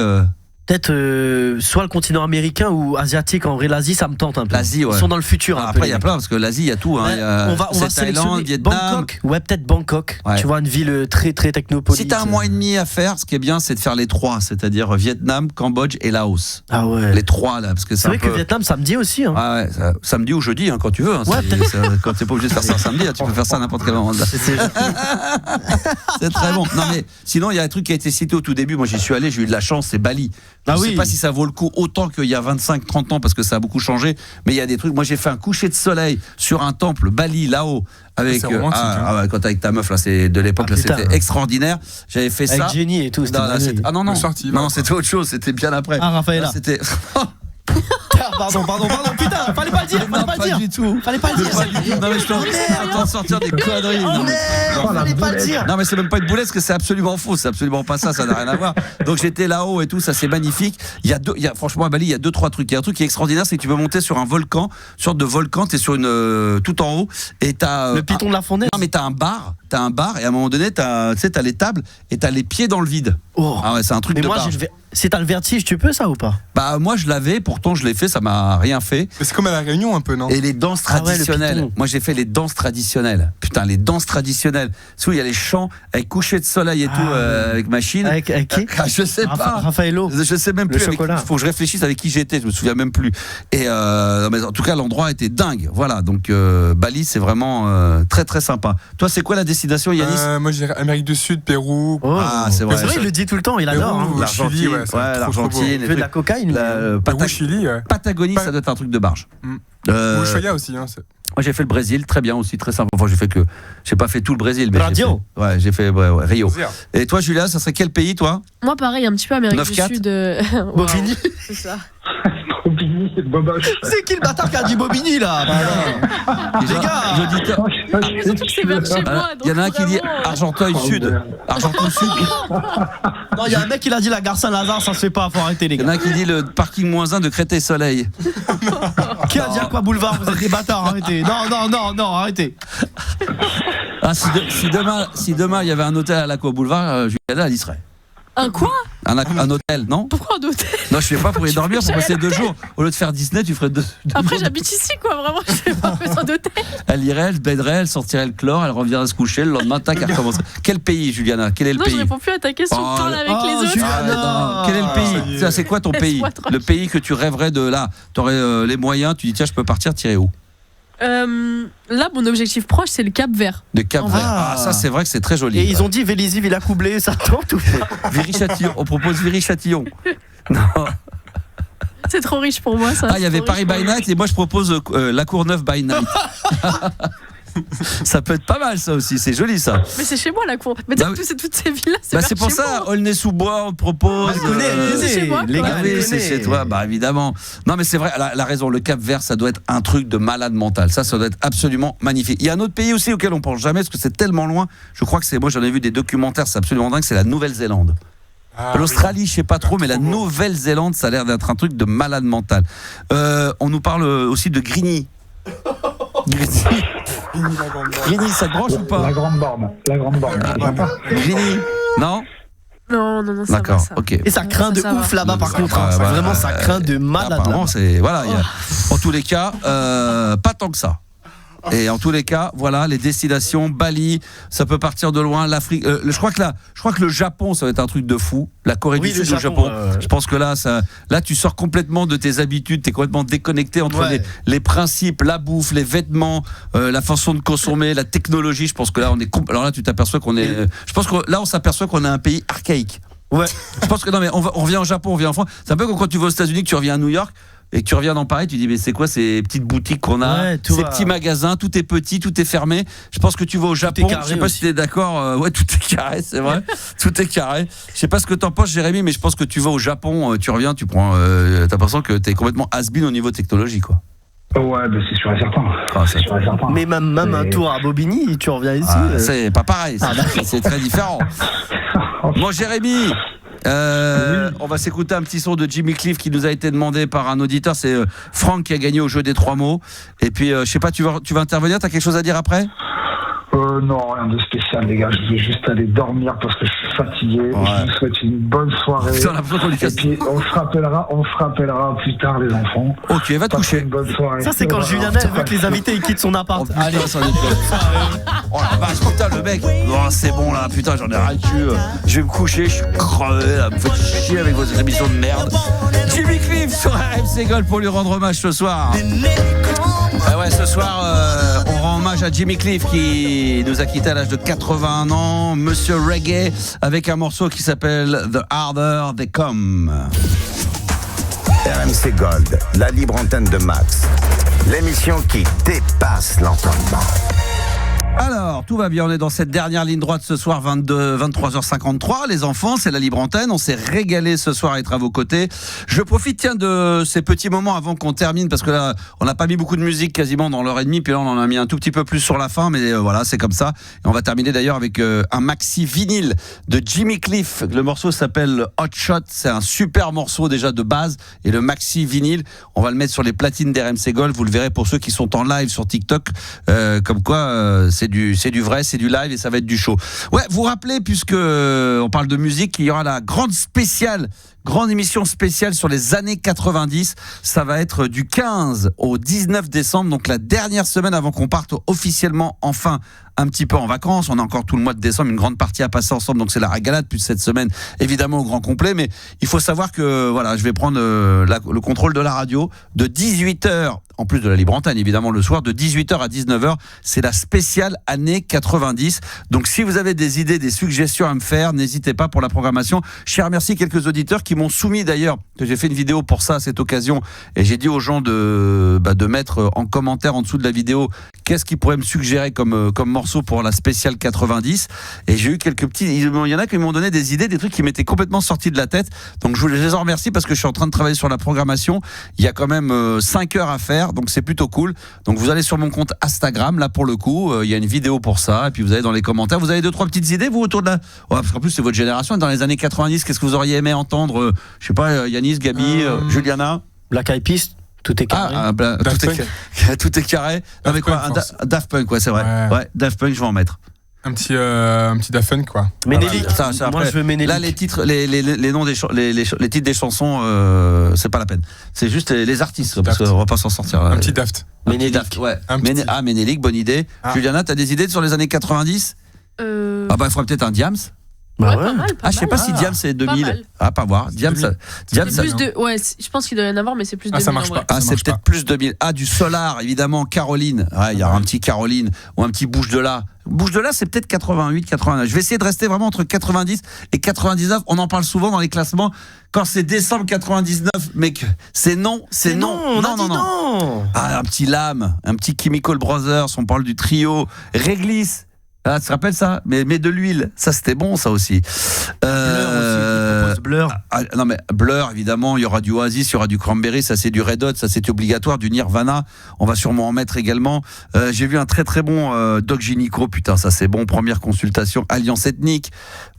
Peut-être soit le continent américain ou asiatique. En vrai, l'Asie, ça me tente un peu. L'Asie, ouais. Ils sont dans le futur. Après, il y a plein, parce que l'Asie, il y a tout. Ouais, on va Thaïlande, Vietnam. Bangkok. Ouais, peut-être Bangkok. Ouais. Tu vois, une ville très très technopolite. Si t'as un mois et demi à faire, ce qui est bien, c'est de faire les 3, c'est-à-dire Vietnam, Cambodge et Laos. Ah ouais. Les 3 là, parce que c'est vrai que Vietnam, samedi aussi. Hein. Ah ouais, samedi ou jeudi, hein, quand tu veux. Hein, ouais, quand t'es pas obligé de faire ça samedi, tu peux faire ça à n'importe quel moment. C'est très bon. Non mais sinon, il y a un truc qui a été cité au tout début. Moi, j'y suis allé, j'ai eu de la chance. C'est Bali. Je sais pas si ça vaut le coup autant qu'il y a 25-30 ans parce que ça a beaucoup changé, mais il y a des trucs. Moi, j'ai fait un coucher de soleil sur un temple Bali là-haut avec quand t'es avec ta meuf là, c'est de l'époque là, c'était extraordinaire. J'avais fait avec ça. Jenny et tout. Non, c'était autre chose. C'était bien après. Ah, Raphaël. C'était. Pardon, putain, fallait pas le dire, Pas du tout. Fallait pas le dire. Non mais je t'entends sortir des conneries. Fallait pas le dire. Non mais c'est même pas une boulette, parce que c'est absolument faux, c'est absolument pas ça, ça n'a rien à voir. Donc j'étais là-haut et tout, ça c'est magnifique. Franchement à Bali, il y a 2-3 trucs. Il y a un truc qui est extraordinaire, c'est que tu peux monter sur un volcan, une sorte de volcan, t'es sur une tout en haut et t'as le piton de la fournaise. Non mais t'as un bar et à un moment donné t'as les tables et t'as les pieds dans le vide. Ah ouais, c'est un truc de bar. Si t'as le vertige, tu peux ça ou pas? Bah moi je l'avais, pourtant je l'ai fait, ça m'a rien fait. Mais c'est comme à la Réunion un peu, non? Et les danses traditionnelles. Moi j'ai fait les danses traditionnelles. Putain, les danses traditionnelles. C'est où il y a les chants avec coucher de soleil et tout, avec machine. Avec qui? Je sais pas. Raphaëlo. Je sais même plus. Il faut que je réfléchisse avec qui j'étais, je me souviens même plus. Et mais en tout cas l'endroit était dingue. Voilà, donc Bali c'est vraiment très très sympa. Toi c'est quoi la destination, Yanis? Moi j'irais Amérique du Sud, Pérou. Ah c'est vrai. C'est vrai, il le dit tout le temps, il adore. Pérou, l'Argentine. L'Argentine, de la cocaïne. Chili, Patagonie, ça doit être un truc de barge. Ou Ushuaia aussi. Hein, moi j'ai fait le Brésil, très bien aussi, très sympa. Enfin, j'ai pas fait tout le Brésil, mais j'ai fait Rio. Et toi, Julia, ça serait quel pays, toi? Moi, pareil, un petit peu Amérique du Sud. Bobigny. C'est ça. Bobigny, c'est Boboche. C'est qui le bâtard qui a dit Bobigny là? Les gars, il y en a un qui dit Argenteuil Sud. Argenteuil Sud. Non, il y a un mec qui l'a dit la gare Saint-Lazare, ça se fait pas, faut arrêter les gars. Il y en a un qui dit le parking -1 de Créteil-Soleil. Qui a dit Aqua Boulevard? Vous êtes des bâtards, arrêtez. Non, arrêtez. Ah, si demain il y avait un hôtel à l'Aqua Boulevard, Juliana elle y serait. Un quoi? Un hôtel, non? Pourquoi un hôtel? Non, je fais pas pour y dormir, pour passer 2 jours. Au lieu de faire Disney, tu ferais 2 Après, j'habite ici, quoi, vraiment, je fais pas besoin d'hôtel. Elle irait, elle se baiderait, elle sortirait le chlore, elle reviendrait se coucher, le lendemain, tac, elle recommencerait. Quel pays, Juliana? Quel est le pays? Non, je réponds plus à ta question, parle avec les autres. Quel est le pays? C'est quoi ton pays? Le pays que tu rêverais de là? T'aurais les moyens, tu dis, tiens, je peux partir, tirer où? Là, mon objectif proche, c'est le Cap Vert. Le Cap Vert. Ah, ça, c'est vrai que c'est très joli. Et ils ont dit Vélizy, Villacoublay, ça tente ou pas? Viry-Châtillon. On propose Viry-Châtillon. Non. C'est trop riche pour moi, ça. Ah, il y avait Paris by Night et moi, je propose La Courneuve by Night. Ça peut être pas mal, ça aussi, c'est joli ça. Mais c'est chez moi la cour. Mais toutes ces villes-là, c'est pour ça, Aulnay-sous-Bois, on te propose. C'est chez moi. C'est chez toi, bah évidemment. Non, mais c'est vrai, elle a raison, le Cap Vert, ça doit être un truc de malade mental. Ça doit être absolument magnifique. Il y a un autre pays aussi auquel on pense jamais, parce que c'est tellement loin. Je crois que moi j'en ai vu des documentaires, c'est absolument dingue, c'est la Nouvelle-Zélande. L'Australie, je sais pas trop, mais la Nouvelle-Zélande, ça a l'air d'être un truc de malade mental. On nous parle aussi de Grigny. Grigny, ça te branche ou pas? La grande borne. Grigny, non? Non, ça d'accord, va, ça. ok. Et ça craint de ouf là-bas par contre. Vraiment, ça craint de malade. Apparemment, c'est voilà. En tous les cas, pas tant que ça. Et en tous les cas, voilà, les destinations, Bali, ça peut partir de loin, l'Afrique. Je crois que le Japon, ça va être un truc de fou. La Corée du Sud, le Japon. Je pense que là, tu sors complètement de tes habitudes, t'es complètement déconnecté entre les principes, la bouffe, les vêtements, la façon de consommer, la technologie. Je pense que là, alors là, tu t'aperçois qu'on est. Je pense que là, on s'aperçoit qu'on est un pays archaïque. Ouais. Je pense que non, mais on revient au Japon, on revient en France. C'est un peu comme quand tu vas aux États-Unis, que tu reviens à New York. Et que tu reviens dans Paris, tu dis mais c'est quoi ces petites boutiques qu'on a, ces petits magasins, tout est petit, tout est fermé. Je pense que tu vas au Japon, je sais pas si tu es d'accord, tout est carré, c'est vrai, tout est carré. Je sais pas ce que t'en penses Jérémy, mais je pense que tu vas au Japon, tu reviens, tu prends, t'as l'impression que t'es complètement has-been au niveau technologie quoi. Ouais, c'est sûr et certain. C'est sûr et certain. Mais même un tour à Bobigny, tu reviens ici. C'est pas pareil, c'est très différent. Bon Jérémy. On va s'écouter un petit son de Jimmy Cliff qui nous a été demandé par un auditeur. C'est Franck qui a gagné au jeu des 3 mots. Et puis, je sais pas, tu vas intervenir. T'as quelque chose à dire après ? Non, rien de spécial, les gars. Je vais juste aller dormir parce que je suis fatigué. Ouais. Je vous souhaite une bonne soirée. Putain, et puis, on se rappellera plus tard, les enfants. Ok, va te coucher. Une bonne soirée. Ça, c'est quand Juliana veut que les invités ils quittent son appart. Oh, allez, ça oh la vache, putain, le mec. Oh, c'est bon là, putain, j'en ai rien de cul. Je vais me coucher, je suis crevé là. Vous faites chier avec vos émissions de merde. Jimmy Cliff sur RMC Gold pour lui rendre hommage ce soir. Ouais, ce soir, on rend hommage à Jimmy Cliff qui nous a quitté à l'âge de 81 ans, Monsieur Reggae, avec un morceau qui s'appelle The Harder They Come. RMC Gold, la libre antenne de Max, l'émission qui dépasse l'entendement. Alors, tout va bien, on est dans cette dernière ligne droite ce soir, 23h53. Les enfants, c'est la libre antenne. On s'est régalé ce soir à être à vos côtés. Je profite, de ces petits moments avant qu'on termine, parce que là, on n'a pas mis beaucoup de musique quasiment dans l'heure et demie, puis là, on en a mis un tout petit peu plus sur la fin, mais voilà, c'est comme ça. Et on va terminer d'ailleurs avec un maxi vinyle de Jimmy Cliff. Le morceau s'appelle Hot Shot. C'est un super morceau déjà de base. Et le maxi vinyle, on va le mettre sur les platines d'RMC Gold. Vous le verrez pour ceux qui sont en live sur TikTok. Comme quoi, c'est du vrai, c'est du live et ça va être du show. Ouais, vous rappelez, puisque on parle de musique, qu'il y aura la grande émission spéciale sur les années 90. Ça va être du 15 au 19 décembre, donc la dernière semaine avant qu'on parte officiellement enfin un petit peu en vacances. On a encore tout le mois de décembre, une grande partie à passer ensemble, donc c'est la régalade, plus cette semaine évidemment au grand complet. Mais il faut savoir que voilà, je vais prendre le contrôle de la radio de 18h, en plus de la libre antenne évidemment le soir, de 18h à 19h. C'est la spéciale année 90. Donc si vous avez des idées, des suggestions à me faire, n'hésitez pas pour la programmation. Je remercie quelques auditeurs qui m'ont soumis d'ailleurs, que j'ai fait une vidéo pour ça à cette occasion, et j'ai dit aux gens de mettre en commentaire en dessous de la vidéo qu'est-ce qu'ils pourraient me suggérer comme morceau pour la spéciale 90. Et j'ai eu quelques petits, il y en a qui m'ont donné des idées, des trucs qui m'étaient complètement sortis de la tête. Donc je les en remercie parce que je suis en train de travailler sur la programmation. Il y a quand même 5 heures à faire, donc c'est plutôt cool. Donc vous allez sur mon compte Instagram, là pour le coup, il y a une vidéo pour ça, et puis vous allez dans les commentaires, vous avez 2-3 petites idées vous autour de la... Ouais, parce qu'en plus c'est votre génération, dans les années 90, qu'est-ce que vous auriez aimé entendre, je sais pas, Yanis, Gabi, Juliana, Black Eyed Peas. Tout est carré. Tout est carré. Non, mais quoi, Daft Punk, ouais, c'est vrai. Ouais, Daft Punk, je vais en mettre. Un petit Daft Punk, quoi. Ménélique. Moi, je veux Ménélique. Là, les titres, les noms des les titres des chansons, c'est pas la peine. C'est juste les artistes, parce qu'on va pas s'en sortir. Un petit Daft. Ménélique, ouais. Ménélique, bonne idée. Juliana, t'as des idées sur les années 90 ? Il faudrait peut-être un Diams. Bah ouais. Je sais pas si Diams c'est 2000. Pas voir. Diams, je pense qu'il doit y en avoir, mais c'est plus 2000. Ça marche pas. C'est peut-être plus 2000. Du Solar, évidemment, Caroline. Ouais, il y aura un petit Caroline ou un petit Bouche de là. Bouche de là, c'est peut-être 88, 89. Je vais essayer de rester vraiment entre 90 et 99. On en parle souvent dans les classements. Quand c'est décembre 99, mec, c'est non. Un petit Lame, un petit Chemical Brothers. On parle du trio Réglisse. Ah, tu te rappelles ça, mais de l'huile, ça c'était bon, ça aussi. Blur. Non mais Blur, évidemment, il y aura du Oasis, il y aura du Cranberry, ça c'est du Red Hot, ça c'est obligatoire, du Nirvana, on va sûrement en mettre également. J'ai vu un très très bon Doc Gynéco, putain ça c'est bon, première consultation, Alliance Ethnique.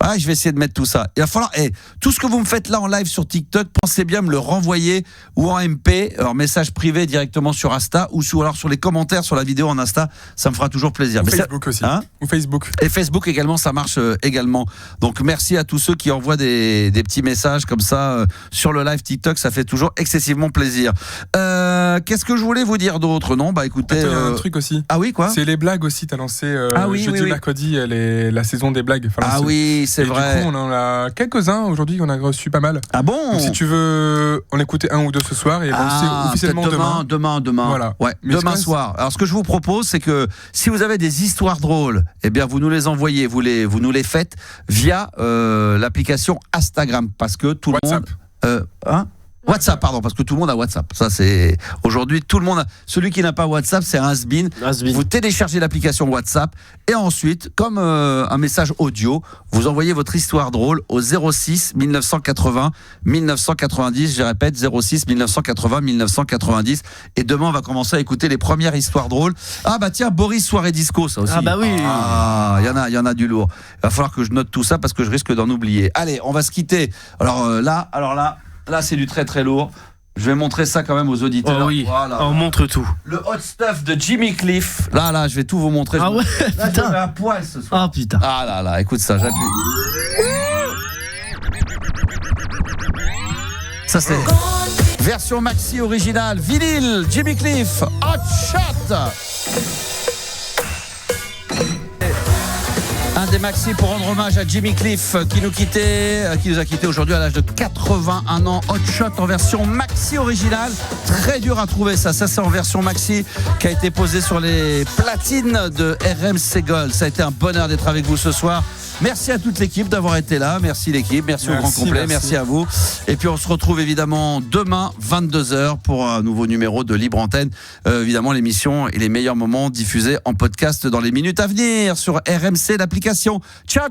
Je vais essayer de mettre tout ça. Il va falloir, tout ce que vous me faites là en live sur TikTok, pensez bien me le renvoyer ou en MP, en message privé directement sur Insta ou alors sur les commentaires sur la vidéo en Insta, ça me fera toujours plaisir. Ou Facebook aussi. Ou Facebook. Et Facebook également, ça marche également. Donc merci à tous ceux qui envoient des petits petits messages comme ça sur le live TikTok, ça fait toujours excessivement plaisir. Qu'est-ce que je voulais vous dire d'autre? Non, bah écoutez, il y a un truc aussi. Ah oui, quoi? C'est les blagues aussi. T'as lancé jeudi, mercredi, la saison des blagues. Enfin, oui, c'est vrai. Du coup, on en a quelques-uns aujourd'hui. On a reçu pas mal. Ah bon? Donc, si tu veux en écouter un ou deux ce soir et lancer officiellement demain. Voilà. Ouais, demain soir. Alors, ce que je vous propose, c'est que si vous avez des histoires drôles, eh bien, vous nous les envoyez, vous nous les faites via l'application Instagram, parce que tout WhatsApp. Le monde. WhatsApp, pardon, parce que tout le monde a WhatsApp. Ça, c'est aujourd'hui tout le monde. Celui qui n'a pas WhatsApp, c'est un has-been. Vous téléchargez l'application WhatsApp et ensuite, comme un message audio, vous envoyez votre histoire drôle au 06 1980 1990. Je répète, 06 1980 1990. Et demain, on va commencer à écouter les premières histoires drôles. Ah bah tiens, Boris soirée disco, ça aussi. Ah bah oui. Il y en a du lourd. Il va falloir que je note tout ça parce que je risque d'en oublier. Allez, on va se quitter. Alors là, c'est du très très lourd. Je vais montrer ça quand même aux auditeurs. Oh oui, voilà. on montre tout. Le hot stuff de Jimmy Cliff. Là, je vais tout vous montrer. Ah ouais, là, putain. je mets un poil ce soir. Ah putain. Ah là, écoute ça, j'appuie. Ça c'est version maxi originale, vinyle, Jimmy Cliff, Hot Shot. Un des maxi pour rendre hommage à Jimmy Cliff qui nous a quitté aujourd'hui à l'âge de 81 ans. Hot Shot en version maxi originale. Très dur à trouver ça. Ça, c'est en version maxi qui a été posé sur les platines de RMC Gold. Ça a été un bonheur d'être avec vous ce soir. Merci à toute l'équipe d'avoir été là. Merci l'équipe. Merci au grand complet. Merci à vous. Et puis on se retrouve évidemment demain 22h pour un nouveau numéro de Libre Antenne. Évidemment l'émission et les meilleurs moments diffusés en podcast dans les minutes à venir sur RMC l'application. Ciao.